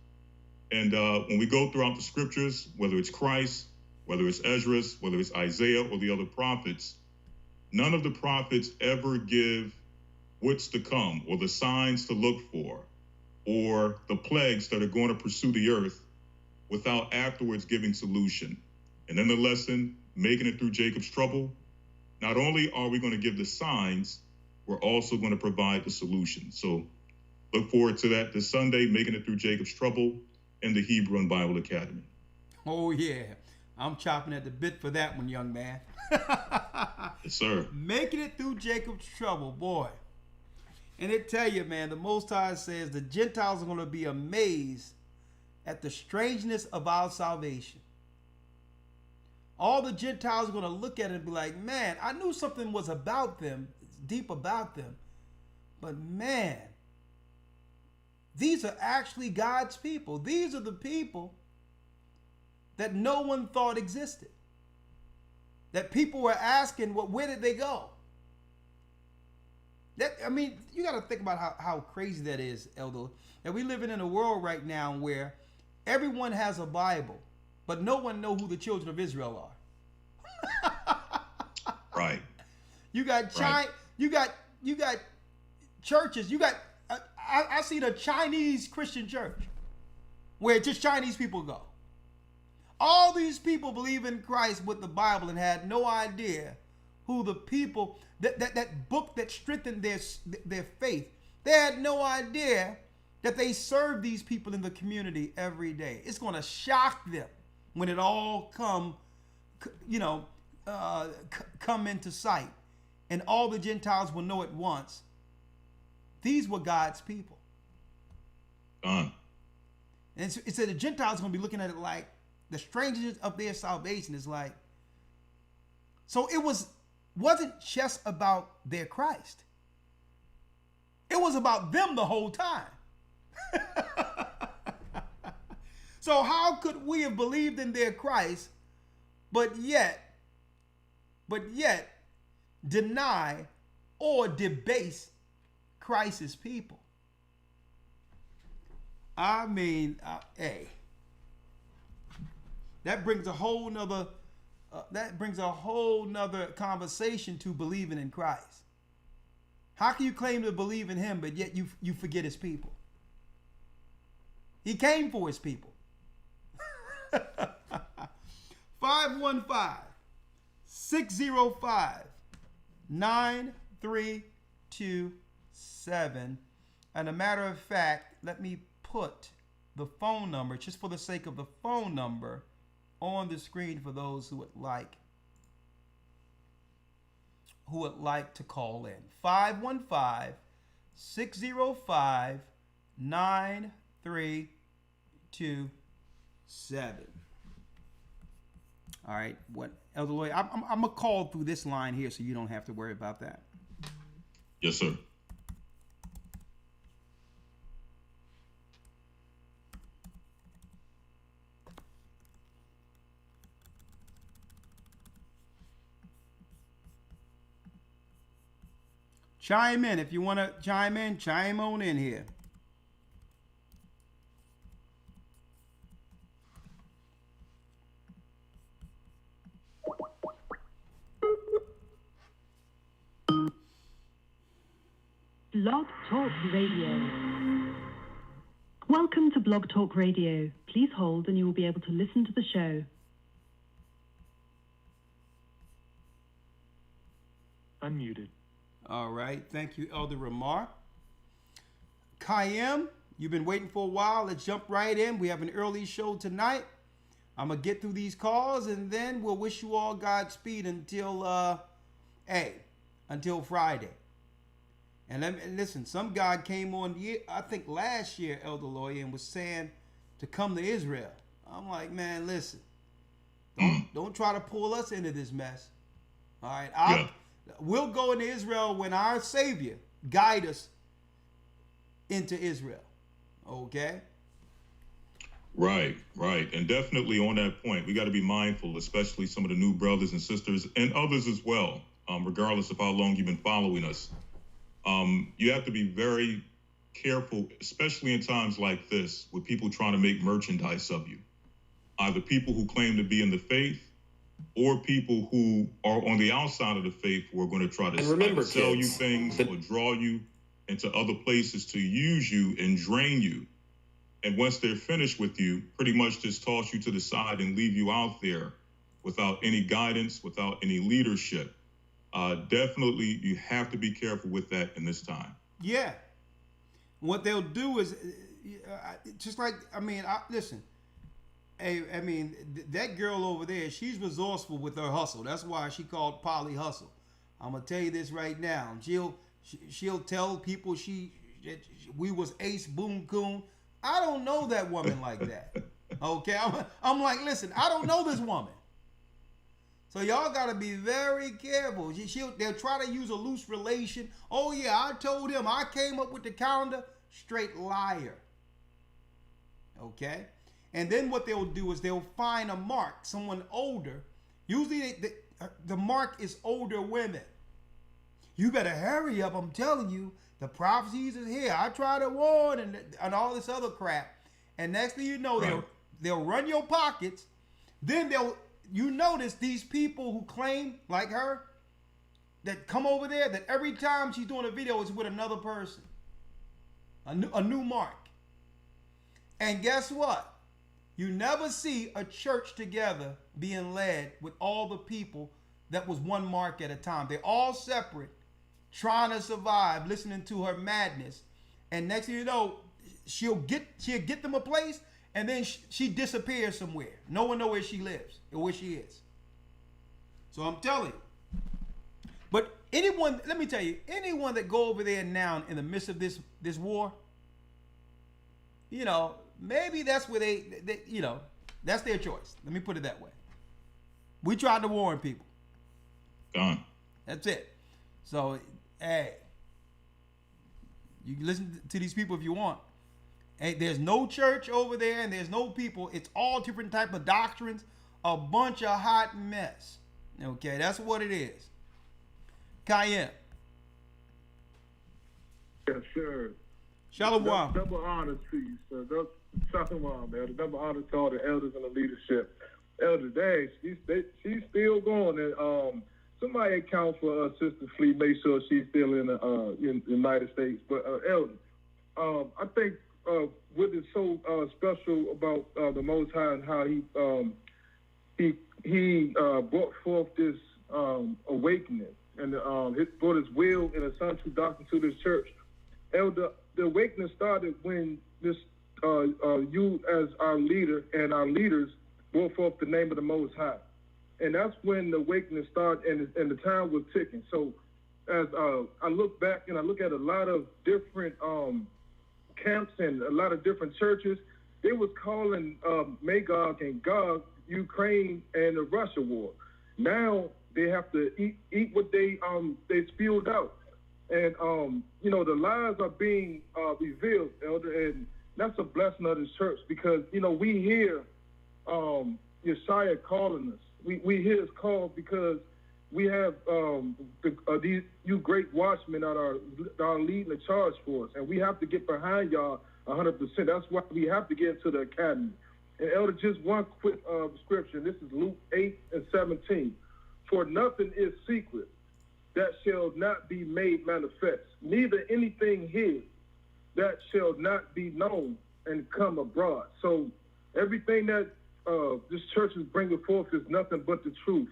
And when we go throughout the scriptures, whether it's Christ, whether it's Ezra, whether it's Isaiah or the other prophets, none of the prophets ever give what's to come or the signs to look for or the plagues that are going to pursue the earth without afterwards giving solution. And in the lesson, making it through Jacob's trouble, not only are we going to give the signs, we're also going to provide the solution. So look forward to that this Sunday, making it through Jacob's trouble in the Hebrew and Bible Academy. Oh, yeah. I'm chopping at the bit for that one, young man. Yes, sir. Making it through Jacob's trouble, boy. And it tell you, man, the Most High says the Gentiles are going to be amazed at the strangeness of our salvation. All the Gentiles are going to look at it and be like, man, I knew something was about them, deep about them. But man, these are actually God's people. These are the people that no one thought existed. That people were asking, well, where did they go? I mean, you got to think about how crazy that is, Elder. And we living in a world right now where everyone has a Bible, but no one know who the children of Israel are. Right. You got you got churches. You got I see the Chinese Christian church where just Chinese people go. All these people believe in Christ with the Bible and had no idea who the people that book that strengthened their faith. They had no idea that they serve these people in the community every day. It's going to shock them when it all come into sight, and all the Gentiles will know at once. These were God's people. And it said the Gentiles are going to be looking at it like the strangeness of their salvation is like. So it wasn't just about their Christ. It was about them the whole time. So how could we have believed in their Christ, but yet deny or debase Christ's people? I mean, hey, that brings a whole nother conversation to believing in Christ. How can you claim to believe in him, but yet you forget his people? He came for his people. 515-605-9327. And a matter of fact, let me put the phone number, just for the sake of the phone number, on the screen for those who would like to call in. 515-605-9327. All right, what Elder Lawya, I'm gonna call through this line here so you don't have to worry about that. Yes, sir. Chime in. If you want to chime in, chime on in here. Blog Talk Radio. Welcome to Blog Talk Radio. Please hold and you will be able to listen to the show. Unmuted. All right. Thank you, Elder Rawchaa. Kayem, you've been waiting for a while. Let's jump right in. We have an early show tonight. I'm going to get through these calls, and then we'll wish you all Godspeed until Friday. And listen, some guy came on, I think last year, Elder Lawya, and was saying to come to Israel. I'm like, man, listen, don't try to pull us into this mess. All right, we'll go into Israel when our Savior guide us into Israel. Okay? Right. And definitely on that point, we got to be mindful, especially some of the new brothers and sisters and others as well, regardless of how long you've been following us. You have to be very careful, especially in times like this, with people trying to make merchandise of you. Either people who claim to be in the faith or people who are on the outside of the faith who are going to try to sell you things or draw you into other places to use you and drain you. And once they're finished with you, pretty much just toss you to the side and leave you out there without any guidance, without any leadership. Definitely, you have to be careful with that in this time. Yeah. What they'll do is, just like, listen, that girl over there, she's resourceful with her hustle. That's why she called Polly Hustle. I'm going to tell you this right now. She'll tell people we was ace boom coon. I don't know that woman like that. Okay? I'm like, listen, I don't know this woman. So y'all got to be very careful. They'll try to use a loose relation. Oh, yeah, I told him. I came up with the calendar. Straight liar. Okay? And then what they'll do is they'll find a mark, someone older. Usually the mark is older women. You better hurry up. I'm telling you, the prophecies is here. I try to warn and all this other crap. And next thing you know, they'll run your pockets. Then you notice these people who claim like her that come over there that every time she's doing a video is with another person. A new mark. And guess what? You never see a church together being led with all the people that was one mark at a time. They're all separate, trying to survive, listening to her madness. And next thing you know, she'll get them a place, and then she disappears somewhere. No one knows where she lives or where she is. So I'm telling you. But let me tell you, anyone that go over there now in the midst of this war, maybe that's where they that's their choice. Let me put it that way. We tried to warn people. Gone. That's it. So, hey, you can listen to these people if you want. Hey, there's no church over there and there's no people. It's all different type of doctrines. A bunch of hot mess. Okay, that's what it is. Cayenne. Yes, sir. Shalom. Double honor to you, sir. Shalom, Elder. Double honor to all the elders and the leadership. Elder Dash, she's still going. And somebody account for Sister Fleet. Make sure she's still in the United States. But Elder, I think what is so special about the Most High and how he brought forth this awakening and brought his will and a son true doctrine to this church. Elder, the awakening started when this you as our leader and our leaders brought forth the name of the Most High. And that's when the awakening started and the time was ticking. So as I look back and I look at a lot of different camps and a lot of different churches, they was calling Magog and Gog Ukraine and the Russia war. Now they have to eat what they spewed out. And, the lies are being revealed, Elder, and that's a blessing of this church because, we hear Yeshaya calling us. We hear his call because we have these you great watchmen that are leading the charge for us, and we have to get behind y'all 100%. That's why we have to get into the academy. And, Elder, just one quick scripture. This is Luke 8:17. For nothing is secret that shall not be made manifest, neither anything hid that shall not be known and come abroad. So everything that this church is bringing forth is nothing but the truth.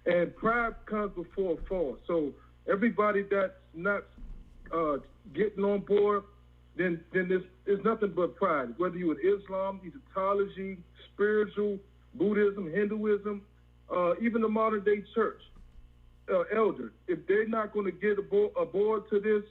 And pride comes before a fall. So everybody that's not getting on board, then there's nothing but pride. Whether you're in Islam, Egyptology, spiritual, Buddhism, Hinduism, even the modern day church. Elder, if they're not going to get aboard to this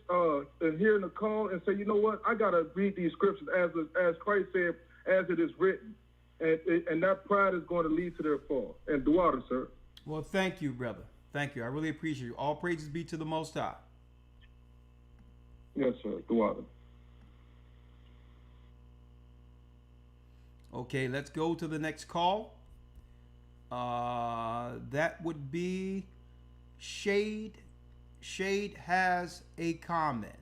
and hearing the call and say, you know what, I got to read these scriptures as Christ said, as it is written. And that pride is going to lead to their fall. And Duwater, sir. Well, thank you, brother. Thank you. I really appreciate you. All praises be to the Most High. Yes, sir. Duwater. Okay, let's go to the next call. That would be Shade. Shade has a comment.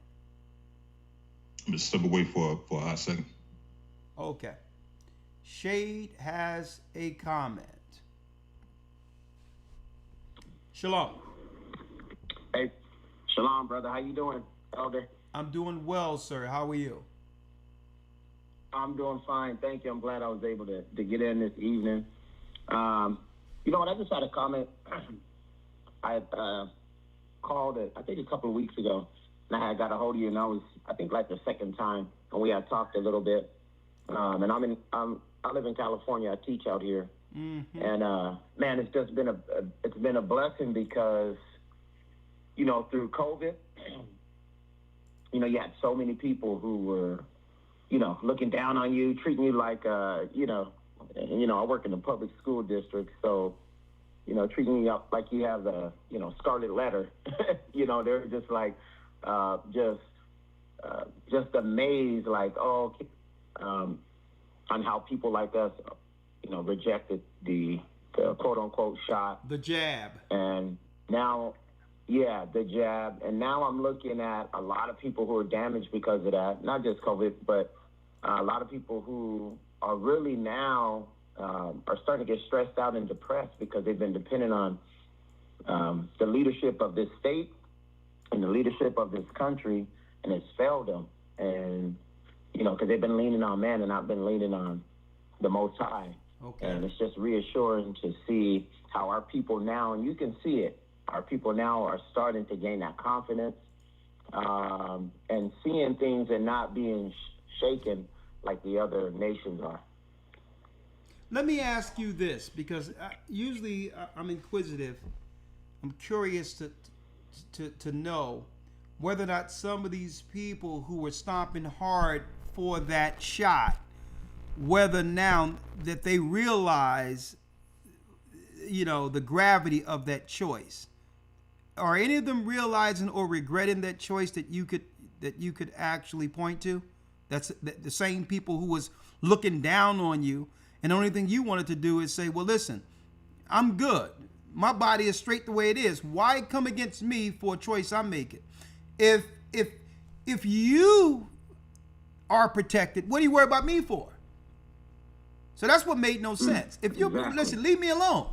I'm gonna step away for a hot second. Okay. Shade has a comment. Shalom. Hey, shalom, brother. How you doing, Elder? I'm doing well, sir. How are you? I'm doing fine. Thank you. I'm glad I was able to get in this evening. You know what? I just had a comment. I called it, I think a couple of weeks ago, and I had got a hold of you, and I think like the second time, and we had talked a little bit. And I live in California. I teach out here. Mm-hmm. And man, it's just been a blessing because, you know, through COVID, you know, you had so many people who were, you know, looking down on you, treating you like, you know, I work in the public school district, so, you know, treating you up like you have the, you know, scarlet letter. You know, they're just like, just amazed, like, on how people like us, you know, rejected the quote unquote shot. The jab. And now, yeah, the jab. And now I'm looking at a lot of people who are damaged because of that. Not just COVID, but a lot of people who are really now are starting to get stressed out and depressed because they've been dependent on the leadership of this state and the leadership of this country, and it's failed them. And, you know, because they've been leaning on man and not been leaning on the Most High. Okay. And it's just reassuring to see how our people now, and you can see it, our people now are starting to gain that confidence and seeing things and not being shaken like the other nations are. Let me ask you this, because usually I'm inquisitive. I'm curious to know whether or not some of these people who were stomping hard for that shot, whether now that they realize, you know, the gravity of that choice. Are any of them realizing or regretting that choice that you could actually point to? That's the same people who was looking down on you, and the only thing you wanted to do is say, well, listen, I'm good. My body is straight the way it is. Why come against me for a choice I'm making? If you are protected, what do you worry about me for? So that's what made no sense. If you listen, leave me alone.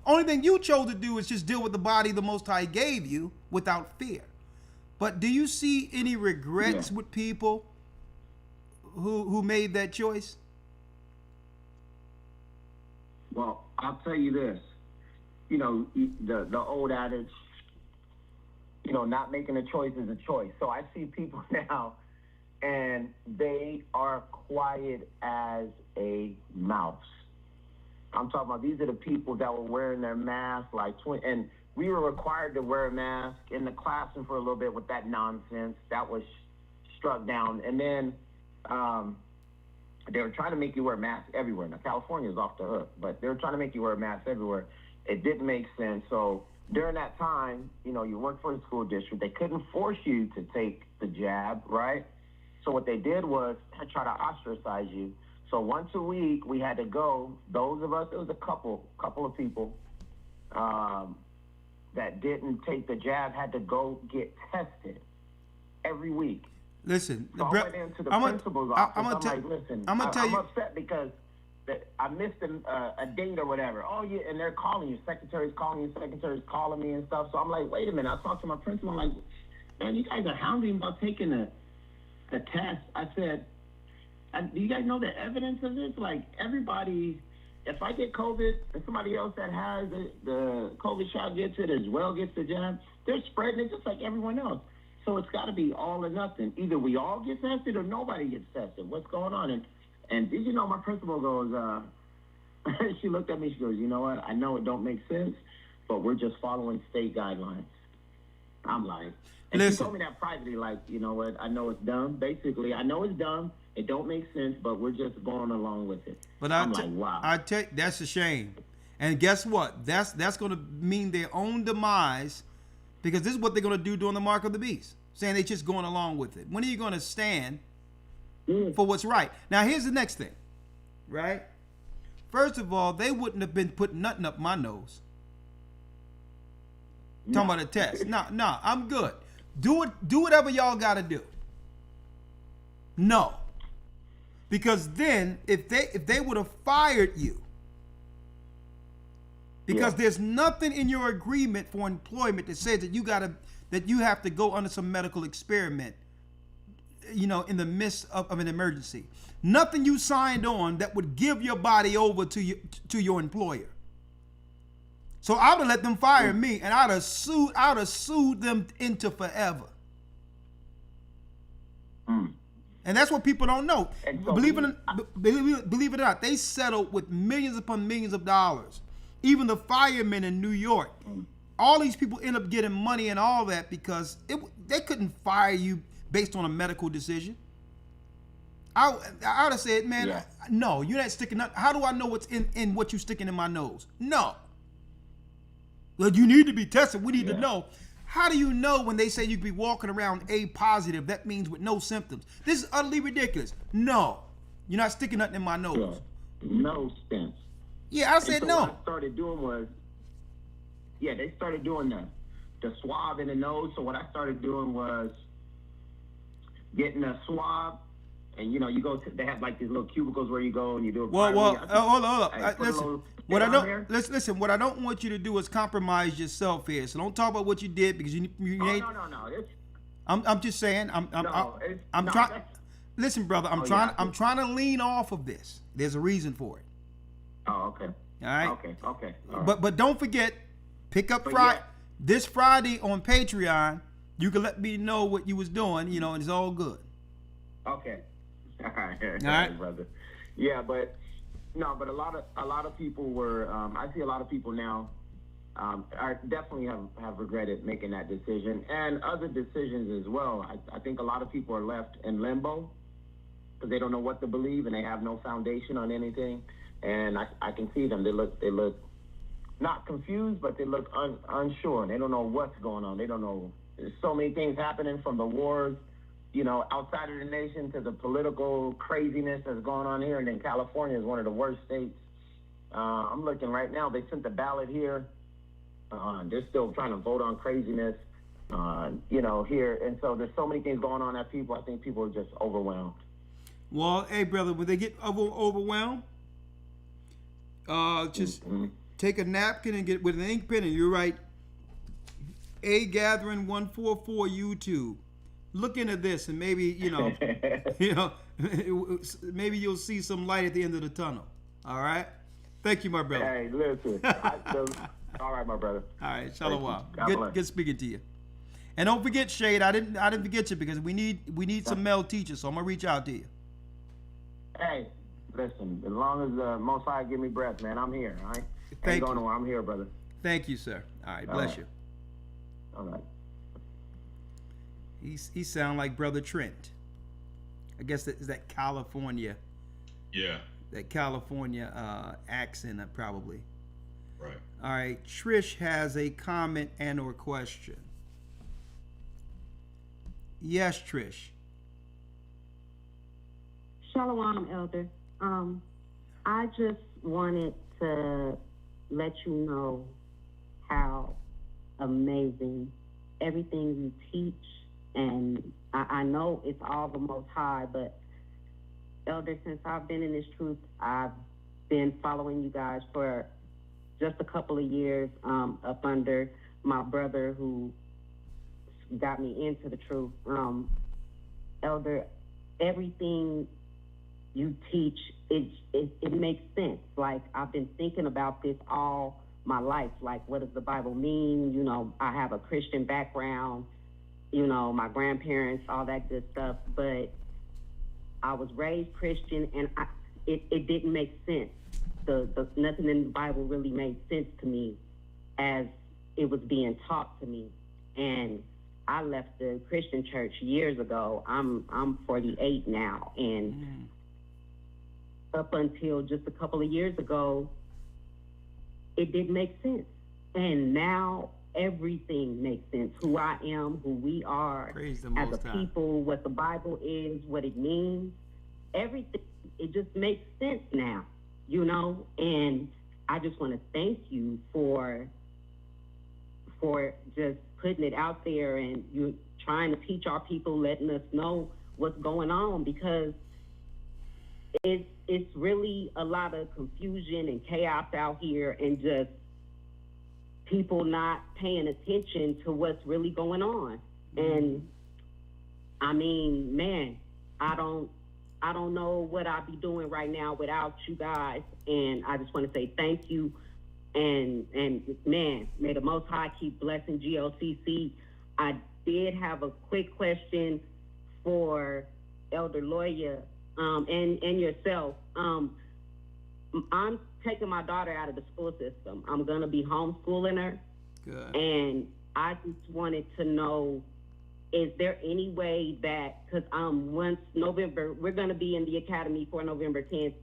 Only thing you chose to do is just deal with the body the Most High gave you without fear. But do you see any regrets with people who made that choice? Well, I'll tell you this. You know, the old adage, you know, not making a choice is a choice. So I see people now, and they are quiet as a mouse. I'm talking about these are the people that were wearing their masks and we were required to wear a mask in the classroom for a little bit with that nonsense. That was struck down. And then they were trying to make you wear masks everywhere. Now, California is off the hook, but they were trying to make you wear masks everywhere. It didn't make sense. So during that time, you know, you worked for the school district. They couldn't force you to take the jab, right? So what they did was try to ostracize you. So once a week, we had to go, those of us, it was a couple of people that didn't take the jab had to go get tested every week. Listen, so I went into the principal's office. I'm like, listen, I'm upset because I missed a date or whatever. Oh, yeah, and they're calling you. Secretary's calling me and stuff. So I'm like, wait a minute. I talked to my principal. I'm like, man, you guys are hounding about taking a test. I said, do you guys know the evidence of this? Like, everybody, if I get COVID and somebody else that has the COVID shot gets it as well, gets the jab, they're spreading it just like everyone else. So it's got to be all or nothing. Either we all get tested or nobody gets tested. What's going on? And did you know my principal goes, she looked at me, she goes, you know what? I know it don't make sense, but we're just following state guidelines. I'm like, and she told me that privately, like, you know what? I know it's dumb. Basically, I know it's dumb. It don't make sense, but we're just going along with it. But I'm like, wow. I tell you, that's a shame. And guess what? That's going to mean their own demise, because this is what they're going to do during the mark of the beast, saying they're just going along with it. When are you going to stand for what's right? Now, here's the next thing. right? First of all, they wouldn't have been putting nothing up my nose. Talking about a test. No, I'm good. Do whatever y'all got to do. No. Because then if they would have fired you, because there's nothing in your agreement for employment that says that you have to go under some medical experiment, in the midst of an emergency. Nothing you signed on that would give your body over to your employer. So I would have let them fire me, and I'd have sued them into forever. And that's what people don't know. So believe it or not, they settled with millions upon millions of dollars. Even the firemen in New York, all these people end up getting money and all that because they couldn't fire you based on a medical decision. I would have said, man, no, you're not sticking up. How do I know what's in what you're sticking in my nose? No. Well, you need to be tested. We need to know. How do you know when they say you could be walking around A positive? That means with no symptoms. This is utterly ridiculous. No, you're not sticking nothing in my nose. No sense. Yeah, I said no. What I started doing was, they started doing the swab in the nose. So what I started doing was getting a swab, and you go to, they have like these little cubicles where you go and you do a. Hold on. Listen, what I don't want you to do is compromise yourself here. So don't talk about what you did because you ain't. No. I'm just saying. I'm trying. Listen, brother. I'm trying to lean off of this. There's a reason for it. Oh, okay. All right. Okay. All right. But don't forget, pick up Friday. This Friday on Patreon, you can let me know what you was doing. And it's all good. Okay. All right, brother. Yeah, but a lot of people were. I see a lot of people now. I definitely have regretted making that decision and other decisions as well. I think a lot of people are left in limbo because they don't know what to believe and they have no foundation on anything. And I can see them. They look not confused, but they look unsure. They don't know what's going on. They don't know. There's so many things happening, from the wars, outside of the nation, to the political craziness that's going on here. And then California is one of the worst states. I'm looking right now. They sent the ballot here. They're still trying to vote on craziness, here. And so there's so many things going on that I think people are just overwhelmed. Well, hey, brother, when they get overwhelmed, just take a napkin and get with an ink pen and you write A Gathering 144 YouTube. Look into this and maybe maybe you'll see some light at the end of the tunnel. All right. Thank you, my brother. Hey, listen. All right, my brother. All right, shalom. Good speaking to you. And don't forget, Shade. I didn't forget you because we need some male teachers. So I'm gonna reach out to you. Hey, listen. As long as Most High give me breath, man, I'm here. All right. Ain't going nowhere. I'm here, brother. Thank you, sir. All right. Bless you. All right. He sound like Brother Trent. I guess is that California. Yeah. That California accent, probably. Right. All right. Trish has a comment and or question. Yes, Trish. Shalom, Elder. I just wanted to let you know how amazing everything you teach, and I know it's all the Most High, but Elder, since I've been in this truth, I've been following you guys for just a couple of years, up under my brother who got me into the truth. Elder, everything you teach, it makes sense. Like, I've been thinking about this all my life. Like, what does the Bible mean? I have a Christian background, my grandparents, all that good stuff. But I was raised Christian, and it didn't make sense. Nothing in the Bible really made sense to me as it was being taught to me. And I left the Christian church years ago. I'm 48 now, and up until just a couple of years ago, it didn't make sense. And now everything makes sense. Who I am, who we are as a people, what the Bible is, what it means, everything it just makes sense now, you know. And I just want to thank you for just putting it out there, and you trying to teach our people, letting us know what's going on, because it's really a lot of confusion and chaos out here, and just people not paying attention to what's really going on. And I mean, man, I don't know what I'd be doing right now without you guys. And I just want to say thank you. And man, may the Most High keep blessing GOCC. I did have a quick question for Elder Lawya, and yourself. I'm taking my daughter out of the school system. I'm going to be homeschooling her. Good. And I just wanted to know, is there any way that, because once November, we're going to be in the academy for November 10th.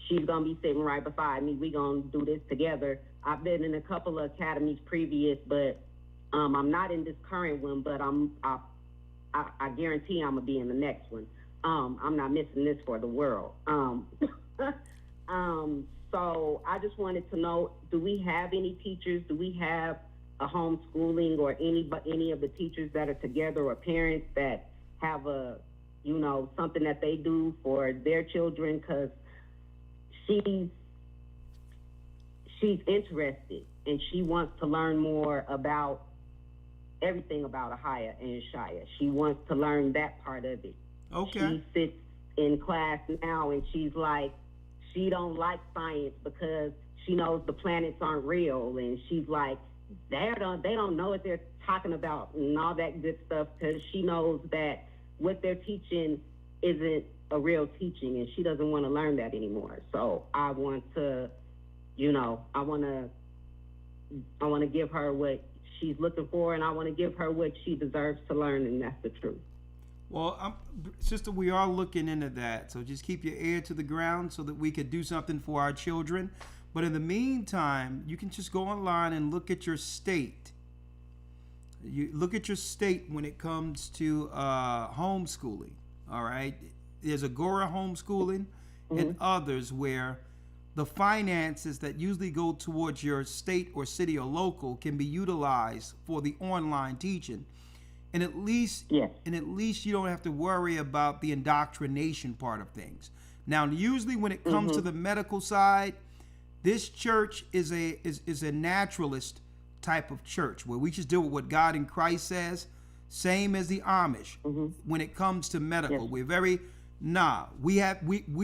She's going to be sitting right beside me. We're going to do this together. I've been in a couple of academies previous, but I'm not in this current one, but I guarantee I'm going to be in the next one. I'm not missing this for the world. So I just wanted to know, do we have any teachers? Do we have a homeschooling, or any of the teachers that are together, or parents that have a, you know, something that they do for their children? Because she's interested, and she wants to learn more about everything about Ahaya and Shia. She wants to learn that part of it. Okay. She sits in class now, and she's like, she don't like science because she knows the planets aren't real, and she's like, they don't know what they're talking about and all that good stuff, because she knows that what they're teaching isn't a real teaching, and she doesn't want to learn that anymore. So I want to, you know, I want to give her what she's looking for, and I want to give her what she deserves to learn, and that's the truth. Well, sister, we are looking into that. So just keep your ear to the ground so that we could do something for our children. But in the meantime, you can just go online and look at your state. You look at your state when it comes to homeschooling. All right. There's Agora homeschooling and others where the finances that usually go towards your state or city or local can be utilized for the online teaching. And at least you don't have to worry about the indoctrination part of things. Now, usually when it comes to the medical side, this church is a naturalist type of church where we just deal with what God in Christ says, same as the Amish. When it comes to medical, we're very we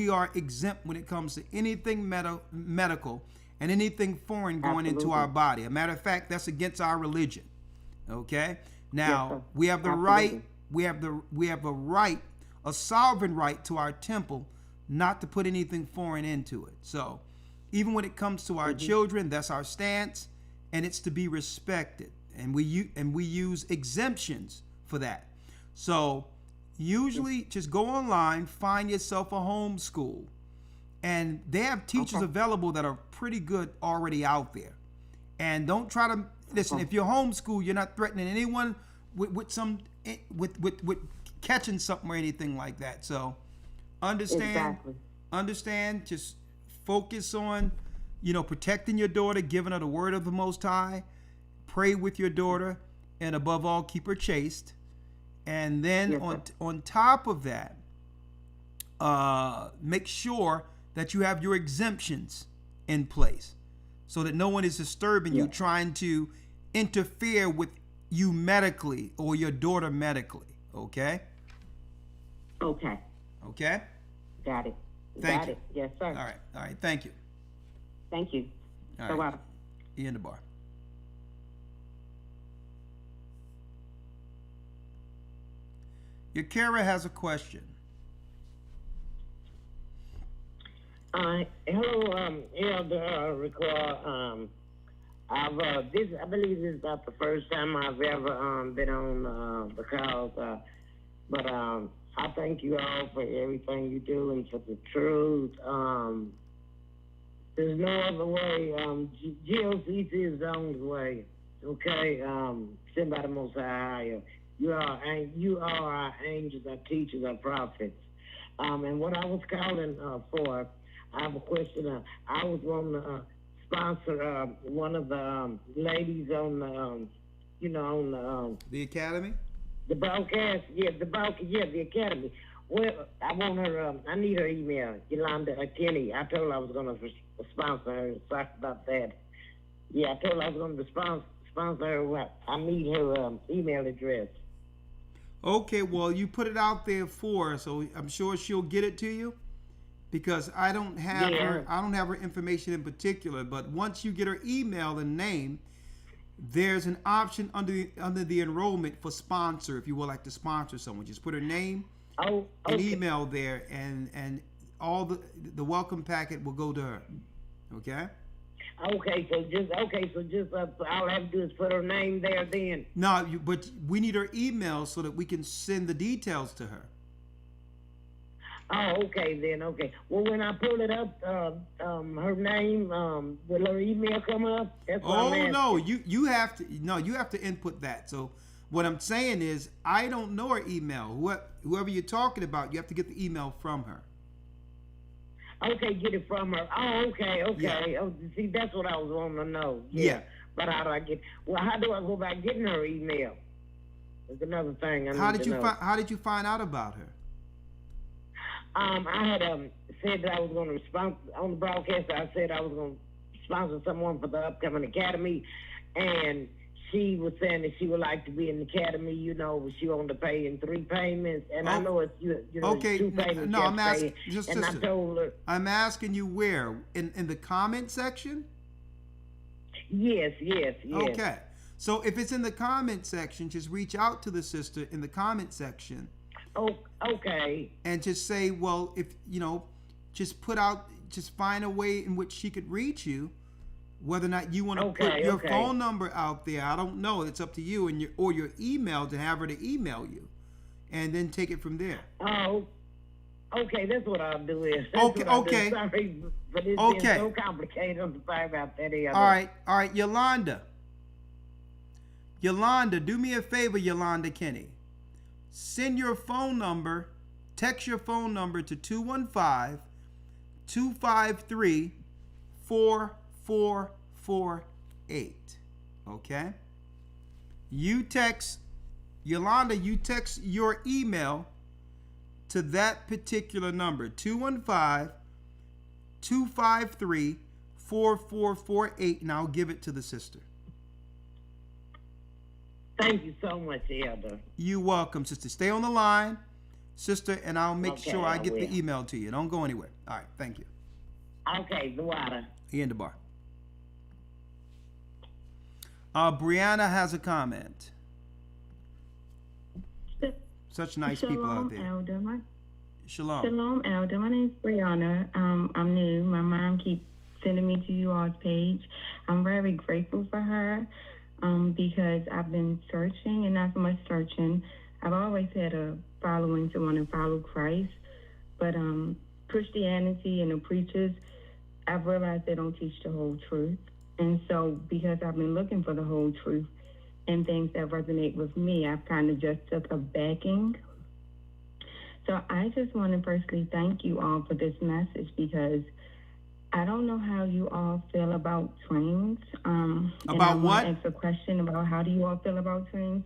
are exempt when it comes to anything medical and anything foreign going into our body. A matter of fact, that's against our religion. Okay. Now we have the right. We have a right, a sovereign right to our temple, not to put anything foreign into it. So, even when it comes to our children, that's our stance, and it's to be respected. And we use exemptions for that. So, usually, just go online, find yourself a homeschool, and they have teachers available that are pretty good already out there. And don't try to listen. If you're homeschool, you're not threatening anyone with catching something or anything like that. So understand. Just focus on, protecting your daughter, giving her the word of the Most High. Pray with your daughter, and above all, keep her chaste. And then on top of that, make sure that you have your exemptions in place, so that no one is disturbing you, trying to interfere with you medically or your daughter medically. Okay? Okay. Okay? Got it. Thank you. Yes, sir. All right. Thank you. Thank you. All right. In the bar. Yakira has a question. Hello, Elder Rawchaa. I believe this is not the first time I've ever been on the call, but I thank you all for everything you do and for the truth. There's no other way. GOCC is the only way. Okay, sent by the Most High. You are our angels, our teachers, our prophets. And what I was calling for, I have a question. I was wanting to sponsor one of the ladies on the Academy. The broadcast, the Academy. Well, I want her. I need her email, Yolanda Kenny. I told her I was going to sponsor her. Sorry about that. Yeah, I told her I was going to sponsor her. I need her email address. Okay, well, you put it out there for her, so I'm sure she'll get it to you. Because I don't have her information in particular, but once you get her email and name, there's an option under the enrollment for sponsor if you would like to sponsor someone. Just put her name and email there, and all the welcome packet will go to her. Okay. Okay, so just all I have to do is put her name there then. No, but we need her email so that we can send the details to her. Oh, okay then. Okay. Well, when I pull it up, her name, will her email come up? That's what I'm asking. No, you have to input that. So what I'm saying is, I don't know her email. Whoever you're talking about, you have to get the email from her. Okay, get it from her. Oh, okay. Yeah. Oh, see, that's what I was wanting to know. Yeah. But how do I get? Well, how do I go about getting her email? That's another thing. How did you find out about her? I had said that I was going to respond on the broadcast. I said I was going to sponsor someone for the upcoming academy, and she was saying that she would like to be in the academy. She wanted to pay in 3 payments, and I know it's okay. 2 payments. No, I'm asking. I told her. I'm asking you where in the comment section. Yes. Okay, so if it's in the comment section, just reach out to the sister in the comment section. Oh, okay. And just say, well, if just find a way in which she could reach you. Whether or not you want to put your phone number out there, I don't know. It's up to you, and your email to have her to email you, and then take it from there. Oh, okay. That's what I'll do. Okay. Sorry, but it's been so complicated. I'm sorry about that. All right, Yolanda. Do me a favor, Yolanda Kenny. Send your phone number, text your phone number to 215-253-4448. Okay? Yolanda, you text your email to that particular number, 215-253-4448, and I'll give it to the sister. Thank you so much, Elder. You're welcome, sister. Stay on the line, sister, and I'll make sure I get the email to you. Don't go anywhere. All right, thank you. Okay, the water. In the bar. Brianna has a comment. Such nice people out there. Elder. Shalom. Shalom, Elder. My name's Brianna. I'm new. My mom keeps sending me to you all's page. I'm very grateful for her. Because I've been searching, and not so much searching. I've always had a following to want to follow Christ, but Christianity and the preachers, I've realized they don't teach the whole truth. And so because I've been looking for the whole truth and things that resonate with me, I've kind of just took a backing. So I just want to personally thank you all for this message, because I don't know how you all feel about dreams. About what? I want to ask a question about how do you all feel about dreams.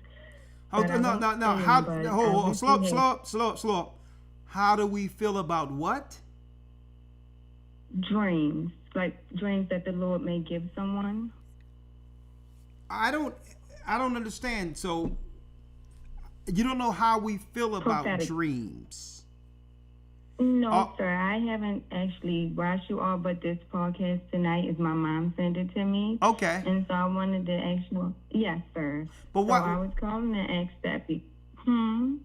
No. Slow up. How do we feel about what? Dreams, like dreams that the Lord may give someone. I don't understand. So you don't know how we feel about dreams. No, sir. I haven't actually watched you all, but this podcast tonight is my mom sent it to me. Okay. And so I wanted to ask you. Yes, sir. But what? So I was calling to ask that. I'm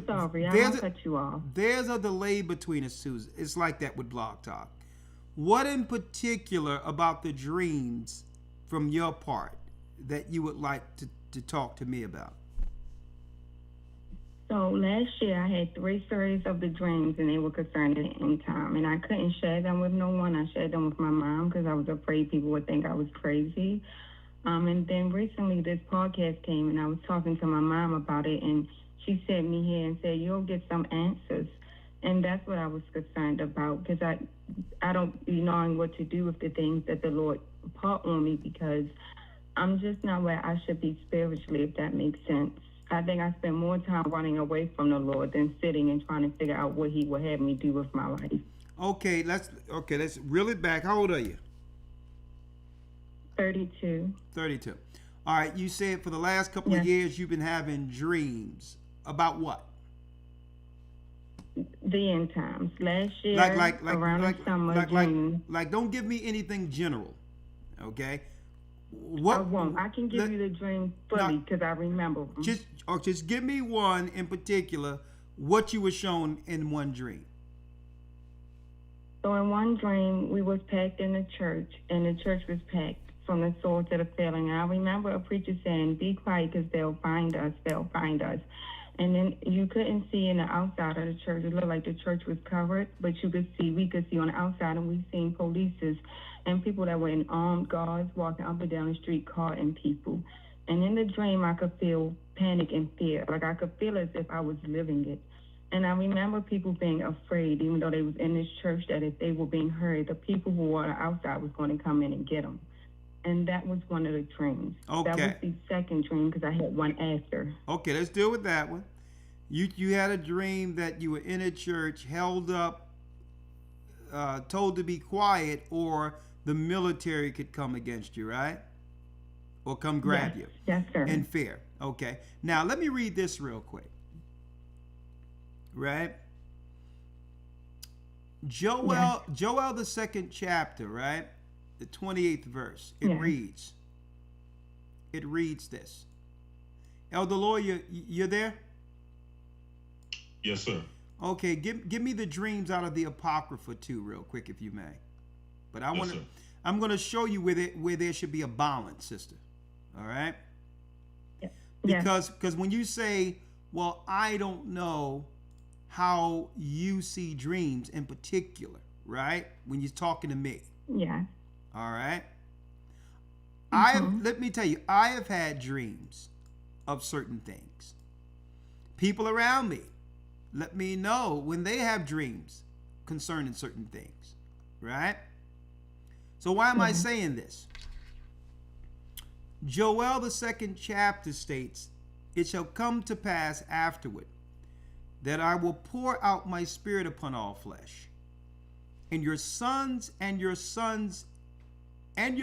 sorry. I won't cut you off. There's a delay between us two. It's like that with Blog Talk. What in particular about the dreams from your part that you would like to talk to me about? So last year I had 3 stories of the dreams, and they were concerning the end time. And I couldn't share them with no one. I shared them with my mom because I was afraid people would think I was crazy. And then recently this podcast came, and I was talking to my mom about it, and she sent me here and said, you'll get some answers And that's what I was concerned about, because I don't be knowing what to do with the things that the Lord put on me, because I'm just not where I should be spiritually, if that makes sense. I think I spend more time running away from the Lord than sitting and trying to figure out what he would have me do with my life. Okay, let's reel it back. How old are you? 32. 32. All right, you said for the last couple of years you've been having dreams. About what? The end times. Last year, around the summer, June. Don't give me anything general, okay? I won't. I can give you the dream fully because I remember them. Just give me one in particular, what you were shown in one dream. So in one dream, we was packed in the church, and the church was packed from the floor to the ceiling. And I remember a preacher saying, "Be quiet because they'll find us, they'll find us." And then you couldn't see in the outside of the church. It looked like the church was covered, but we could see on the outside, and we seen polices and people that were in armed guards walking up and down the street carting people. And in the dream, I could feel panic and fear. Like I could feel as if I was living it. And I remember people being afraid, even though they was in this church, that if they were being hurt, the people who were outside was going to come in and get them. And that was one of the dreams. Okay. That was the second dream because I had one after. Okay, let's deal with that one. You had a dream that you were in a church, held up, told to be quiet, or the military could come against you, right? Or come grab you. Yes, sir. In fear. Okay. Now, let me read this real quick. Right? Joel, the 2nd chapter, right? The 28th verse. It reads this. Elder Lawya, you're there? Yes, sir. Okay, give me the dreams out of the Apocrypha too, real quick, if you may. But I'm going to show you where there should be a balance, sister. All right? Because when you say, well, I don't know how you see dreams in particular, right? When you're talking to me. Yeah. All right? Mm-hmm. Let me tell you, I have had dreams of certain things. People around me let me know when they have dreams concerning certain things, right? So why am I saying this? Joel, the 2nd chapter states, "It shall come to pass afterward that I will pour out my spirit upon all flesh, and your sons and your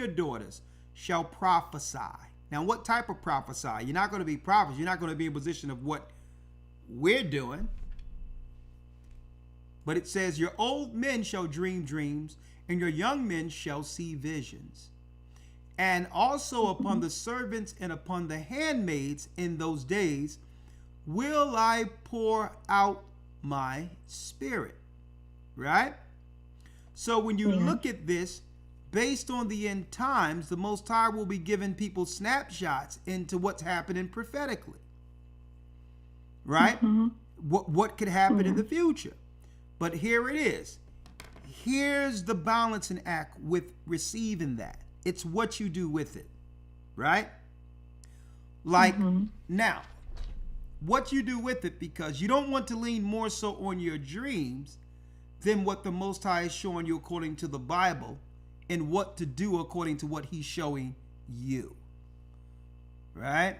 daughters shall prophesy." Now, what type of prophesy? You're not going to be prophets. You're not going to be in position of what we're doing. But it says, "Your old men shall dream dreams, and your young men shall see visions. And also upon the servants and upon the handmaids in those days will I pour out my spirit." Right? So when you look at this, based on the end times, the Most High will be giving people snapshots into what's happening prophetically. Right? What could happen in the future. But here it is. Here's the balancing act with receiving that. It's what you do with it. Right? Like, now, what you do with it, because you don't want to lean more so on your dreams than what the Most High is showing you according to the Bible, and what to do according to what he's showing you. Right?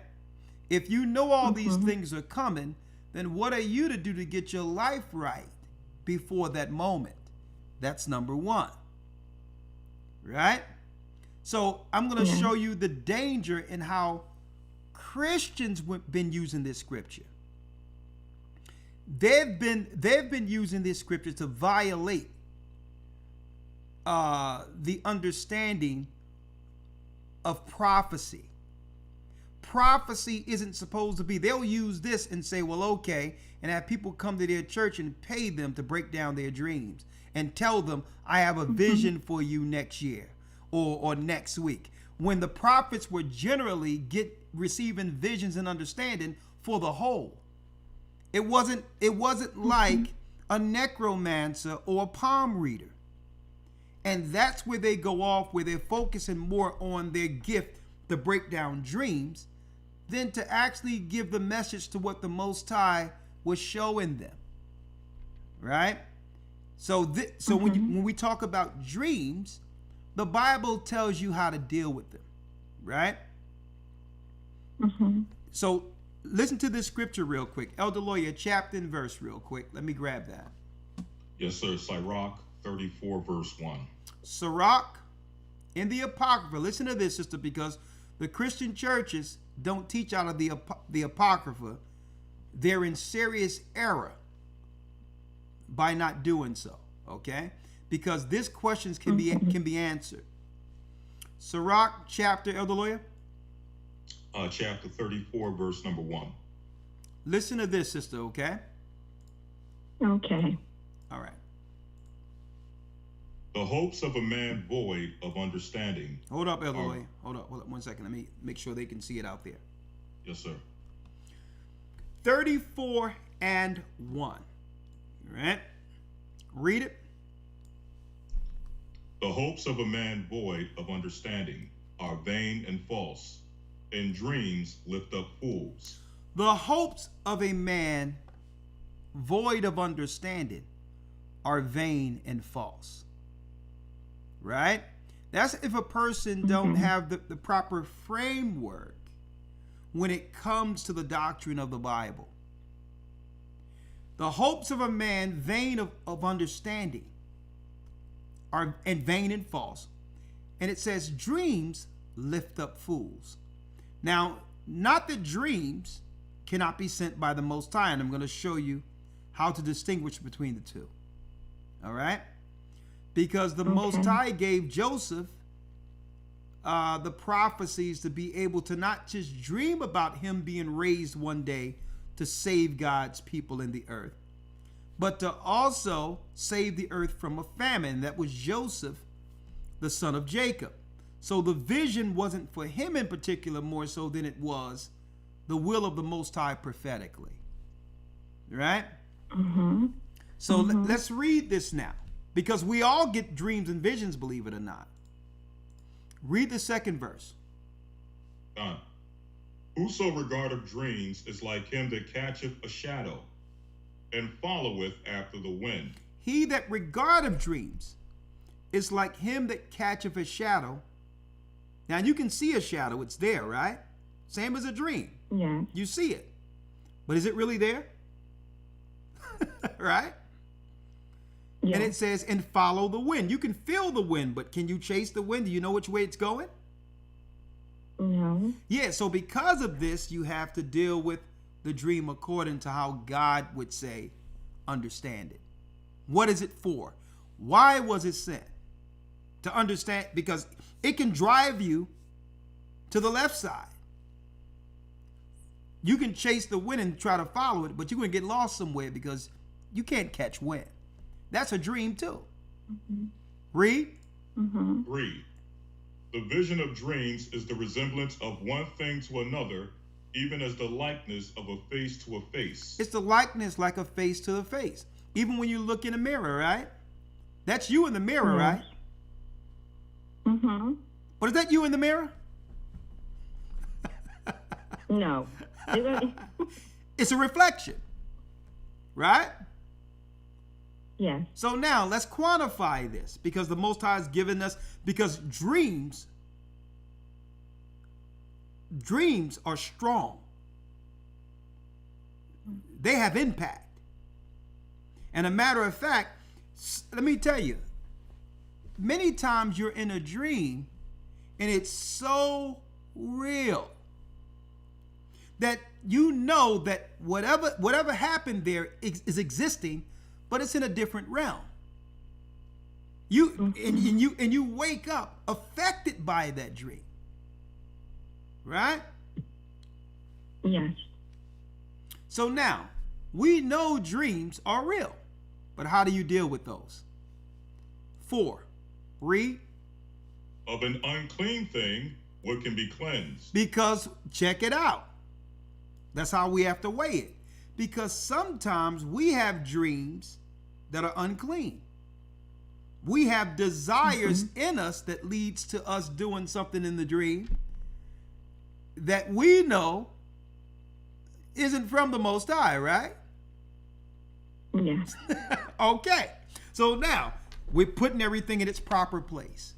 If you know all these things are coming, then what are you to do to get your life right before that moment? That's number one. Right? So I'm going to show you the danger in how Christians have been using this scripture. They've been using this scripture to violate the understanding of prophecy. Prophecy isn't supposed to be, they'll use this and say, well, okay, and have people come to their church and pay them to break down their dreams and tell them, I have a vision for you next year or next week. When the prophets were generally receiving visions and understanding for the whole. It wasn't like a necromancer or a palm reader. And that's where they go off, where they're focusing more on their gift to break down dreams than to actually give the message to what the Most High was showing them. right? So when we talk about dreams, the Bible tells you how to deal with them, right? So listen to this scripture real quick. Elder Lawya, chapter and verse real quick. Let me grab that. Yes, sir. Sirach 34, verse 1. Sirach in the Apocrypha. Listen to this, sister, because the Christian churches don't teach out of the Apocrypha. They're in serious error by not doing so, okay? Because this questions can be answered. Sirach chapter, Elder Lawya? Chapter 34, verse number 1. Listen to this, sister, okay? Okay. All right. The hopes of a man void of understanding. Hold up, Elder Lawya. Hold up 1 second. Let me make sure they can see it out there. Yes, sir. 34 and 1. All right? Read it. The hopes of a man void of understanding are vain and false, and dreams lift up fools. The hopes of a man void of understanding are vain and false. Right? That's if a person don't have the proper framework when it comes to the doctrine of the Bible. The hopes of a man vain of understanding are vain and false. And it says dreams lift up fools. Now, not that dreams cannot be sent by the Most High, and I'm going to show you how to distinguish between the two. All right? Because the Most High gave Joseph the prophecies to be able to not just dream about him being raised one day to save God's people in the earth, but to also save the earth from a famine. That was Joseph, the son of Jacob. So the vision wasn't for him in particular more so than it was the will of the Most High prophetically. Right? So let's read this now, because we all get dreams and visions, believe it or not. Read the second verse. Whoso regardeth dreams is like him that catcheth a shadow, and followeth after the wind. He that regardeth dreams is like him that catcheth a shadow. Now you can see a shadow, it's there, right? Same as a dream. Yeah. You see it. But is it really there? Right? Yeah. And it says, and follow the wind. You can feel the wind, but can you chase the wind? Do you know which way it's going? No. Yeah, so because of this, you have to deal with the dream according to how God would say, understand it. What is it for? Why was it sent? To understand, because it can drive you to the left side. You can chase the wind and try to follow it, but you're going to get lost somewhere because you can't catch wind. That's a dream too. Read. Read. The vision of dreams is the resemblance of one thing to another, even as the likeness of a face to a face. It's the likeness like a face to a face. Even when you look in a mirror, right? That's you in the mirror, right? But is that you in the mirror? No. It's a reflection, right? Yes. So now let's quantify this, because the Most High has given us, because dreams are strong. They have impact. And a matter of fact, let me tell you, many times you're in a dream and it's so real that you know that whatever happened there is existing, but it's in a different realm. You wake up affected by that dream. Right? Yes. So now, we know dreams are real, but how do you deal with those? 4. Read. Of an unclean thing, what can be cleansed? Because, check it out. That's how we have to weigh it. Because sometimes we have dreams that are unclean. We have desires in us that leads to us doing something in the dream that we know isn't from the Most High, right? Yes. Okay. So now we're putting everything in its proper place.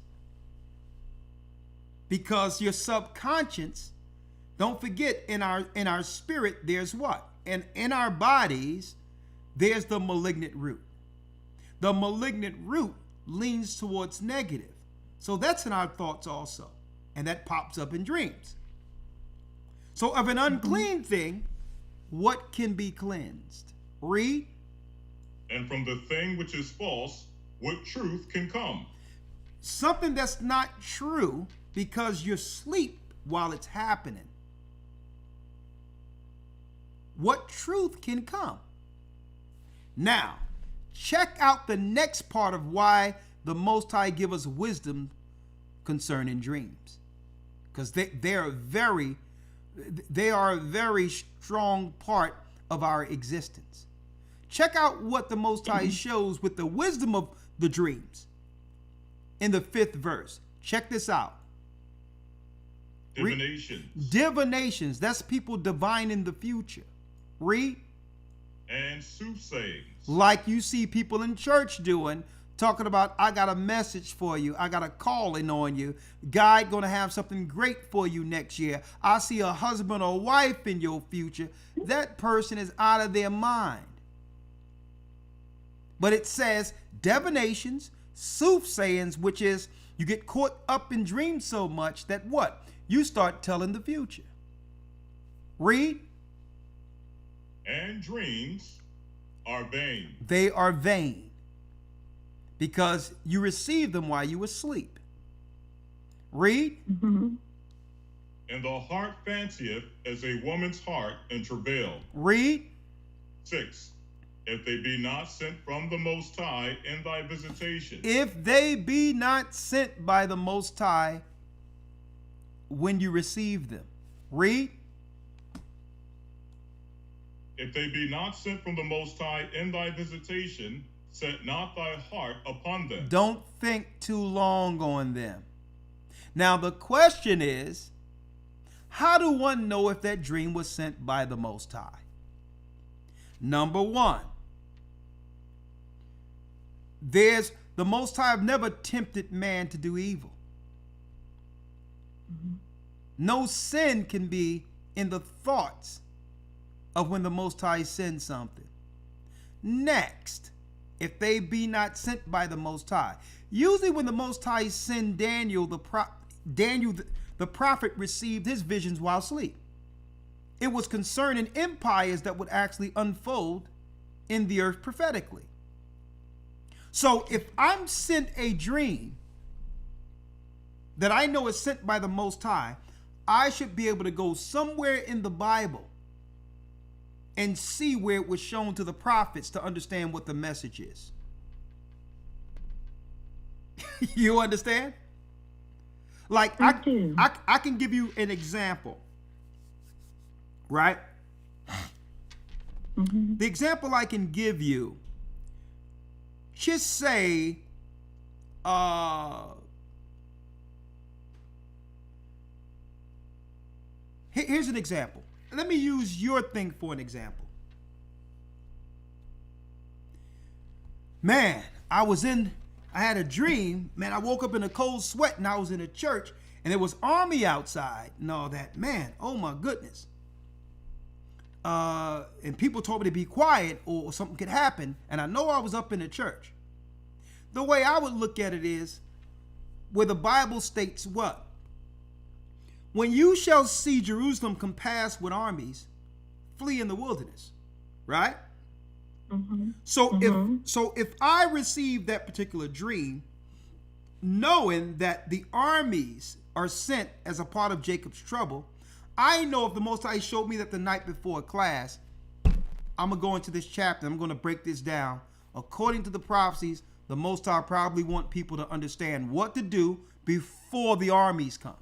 Because your subconscious, don't forget, in our spirit, there's what? And in our bodies, there's the malignant root. The malignant root leans towards negative. So that's in our thoughts also. And that pops up in dreams. So of an unclean thing, what can be cleansed? Read. And from the thing which is false, what truth can come? Something that's not true because you're asleep while it's happening. What truth can come? Now, check out the next part of why the Most High give us wisdom concerning dreams. Because they are a very strong part of our existence. Check out what the Most High shows with the wisdom of the dreams. In the 5th verse. Check this out. Divinations. Divinations. That's people divining the future. Read. And soothsayings. Like you see people in church doing, talking about, I got a message for you. I got a calling on you. God gonna have something great for you next year. I see a husband or wife in your future. That person is out of their mind. But it says divinations, soothsayings, which is you get caught up in dreams so much that what? You start telling the future. Read. And dreams are vain. They are vain because you received them while you were asleep. Read. And the heart fancieth as a woman's heart in travail. Read. 6. If they be not sent from the Most High in thy visitation. If they be not sent by the Most High when you receive them. Read. If they be not sent from the Most High in thy visitation, set not thy heart upon them. Don't think too long on them. Now the question is, how do one know if that dream was sent by the Most High? Number 1, the Most High have never tempted man to do evil. No sin can be in the thoughts of when the Most High sends something. Next, if they be not sent by the Most High. Usually when the Most High sent Daniel, the prophet received his visions while asleep. It was concerning empires that would actually unfold in the earth prophetically. So if I'm sent a dream that I know is sent by the Most High, I should be able to go somewhere in the Bible and see where it was shown to the prophets to understand what the message is. You understand? Like I can give you an example, right? The example I can give you, just say, here's an example. Let me use your thing for an example. Man, I had a dream. Man, I woke up in a cold sweat and I was in a church and there was army outside and all that. Man, oh my goodness. And people told me to be quiet or something could happen. And I know I was up in the church. The way I would look at it is where the Bible states what? When you shall see Jerusalem compassed with armies, flee in the wilderness, right? So if I receive that particular dream, knowing that the armies are sent as a part of Jacob's trouble, I know if the Most High showed me that the night before class, I'm gonna go into this chapter, I'm gonna break this down. According to the prophecies, the Most High probably want people to understand what to do before the armies come.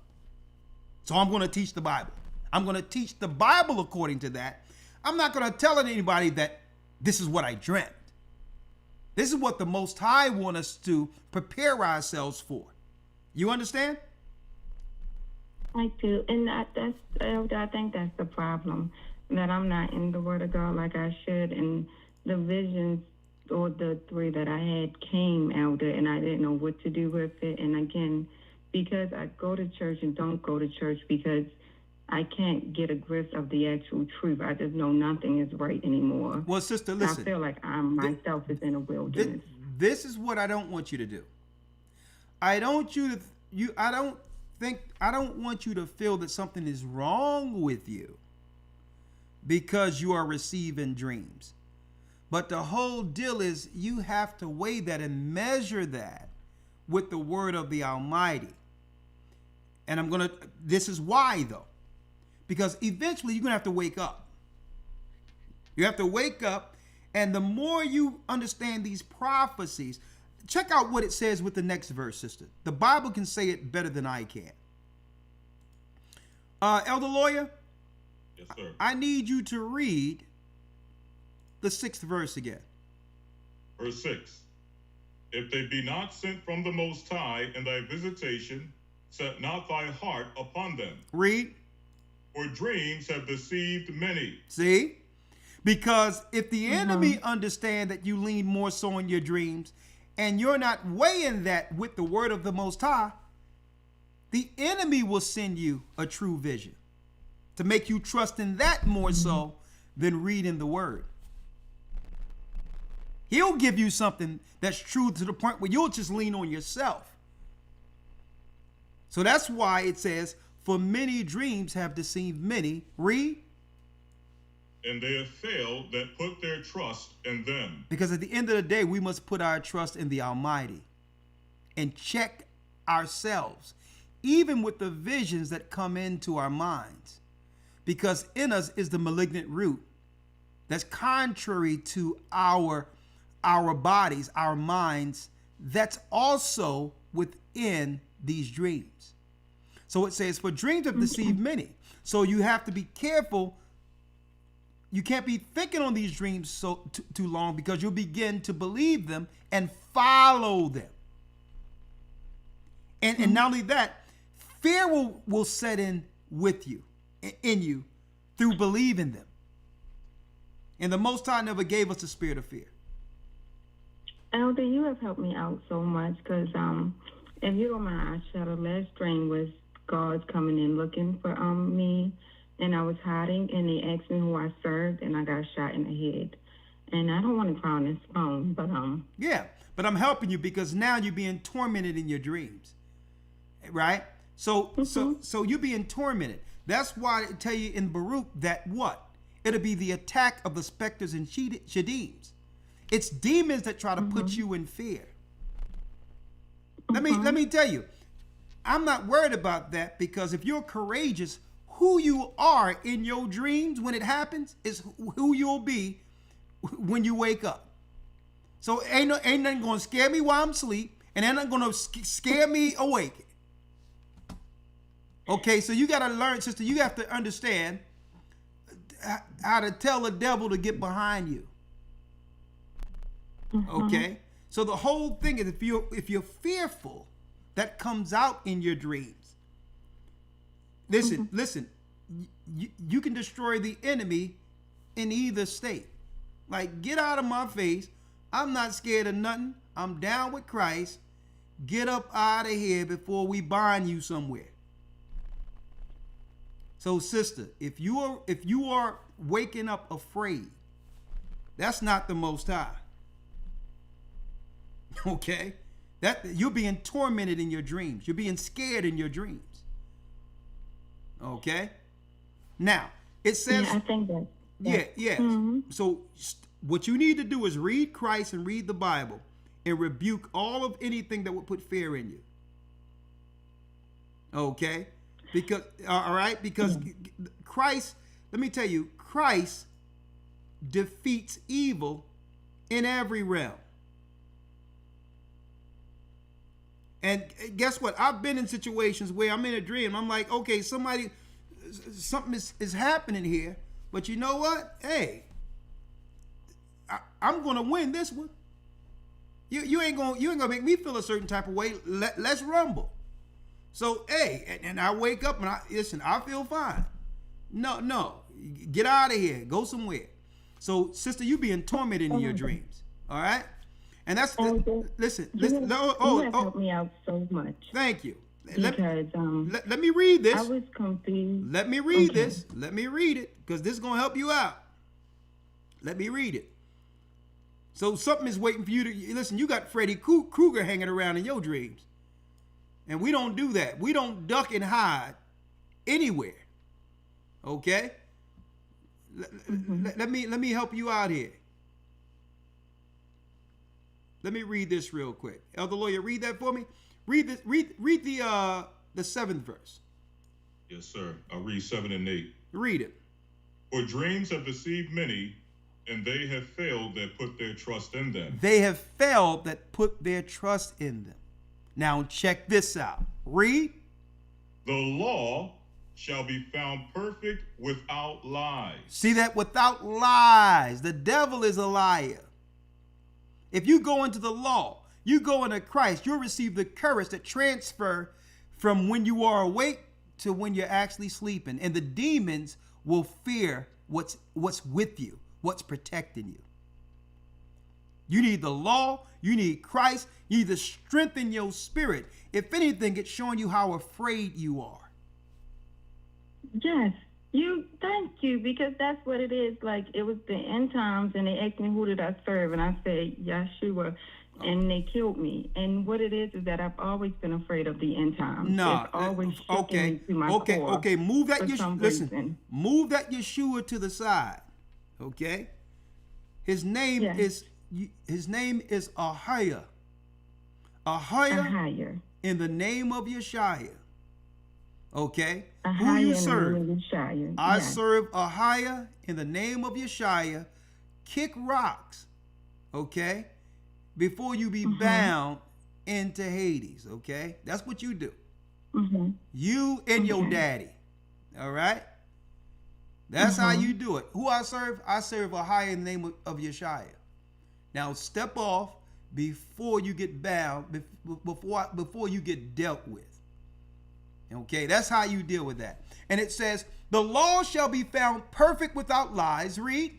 So I'm going to teach the Bible. I'm going to teach the Bible according to that. I'm not going to tell anybody that this is what I dreamt. This is what the Most High want us to prepare ourselves for. You understand? I do. And I think that's the problem, that I'm not in the Word of God like I should. And the visions or the 3 that I had came, Elder, and I didn't know what to do with it. And again, because I go to church and don't go to church because I can't get a grip of the actual truth. I just know nothing is right anymore. Well, sister, listen. I feel like I'm myself is in a wilderness. This is what I don't want you to do. I don't want you to feel that something is wrong with you because you are receiving dreams. But the whole deal is you have to weigh that and measure that with the word of the Almighty. And this is why though, because eventually you're going to have to wake up. You have to wake up, and the more you understand these prophecies, check out what it says with the next verse, sister. The Bible can say it better than I can. Elder Lawya? Yes, sir. I need you to read the 6th verse again. Verse 6. If they be not sent from the Most High in thy visitation, set not thy heart upon them. Read. For dreams have deceived many. See? Because if the enemy understand that you lean more so on your dreams, and you're not weighing that with the word of the Most High, the enemy will send you a true vision to make you trust in that more so than reading the word. He'll give you something that's true to the point where you'll just lean on yourself. So that's why it says, for many dreams have deceived many. Read. And they have failed that put their trust in them. Because at the end of the day, we must put our trust in the Almighty and check ourselves, even with the visions that come into our minds. Because in us is the malignant root that's contrary to our bodies, our minds, that's also within these dreams. So it says, for dreams have deceived many. So you have to be careful. You can't be thinking on these dreams too long, because you'll begin to believe them and follow them. And not only that, fear will set in with you, in you, through believing them. And the Most High never gave us the spirit of fear. Elder, you have helped me out so much, because if you don't mind, I shadow last dream was God's coming in looking for me, and I was hiding, and they asked me who I served, and I got shot in the head. And I don't want to cry on this phone, but yeah, but I'm helping you because now you're being tormented in your dreams, right? So you're being tormented. That's why I tell you in Baruch that what? It'll be the attack of the specters and shadeems. It's demons that try to put you in fear. Let me tell you, I'm not worried about that, because if you're courageous, who you are in your dreams when it happens is who you'll be when you wake up. So ain't nothing going to scare me while I'm asleep, and ain't nothing going to scare me awake. Okay, so you got to learn, sister, you have to understand how to tell the devil to get behind you. Okay, so the whole thing is, if you're fearful, that comes out in your dreams. Listen, you can destroy the enemy in either state. Like, get out of my face. I'm not scared of nothing. I'm down with Christ. Get up out of here before we bind you somewhere. So, sister, if you are waking up afraid, that's not the Most High. Okay? That you're being tormented in your dreams. You're being scared in your dreams. Okay? Now, it says... Yeah, I think that... Yeah. So what you need to do is read Christ and read the Bible and rebuke all of anything that would put fear in you. Okay? Because, all right? Because Christ, let me tell you, Christ defeats evil in every realm. And guess what? I've been in situations where I'm in a dream. I'm like, okay, something is happening here. But you know what? Hey, I'm gonna win this one. You ain't gonna make me feel a certain type of way. Let's rumble. So hey, and I wake up and I feel fine. No, get out of here. Go somewhere. So, sister, you being tormented in your dreams. All right? And that's, listen. You have helped me out so much. Thank you. Because let me read this. I was confused. Let me read this. Let me read it, because this is going to help you out. Let me read it. So something is waiting for you to, listen, you got Freddy Krueger hanging around in your dreams. And we don't do that. We don't duck and hide anywhere. Okay? Let me help you out here. Let me read this real quick. Elder Lawyer, read that for me. Read this. Read the 7th verse. Yes, sir. I'll read 7 and 8. Read it. For dreams have deceived many, and they have failed that put their trust in them. They have failed that put their trust in them. Now check this out. Read. The law shall be found perfect without lies. See that? Without lies. The devil is a liar. If you go into the law, you go into Christ, you'll receive the courage that transfer from when you are awake to when you're actually sleeping. And the demons will fear what's with you, what's protecting you. You need the law, you need Christ, you need to strengthen your spirit. If anything, it's showing you how afraid you are. Yes. Thank you, because that's what it is. Like, it was the end times, and they asked me, who did I serve? And I said, Yeshua, and they killed me. And what it is that I've always been afraid of the end times. No, it's always me to my core. Okay. Move that Listen, move that Yeshua to the side. Okay, his name is Ahiah. Ahiah. In the name of Yeshua. Okay, who you serve? I serve Ahiah in the name of Yeshua. Kick rocks, okay, before you be bound into Hades. Okay, that's what you do. You and your daddy. All right, that's how you do it. Who I serve? I serve Ahiah in the name of Yeshua. Now step off before you get bound, before you get dealt with. Okay, that's how you deal with that. And it says, the law shall be found perfect without lies. Read.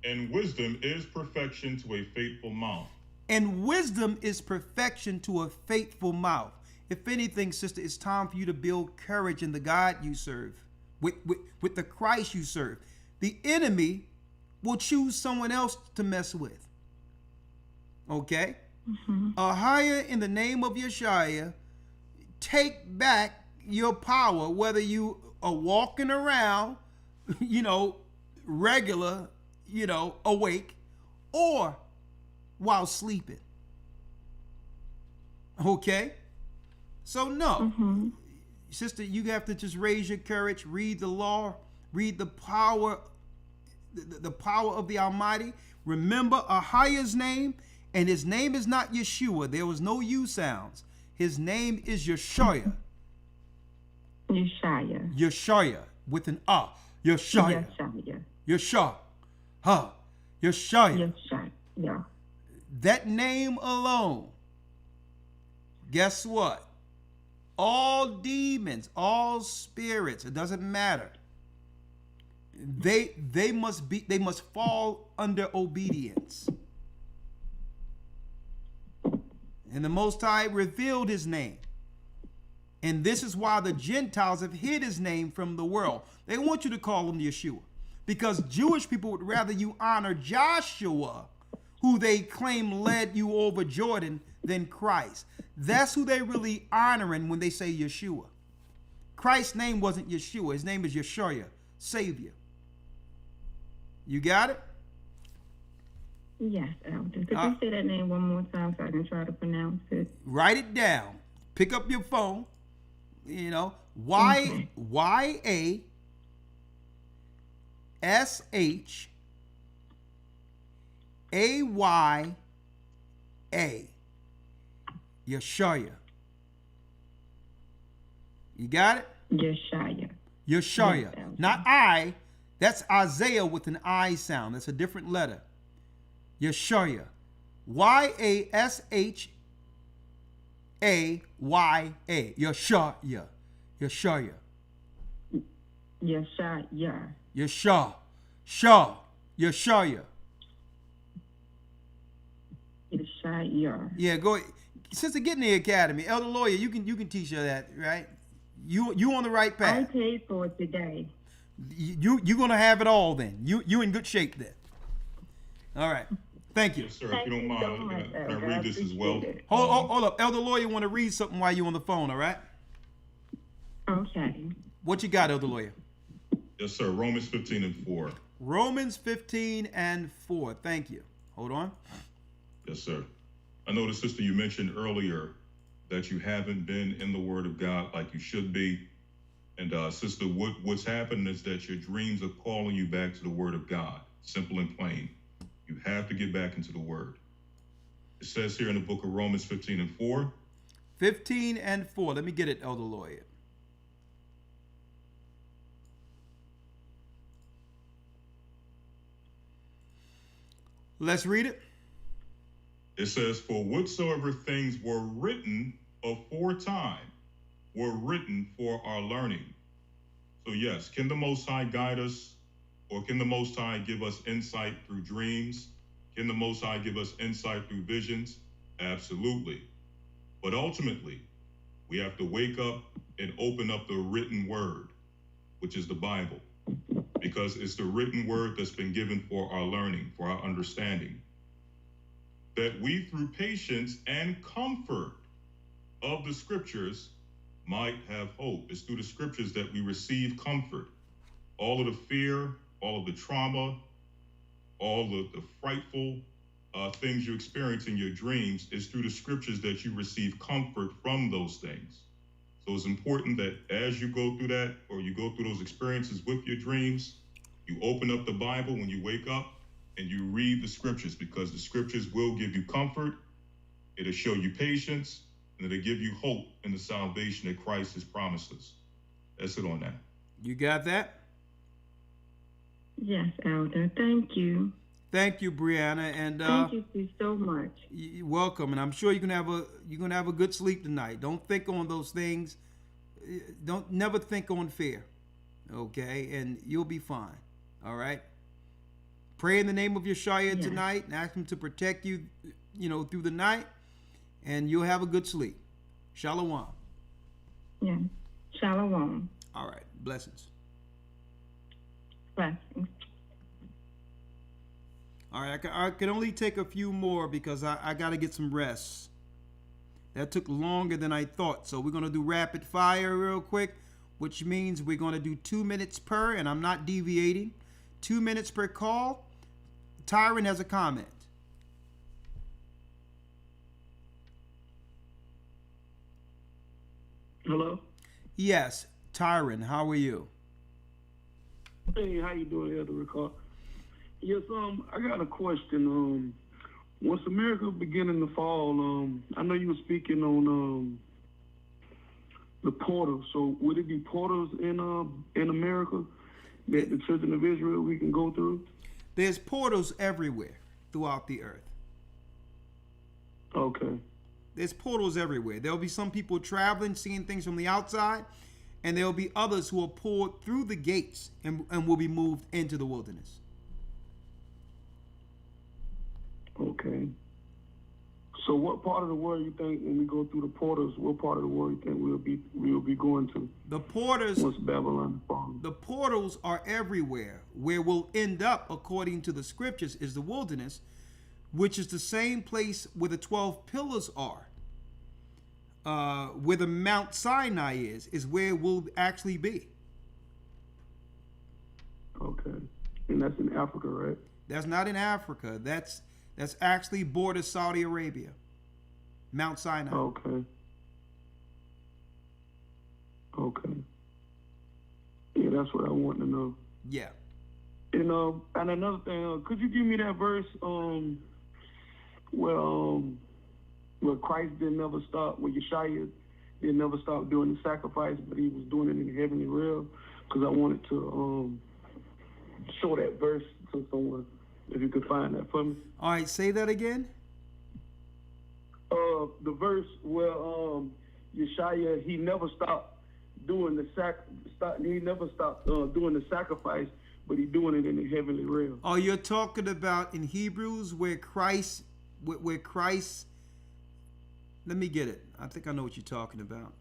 And wisdom is perfection to a faithful mouth. And wisdom is perfection to a faithful mouth. If anything, sister, it's time for you to build courage in the God you serve, with the Christ you serve. The enemy will choose someone else to mess with. Okay? Ahiah in the name of Yeshua. Take back your power, whether you are walking around, regular, awake, or while sleeping. Okay? So no, sister, you have to just raise your courage, read the law, read the power, the power of the Almighty. Remember Ahiah's name, and his name is not Yeshua. There was no U sounds. His name is Yeshua. Yeshua with an A. Yeshua. Yeshua. Yeshua. That name alone. Guess what? All demons, all spirits, it doesn't matter. They must fall under obedience. And the Most High revealed his name. And this is why the Gentiles have hid his name from the world. They want you to call him Yeshua, because Jewish people would rather you honor Joshua, who they claim led you over Jordan, than Christ. That's who they really honoring when they say Yeshua. Christ's name wasn't Yeshua. His name is Yeshua, Savior. You got it? Yes, Elder. Could you say that name one more time so I can try to pronounce it? Write it down. Pick up your phone. Yashaya. Yeshua. You got it? Yeshua. Yeshua. Yes, not I. That's Isaiah with an I sound. That's a different letter. Yeshua. Yashaya. Yeshua. Yeshua. Yeshua. Yeshua. Shah. Yeshaya. Yeshaya. Yeah, go. Sister, get in the academy. Elder Lawya, you can teach her that, right? You on the right path. I paid for it today. You're gonna have it all then. You in good shape then. All right. Thank you. Yes, sir. If you don't mind, can I read this as well? Hold up. Elder Lawya want to read something while you on the phone, all right? Okay. What you got, Elder Lawya? Yes, sir. Romans 15:4. Romans 15:4. Thank you. Hold on. Yes, sir. I know, sister, you mentioned earlier that you haven't been in the Word of God like you should be. And sister, what's happened is that your dreams are calling you back to the Word of God. Simple and plain. You have to get back into the Word. It says here in the book of Romans 15:4. 15:4. Let me get it, Elder Lawya. Let's read it. It says, for whatsoever things were written aforetime were written for our learning. So yes, can the Most High guide us, or can the Most High give us insight through dreams? Can the Most High give us insight through visions? Absolutely. But ultimately, we have to wake up and open up the written word, which is the Bible, because it's the written word that's been given for our learning, for our understanding, that we through patience and comfort of the scriptures might have hope. It's through the scriptures that we receive comfort. All of the fear, all of the trauma, all of the frightful things you experience in your dreams is through the scriptures that you receive comfort from those things. So it's important that as you go through that, or you go through those experiences with your dreams, you open up the Bible when you wake up and you read the scriptures, because the scriptures will give you comfort, it'll show you patience, and it'll give you hope in the salvation that Christ has promised us. That's it on that. You got that? Yes, Elder. Thank you. Thank you, Brianna, and thank you so much. You're welcome, and I'm sure you're gonna have a good sleep tonight. Don't think on those things. Never think on fear, okay? And you'll be fine. All right. Pray in the name of Yeshua tonight, and ask him to protect you, through the night, and you'll have a good sleep. Shalom. Yeah. Shalom. All right. Blessings. Blessings. All right, I can only take a few more because I got to get some rest. That took longer than I thought. So we're going to do rapid fire real quick, which means we're going to do 2 minutes per, and I'm not deviating. 2 minutes per call. Tyron has a comment. Hello? Yes, Tyron, how are you? Hey, how you doing, Elder Rawchaa? Yes, I got a question. Once America beginning to fall, I know you were speaking on the portals. So would it be portals in America that the children of Israel we can go through? There's portals everywhere throughout the earth. Okay. There's portals everywhere. There'll be some people traveling, seeing things from the outside, and there'll be others who are poured through the gates and will be moved into the wilderness. Okay. So what part of the world you think when we go through the portals, what part of the world you think we'll be going to? The portals, once Babylon falls. The portals are everywhere. Where we'll end up, according to the scriptures, is the wilderness, which is the same place where the 12 pillars are. Where the Mount Sinai is where we'll actually be. Okay. And that's in Africa, right? That's not in Africa. That's actually borders Saudi Arabia. Mount Sinai. Okay. Okay. Yeah, that's what I want to know. Yeah. And another thing, could you give me that verse where Christ didn't never stop, where Yeshua didn't never stop doing the sacrifice, but he was doing it in the heavenly realm? Because I wanted to show that verse to someone, if you could find that for me. All right, say that again. The verse where Yeshua, he never stopped doing the sacrifice, but he's doing it in the heavenly realm. Oh, you're talking about in Hebrews where Christ, let me get it. I think I know what you're talking about.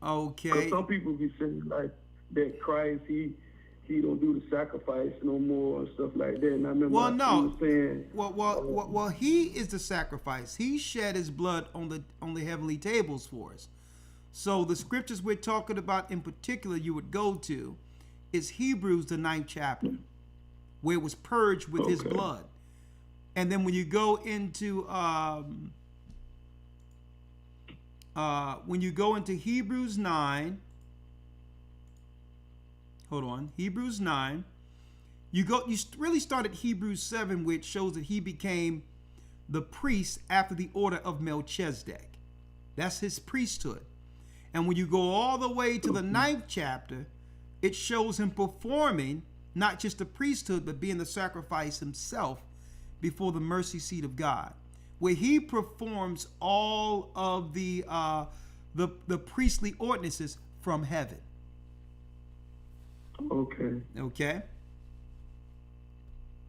Okay. Some people be saying like that Christ, he don't do the sacrifice no more and stuff like that. And I remember saying, well, he is the sacrifice. He shed his blood on the heavenly tables for us. So the scriptures we're talking about in particular you would go to is Hebrews, the 9th chapter, where it was purged with his blood. And then when you go into Hebrews 9, hold on, Hebrews 9, you really start at Hebrews 7, which shows that he became the priest after the order of Melchizedek. That's his priesthood. And when you go all the way to the 9th chapter, it shows him performing not just the priesthood, but being the sacrifice himself before the mercy seat of God, where he performs all of the priestly ordinances from heaven. Okay.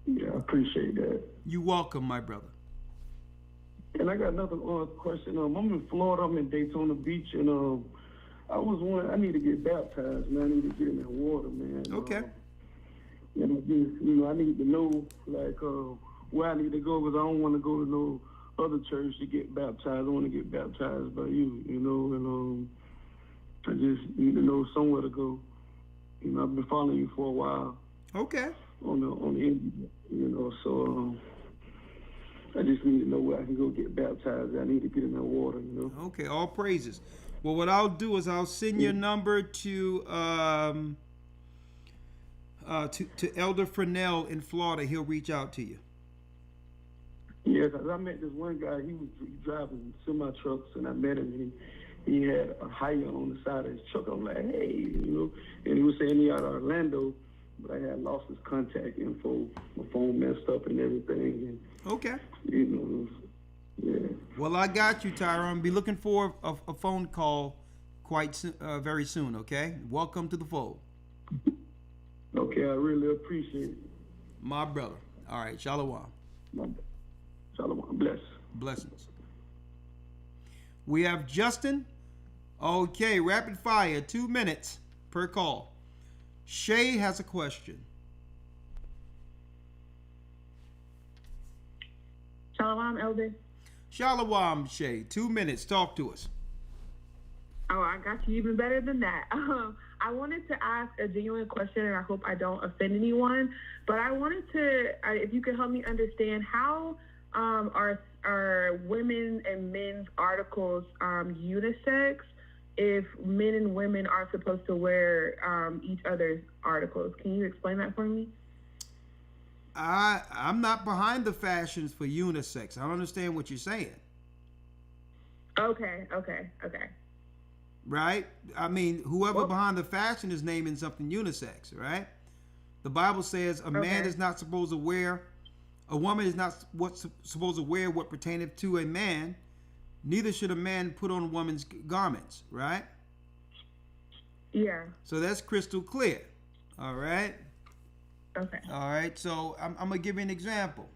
Yeah, I appreciate that. You're welcome, my brother. And I got another question. I'm in Florida. I'm in Daytona Beach, and I was wondering. I need to get baptized, man. I need to get in that water, man. Okay. I need to know like where I need to go, because I don't want to go to no other church to get baptized. I want to get baptized by you, and I just need to know somewhere to go. I've been following you for a while. Okay. On the internet, so I just need to know where I can go get baptized. I need to get in that water, Okay, all praises. Well, what I'll do is I'll send your number to Elder Fresnel in Florida. He'll reach out to you. Yeah, because I met this one guy. He was driving semi trucks, and I met him. And he had a hire on the side of his truck. I'm like, hey, and he was saying he out of Orlando, but I had lost his contact info. My phone messed up and everything. And, okay. Yeah. Well, I got you, Tyrone. Be looking for a phone call very soon. Okay. Welcome to the fold. Okay, I really appreciate it. My brother. All right, shalom. Shalom. Blessings. We have Justin. Okay, rapid fire, 2 minutes per call. Shay has a question. Shalom, Elder. Shalom, Shay. 2 minutes. Talk to us. Oh, I got you even better than that. I wanted to ask a genuine question, and I hope I don't offend anyone. But I wanted to, if you could help me understand, how are women and men's articles unisex if men and women are supposed to wear each other's articles? Can you explain that for me? I'm not behind the fashions for unisex. I don't understand what you're saying. Okay. Right? I mean, whoever behind the fashion is naming something unisex, right? The Bible says a man is not supposed to wear, a woman is not supposed to wear what pertaineth to a man, neither should a man put on a woman's garments, right? Yeah. So that's crystal clear. All right? Okay. All right, so I'm going to give you an example.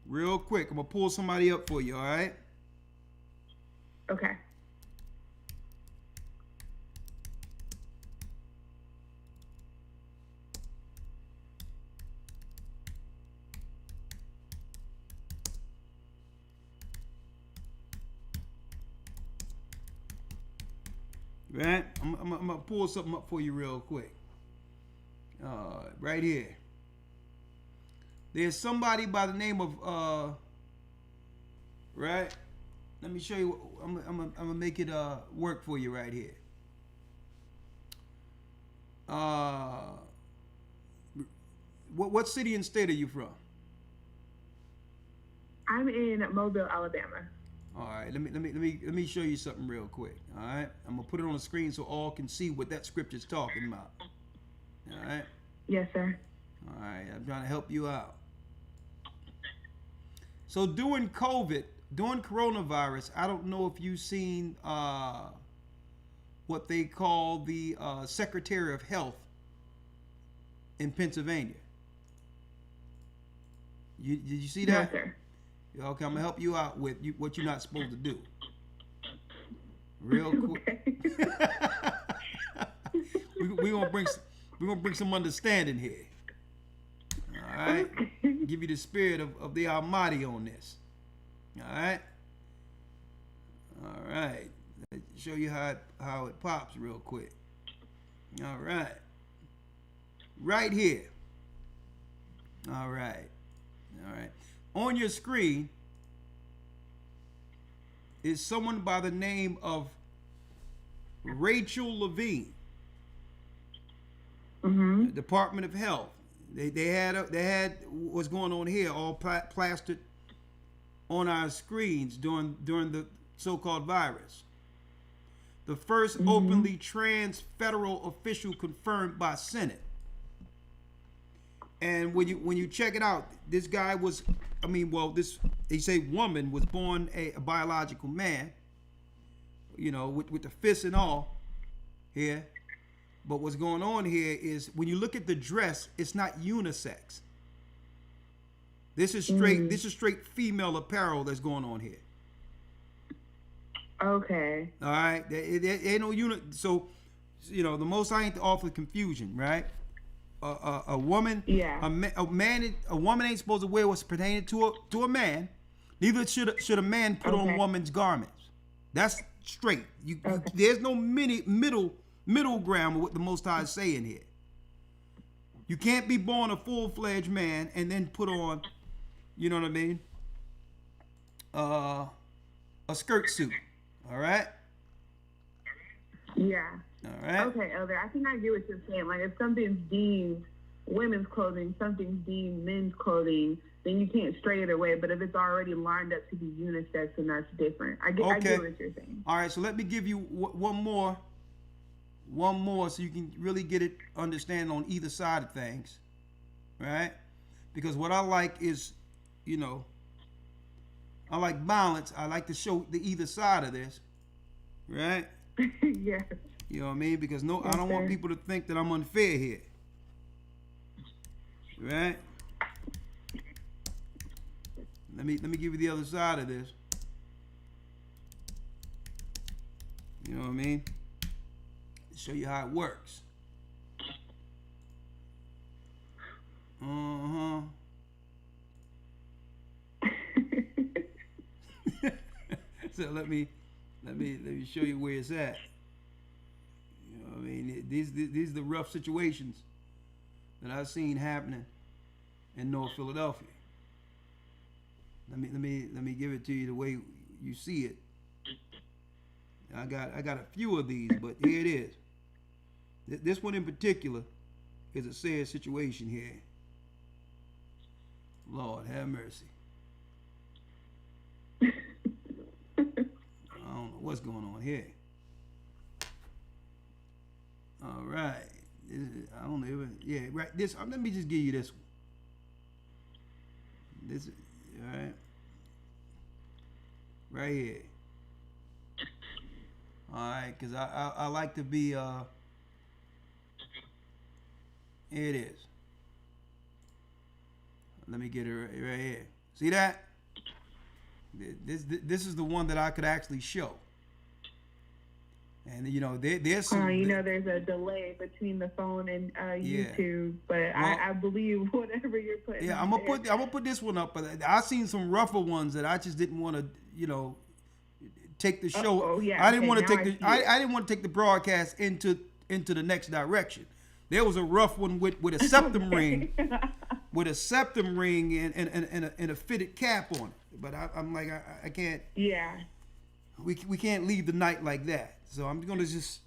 Real quick, I'm going to pull somebody up for you, all right? Okay. Right? I'm going to pull something up for you real quick. Right here. There's somebody by the name of, right? Let me show you. I'm gonna make it work for you right here. What city and state are you from? I'm in Mobile, Alabama. All right. Let me show you something real quick. All right. I'm gonna put it on the screen so all can see what that scripture's talking about. All right. Yes, sir. All right. I'm trying to help you out. So during coronavirus, I don't know if you've seen what they call the Secretary of Health in Pennsylvania. Did you see that? Yes, sir. Okay, I'm gonna help you out with what you're not supposed to do. Real quick. We're gonna bring some understanding here. All right. Give you the spirit of the Almighty on this. All right. All right. Let's show you how it pops real quick. All right. Right here. All right. All right. On your screen is someone by the name of Rachel Levine. Mm-hmm. Department of Health. They had what's going on here all plastered on our screens during the so-called virus. The first openly trans federal official confirmed by Senate. And when you check it out, this guy was, they say woman was born a biological man, with the fists and all here. But what's going on here is when you look at the dress, it's not unisex. This is straight. This is straight female apparel that's going on here. Okay. All right. There ain't no unit. So, the Most High ain't to offer confusion, right? A woman. Yeah. A woman ain't supposed to wear what's pertaining to a man. Neither should a man put on woman's garments. That's straight. There's no middle ground with what the Most High is saying here. You can't be born a full-fledged man and then put on, you know what I mean, a skirt suit. All right? Yeah. All right. Okay, Elder, I think I get what you're saying. Like, if something's deemed women's clothing, something's deemed men's clothing, then you can't stray it away. But if it's already lined up to be unisex, then that's different. I get what you're saying. All right, so let me give you one more so you can really get it understanding on either side of things, right? Because what I like is, I like balance. I like to show the either side of this, right? Yeah. You know what I mean? Because I don't want people to think that I'm unfair here, right? Let me give you the other side of this. You know what I mean? Show you how it works. So let me show you where it's at. You know what I mean? These are the rough situations that I've seen happening in North Philadelphia. Let me give it to you the way you see it. I got a few of these, but here it is. This one in particular is a sad situation here. Lord have mercy. I don't know what's going on here. All right. I don't know. Yeah, right. Let me just give you this one. This, all right. Right here. All right, because I like to be, here it is. Let me get it right here. See that? This is the one that I could actually show. And there's some. There's a delay between the phone and YouTube, but I believe whatever you're putting. Yeah, I'm gonna put this one up, but I seen some rougher ones that I just didn't want to, take the show. I didn't want to take I didn't want to take the broadcast into the next direction. There was a rough one with a septum ring, with a septum ring and a fitted cap on it. But I'm like I can't. Yeah. We can't leave the night like that. So I'm gonna just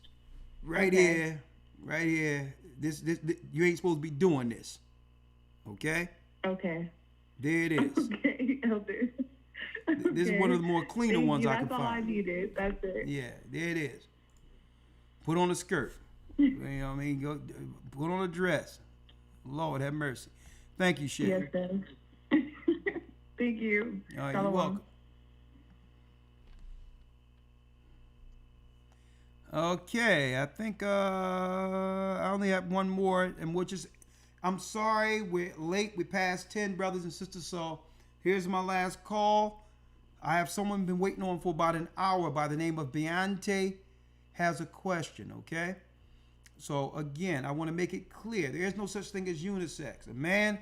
right here. This you ain't supposed to be doing this. Okay. Okay. There it is. Okay, Elder. This is one of the more cleaner ones I can find. That's all I needed. That's it. Yeah, there it is. Put on a skirt. You know what I mean? Go put on a dress. Lord have mercy. Thank you, Sherry. Yes, sir. Thank you. All right, you're welcome. Okay, I think I only have one more, and which is, I'm sorry, we're late. We passed 10, brothers and sisters. So here's my last call. I have someone been waiting on for about an hour by the name of Beyonce has a question, okay? So again, I want to make it clear. There is no such thing as unisex. A man,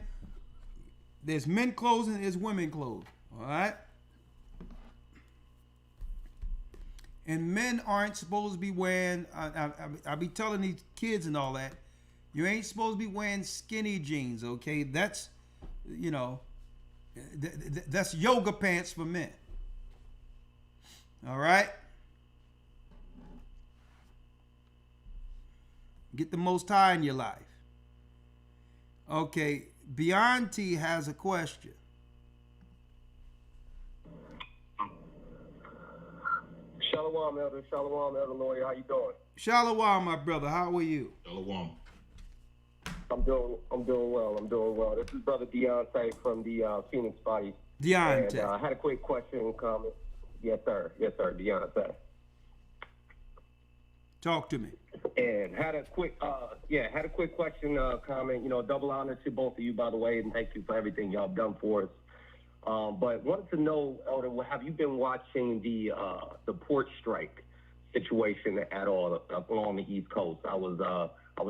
there's men clothes and there's women clothes, all right? And men aren't supposed to be wearing, I be telling these kids and all that, you ain't supposed to be wearing skinny jeans, okay? That's, you know, that's yoga pants for men. All right? Get the Most High in your life. Okay, Beyonce has a question. Shalom, Elder. Shalom, Elder Lawya. How you doing? Shalom, my brother. How are you? Shalom. I'm doing well. I'm doing well. This is Brother Deontay from the Phoenix Body. Deontay. And I had a quick question and comment. Yes, sir. Yes, sir. Deontay. Talk to me. And had a quick question, comment. You know, double honor to both of you, by the way, and thank you for everything y'all have done for us. But wanted to know, Elder, have you been watching the port strike situation at all up along the East Coast? I was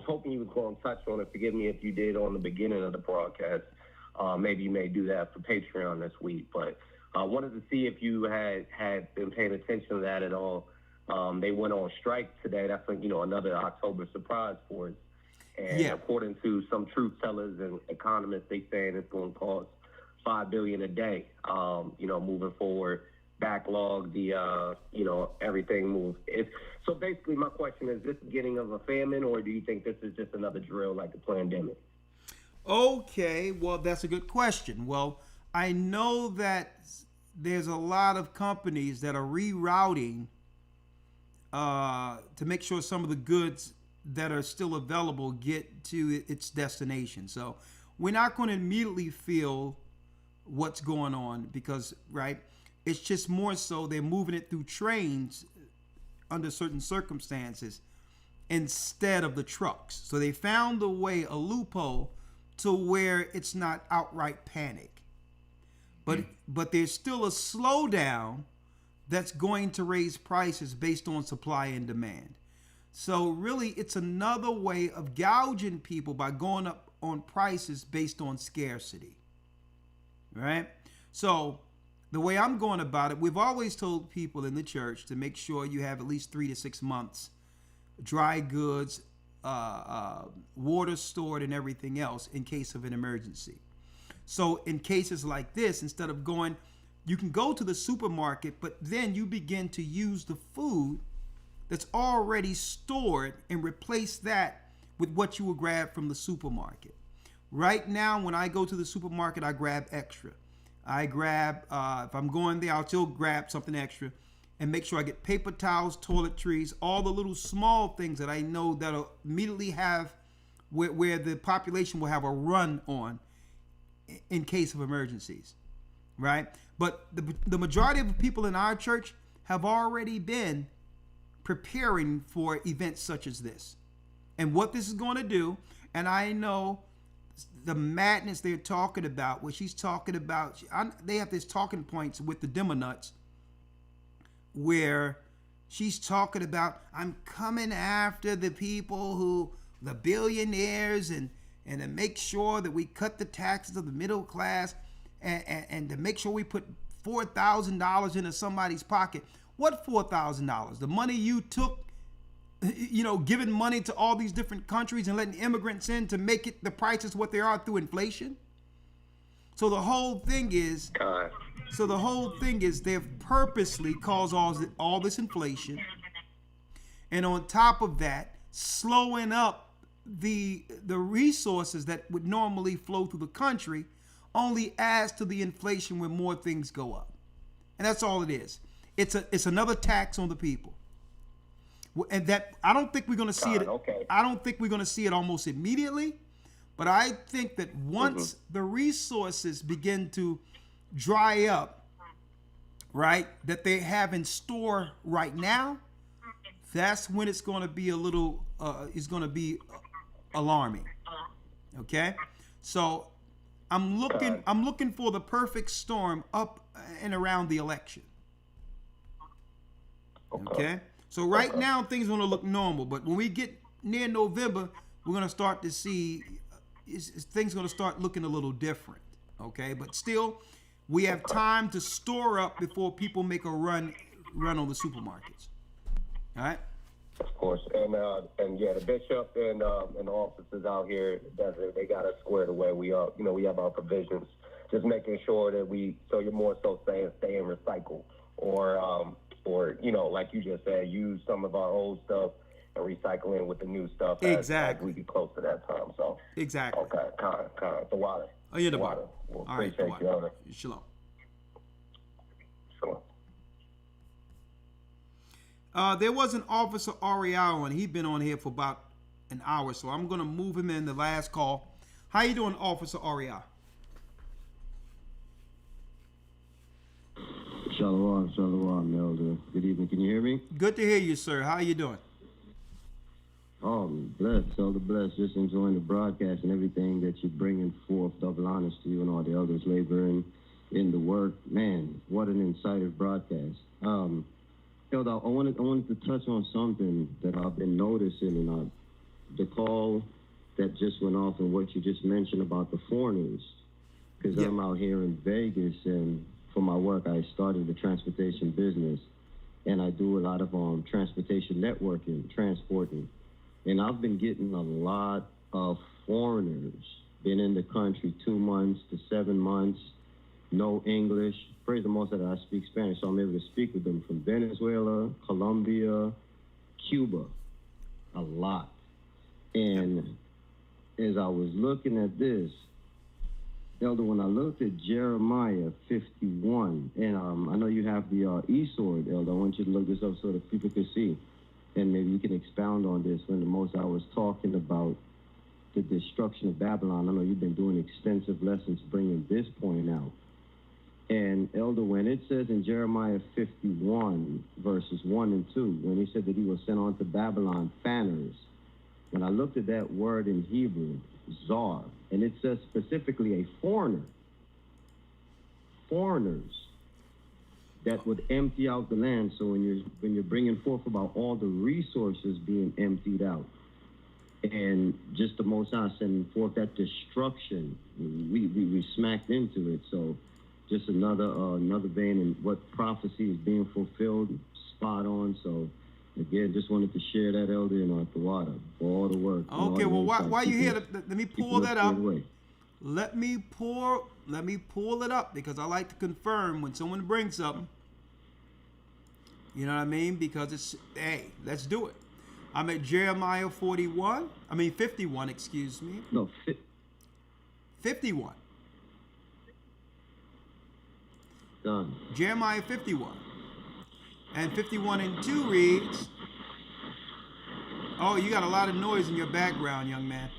hoping you was going to touch on it. Forgive me if you did on the beginning of the broadcast. Maybe you may do that for Patreon this week. But I wanted to see if you had been paying attention to that at all. They went on strike today. That's another October surprise for us. And according to some truth tellers and economists, they saying it's going to cost $5 billion a day. Moving forward, backlog, everything moves. So basically, my question is: this the beginning of a famine, or do you think this is just another drill like the pandemic? Okay, well, that's a good question. Well, I know that there's a lot of companies that are rerouting to make sure some of the goods that are still available get to its destination. So we're not going to immediately feel what's going on because, right, it's just more so they're moving it through trains under certain circumstances instead of the trucks. So they found a loophole to where it's not outright panic. But there's still a slowdown that's going to raise prices based on supply and demand. So really, it's another way of gouging people by going up on prices based on scarcity, right? So the way I'm going about it, we've always told people in the church to make sure you have at least 3 to 6 months dry goods, water stored and everything else in case of an emergency. So in cases like this, instead of going, you can go to the supermarket, but then you begin to use the food that's already stored and replace that with what you would grab from the supermarket. Right now, when I go to the supermarket, I grab extra. I grab, if I'm going there, I'll still grab something extra and make sure I get paper towels, toiletries, all the little small things that I know that'll immediately have where the population will have a run on in case of emergencies, right? But the majority of the people in our church have already been preparing for events such as this. And what this is going to do, and I know the madness they're talking about, what she's talking about, they have this talking points with the Demonuts where she's talking about, I'm coming after the people who, the billionaires, and to make sure that we cut the taxes of the middle class and to make sure we put $4,000 into somebody's pocket. What $4,000? The money you took, giving money to all these different countries and letting immigrants in to make it the prices what they are through inflation? So the whole thing is, they've purposely caused all this inflation, and on top of that, slowing up the resources that would normally flow through the country only adds to the inflation when more things go up. And that's all it is. It's another tax on the people. And that I don't think we're going to see it. Okay. I don't think we're going to see it almost immediately, but I think that once the resources begin to dry up, right, that they have in store right now, that's when it's going to be a little, it's going to be alarming. Okay, so I'm looking for the perfect storm up and around the election. Okay, so right now things are going to look normal, but when we get near November, we're going to start to see things going to start looking a little different. Okay, but still, we have time to store up before people make a run on the supermarkets. All right. Of course, and yeah, the bishop and the officers out here, they got us squared away. We we have our provisions, just making sure that so you're more so saying stay and recycle, or like you just said, use some of our old stuff and recycle in with the new stuff. Exactly. As we get close to that time. So exactly. Okay. The water. Oh, yeah, the water. Well, all right. Appreciate you, Elder. Shalom. Shalom. There was an Officer Rawchaa on. He'd been on here for about an hour, so I'm going to move him in the last call. How you doing, Officer Rawchaa? Shalom, Elder. Good evening. Can you hear me? Good to hear you, sir. How you doing? Oh, blessed, Elder, blessed. Just enjoying the broadcast and everything that you're bringing forth. Double honors to you and all the elders laboring in the work. Man, what an incisive broadcast. Elder, I wanted to touch on something that I've been noticing in the call that just went off and what you just mentioned about the foreigners. Because I'm out here in Vegas, and for my work, I started the transportation business, and I do a lot of transportation networking, transporting. And I've been getting a lot of foreigners, been in the country 2 months to 7 months, no English. Praise the Most High that I speak Spanish, so I'm able to speak with them from Venezuela, Colombia, Cuba, a lot. And as I was looking at this, Elder, when I looked at Jeremiah 51, and I know you have the e-sword, Elder, I want you to look this up so that people can see, and maybe you can expound on this when the Most High was talking about the destruction of Babylon. I know you've been doing extensive lessons bringing this point out. And Elder, when it says in Jeremiah 51, verses 1 and 2, when he said that he was sent on to Babylon fanners, when I looked at that word in Hebrew, czar, and it says specifically a foreigner, foreigners that would empty out the land. So when you're bringing forth about all the resources being emptied out, and just the Most High sending forth that destruction, we smacked into it. So just another vein in what prophecy is being fulfilled, spot on. So again, just wanted to share that, Elder, and the water for all the work. Okay, well, while you're here, let me pull that up. Let me pull it up, because I like to confirm when someone brings something. You know what I mean? Because it's, hey, let's do it. I'm at Jeremiah 51, excuse me. No, 51. Done. Jeremiah 51. And 51 and 2 reads, oh, you got a lot of noise in your background, young man.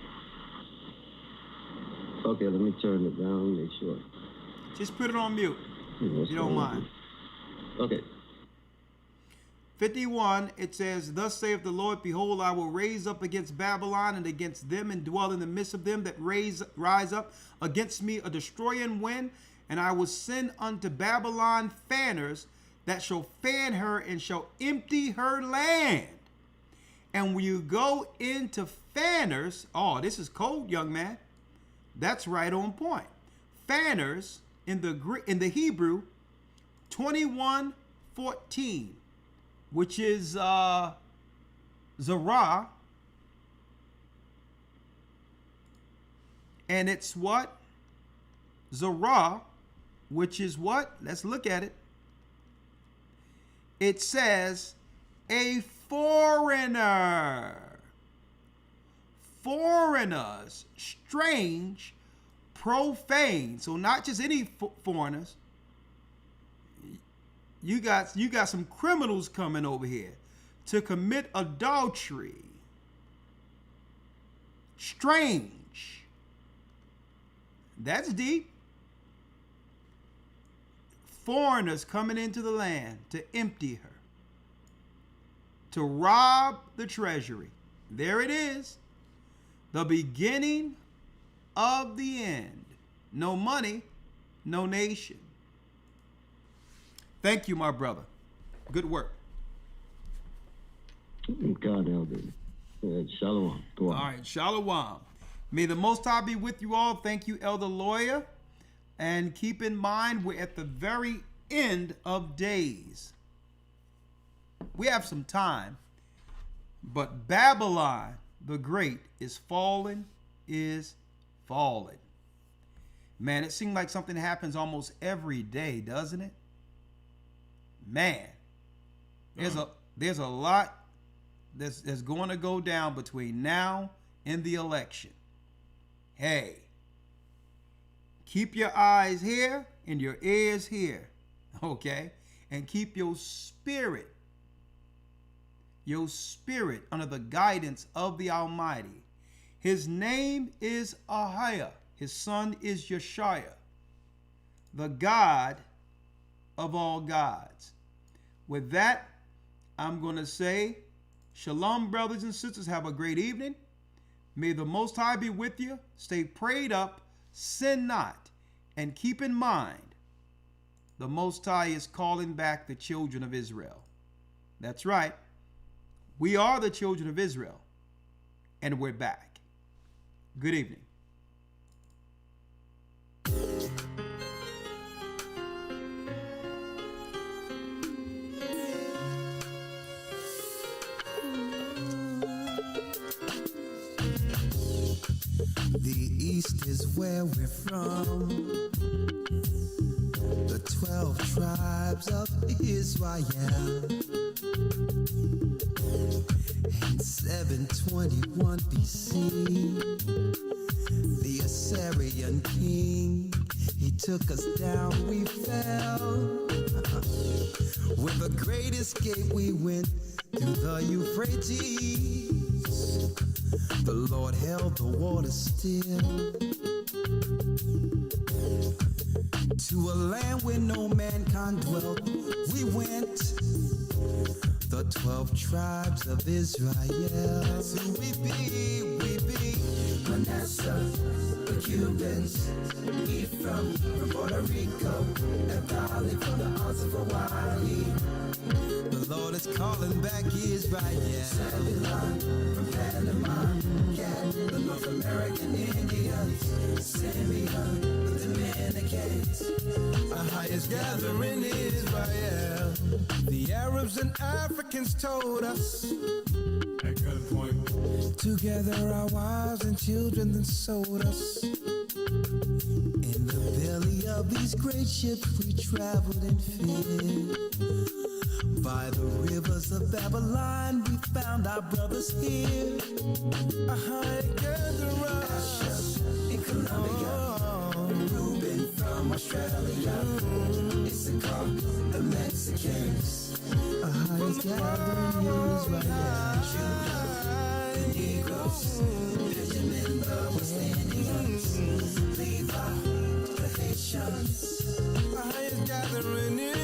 Okay, let me turn it down, make sure. Just put it on mute, if you don't mind. Okay. 51, it says, thus saith the Lord, behold, I will raise up against Babylon and against them and dwell in the midst of them that rise up against me a destroying wind, and I will send unto Babylon fanners that shall fan her and shall empty her land. And when you go into fanners, oh, this is cold, young man. That's right on point. Fanners in the Hebrew, 21:14, which is Zerah, and it's what? Zerah, which is what? Let's look at it. It says a foreigner. Foreigners, strange, profane. So not just any foreigners. You got some criminals coming over here to commit adultery. Strange. That's deep. Foreigners coming into the land to empty her. to rob the treasury. There it is. The beginning of the end. No money, no nation. Thank you, my brother. Good work. God, Elder. Shalom. Go on. All right, shalom. May the Most High be with you all. Thank you, Elder Lawya. And keep in mind, we're at the very end of days. We have some time, but Babylon the Great is fallen, Man, it seems like something happens almost every day, doesn't it? Man, there's a lot that's going to go down between now and the election. Hey, keep your eyes here and your ears here, okay? And keep your spirit under the guidance of the Almighty. His name is Ahiah. His son is Yeshaya, the God of all gods. With that, I'm going to say, shalom, brothers and sisters. Have a great evening. May the Most High be with you. Stay prayed up, sin not, and keep in mind, the Most High is calling back the children of Israel. That's right. We are the children of Israel, and we're back. Good evening. The East is where we're from. The 12 tribes of Israel. In 721 BC, the Assyrian king, he took us down, we fell. With the great escape we went through the Euphrates. The Lord held the water still. To a land where no mankind dwelt, we went. The 12 tribes of Israel. That's who we be. Manasseh, the Cubans, Ephraim from Puerto Rico, Naphtali from the Isles of Hawaii. The Lord is calling back Israel. Zebulon from Panama, Gad, the North American Indians, Simeon, the Dominicans. Our highest gathering Israel. The Arabs and Africans told us. A good point. Together our wives and children then sold us. In the belly of these great ships we traveled in fear. By the rivers of Babylon we found our brothers here. A high gatherer. Asher in Colombia. Reuben from Australia. Issachar, the Mexicans. A high gathering Israel. Judah, the Negroes. Benjamin, the West Indians. Levi, the Haitians. A high gathering Israel.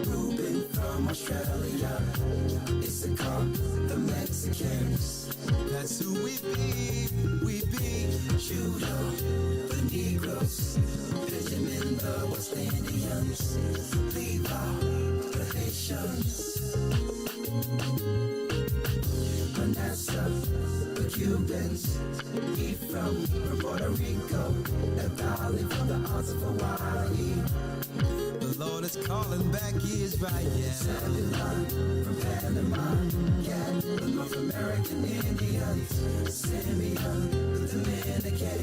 Reuben from Australia, Issachar, the Mexicans. That's who we be. Judah, the Negroes, Benjamin, the West Indians, Levi, the Haitians, Manasseh, the Cubans, Ephraim from Puerto Rico, Naphtali from the Isles of Hawaii. The Lord is calling back Israel. Zebulon from Panama, Gad, the North American Indians, Simeon, the Dominicans.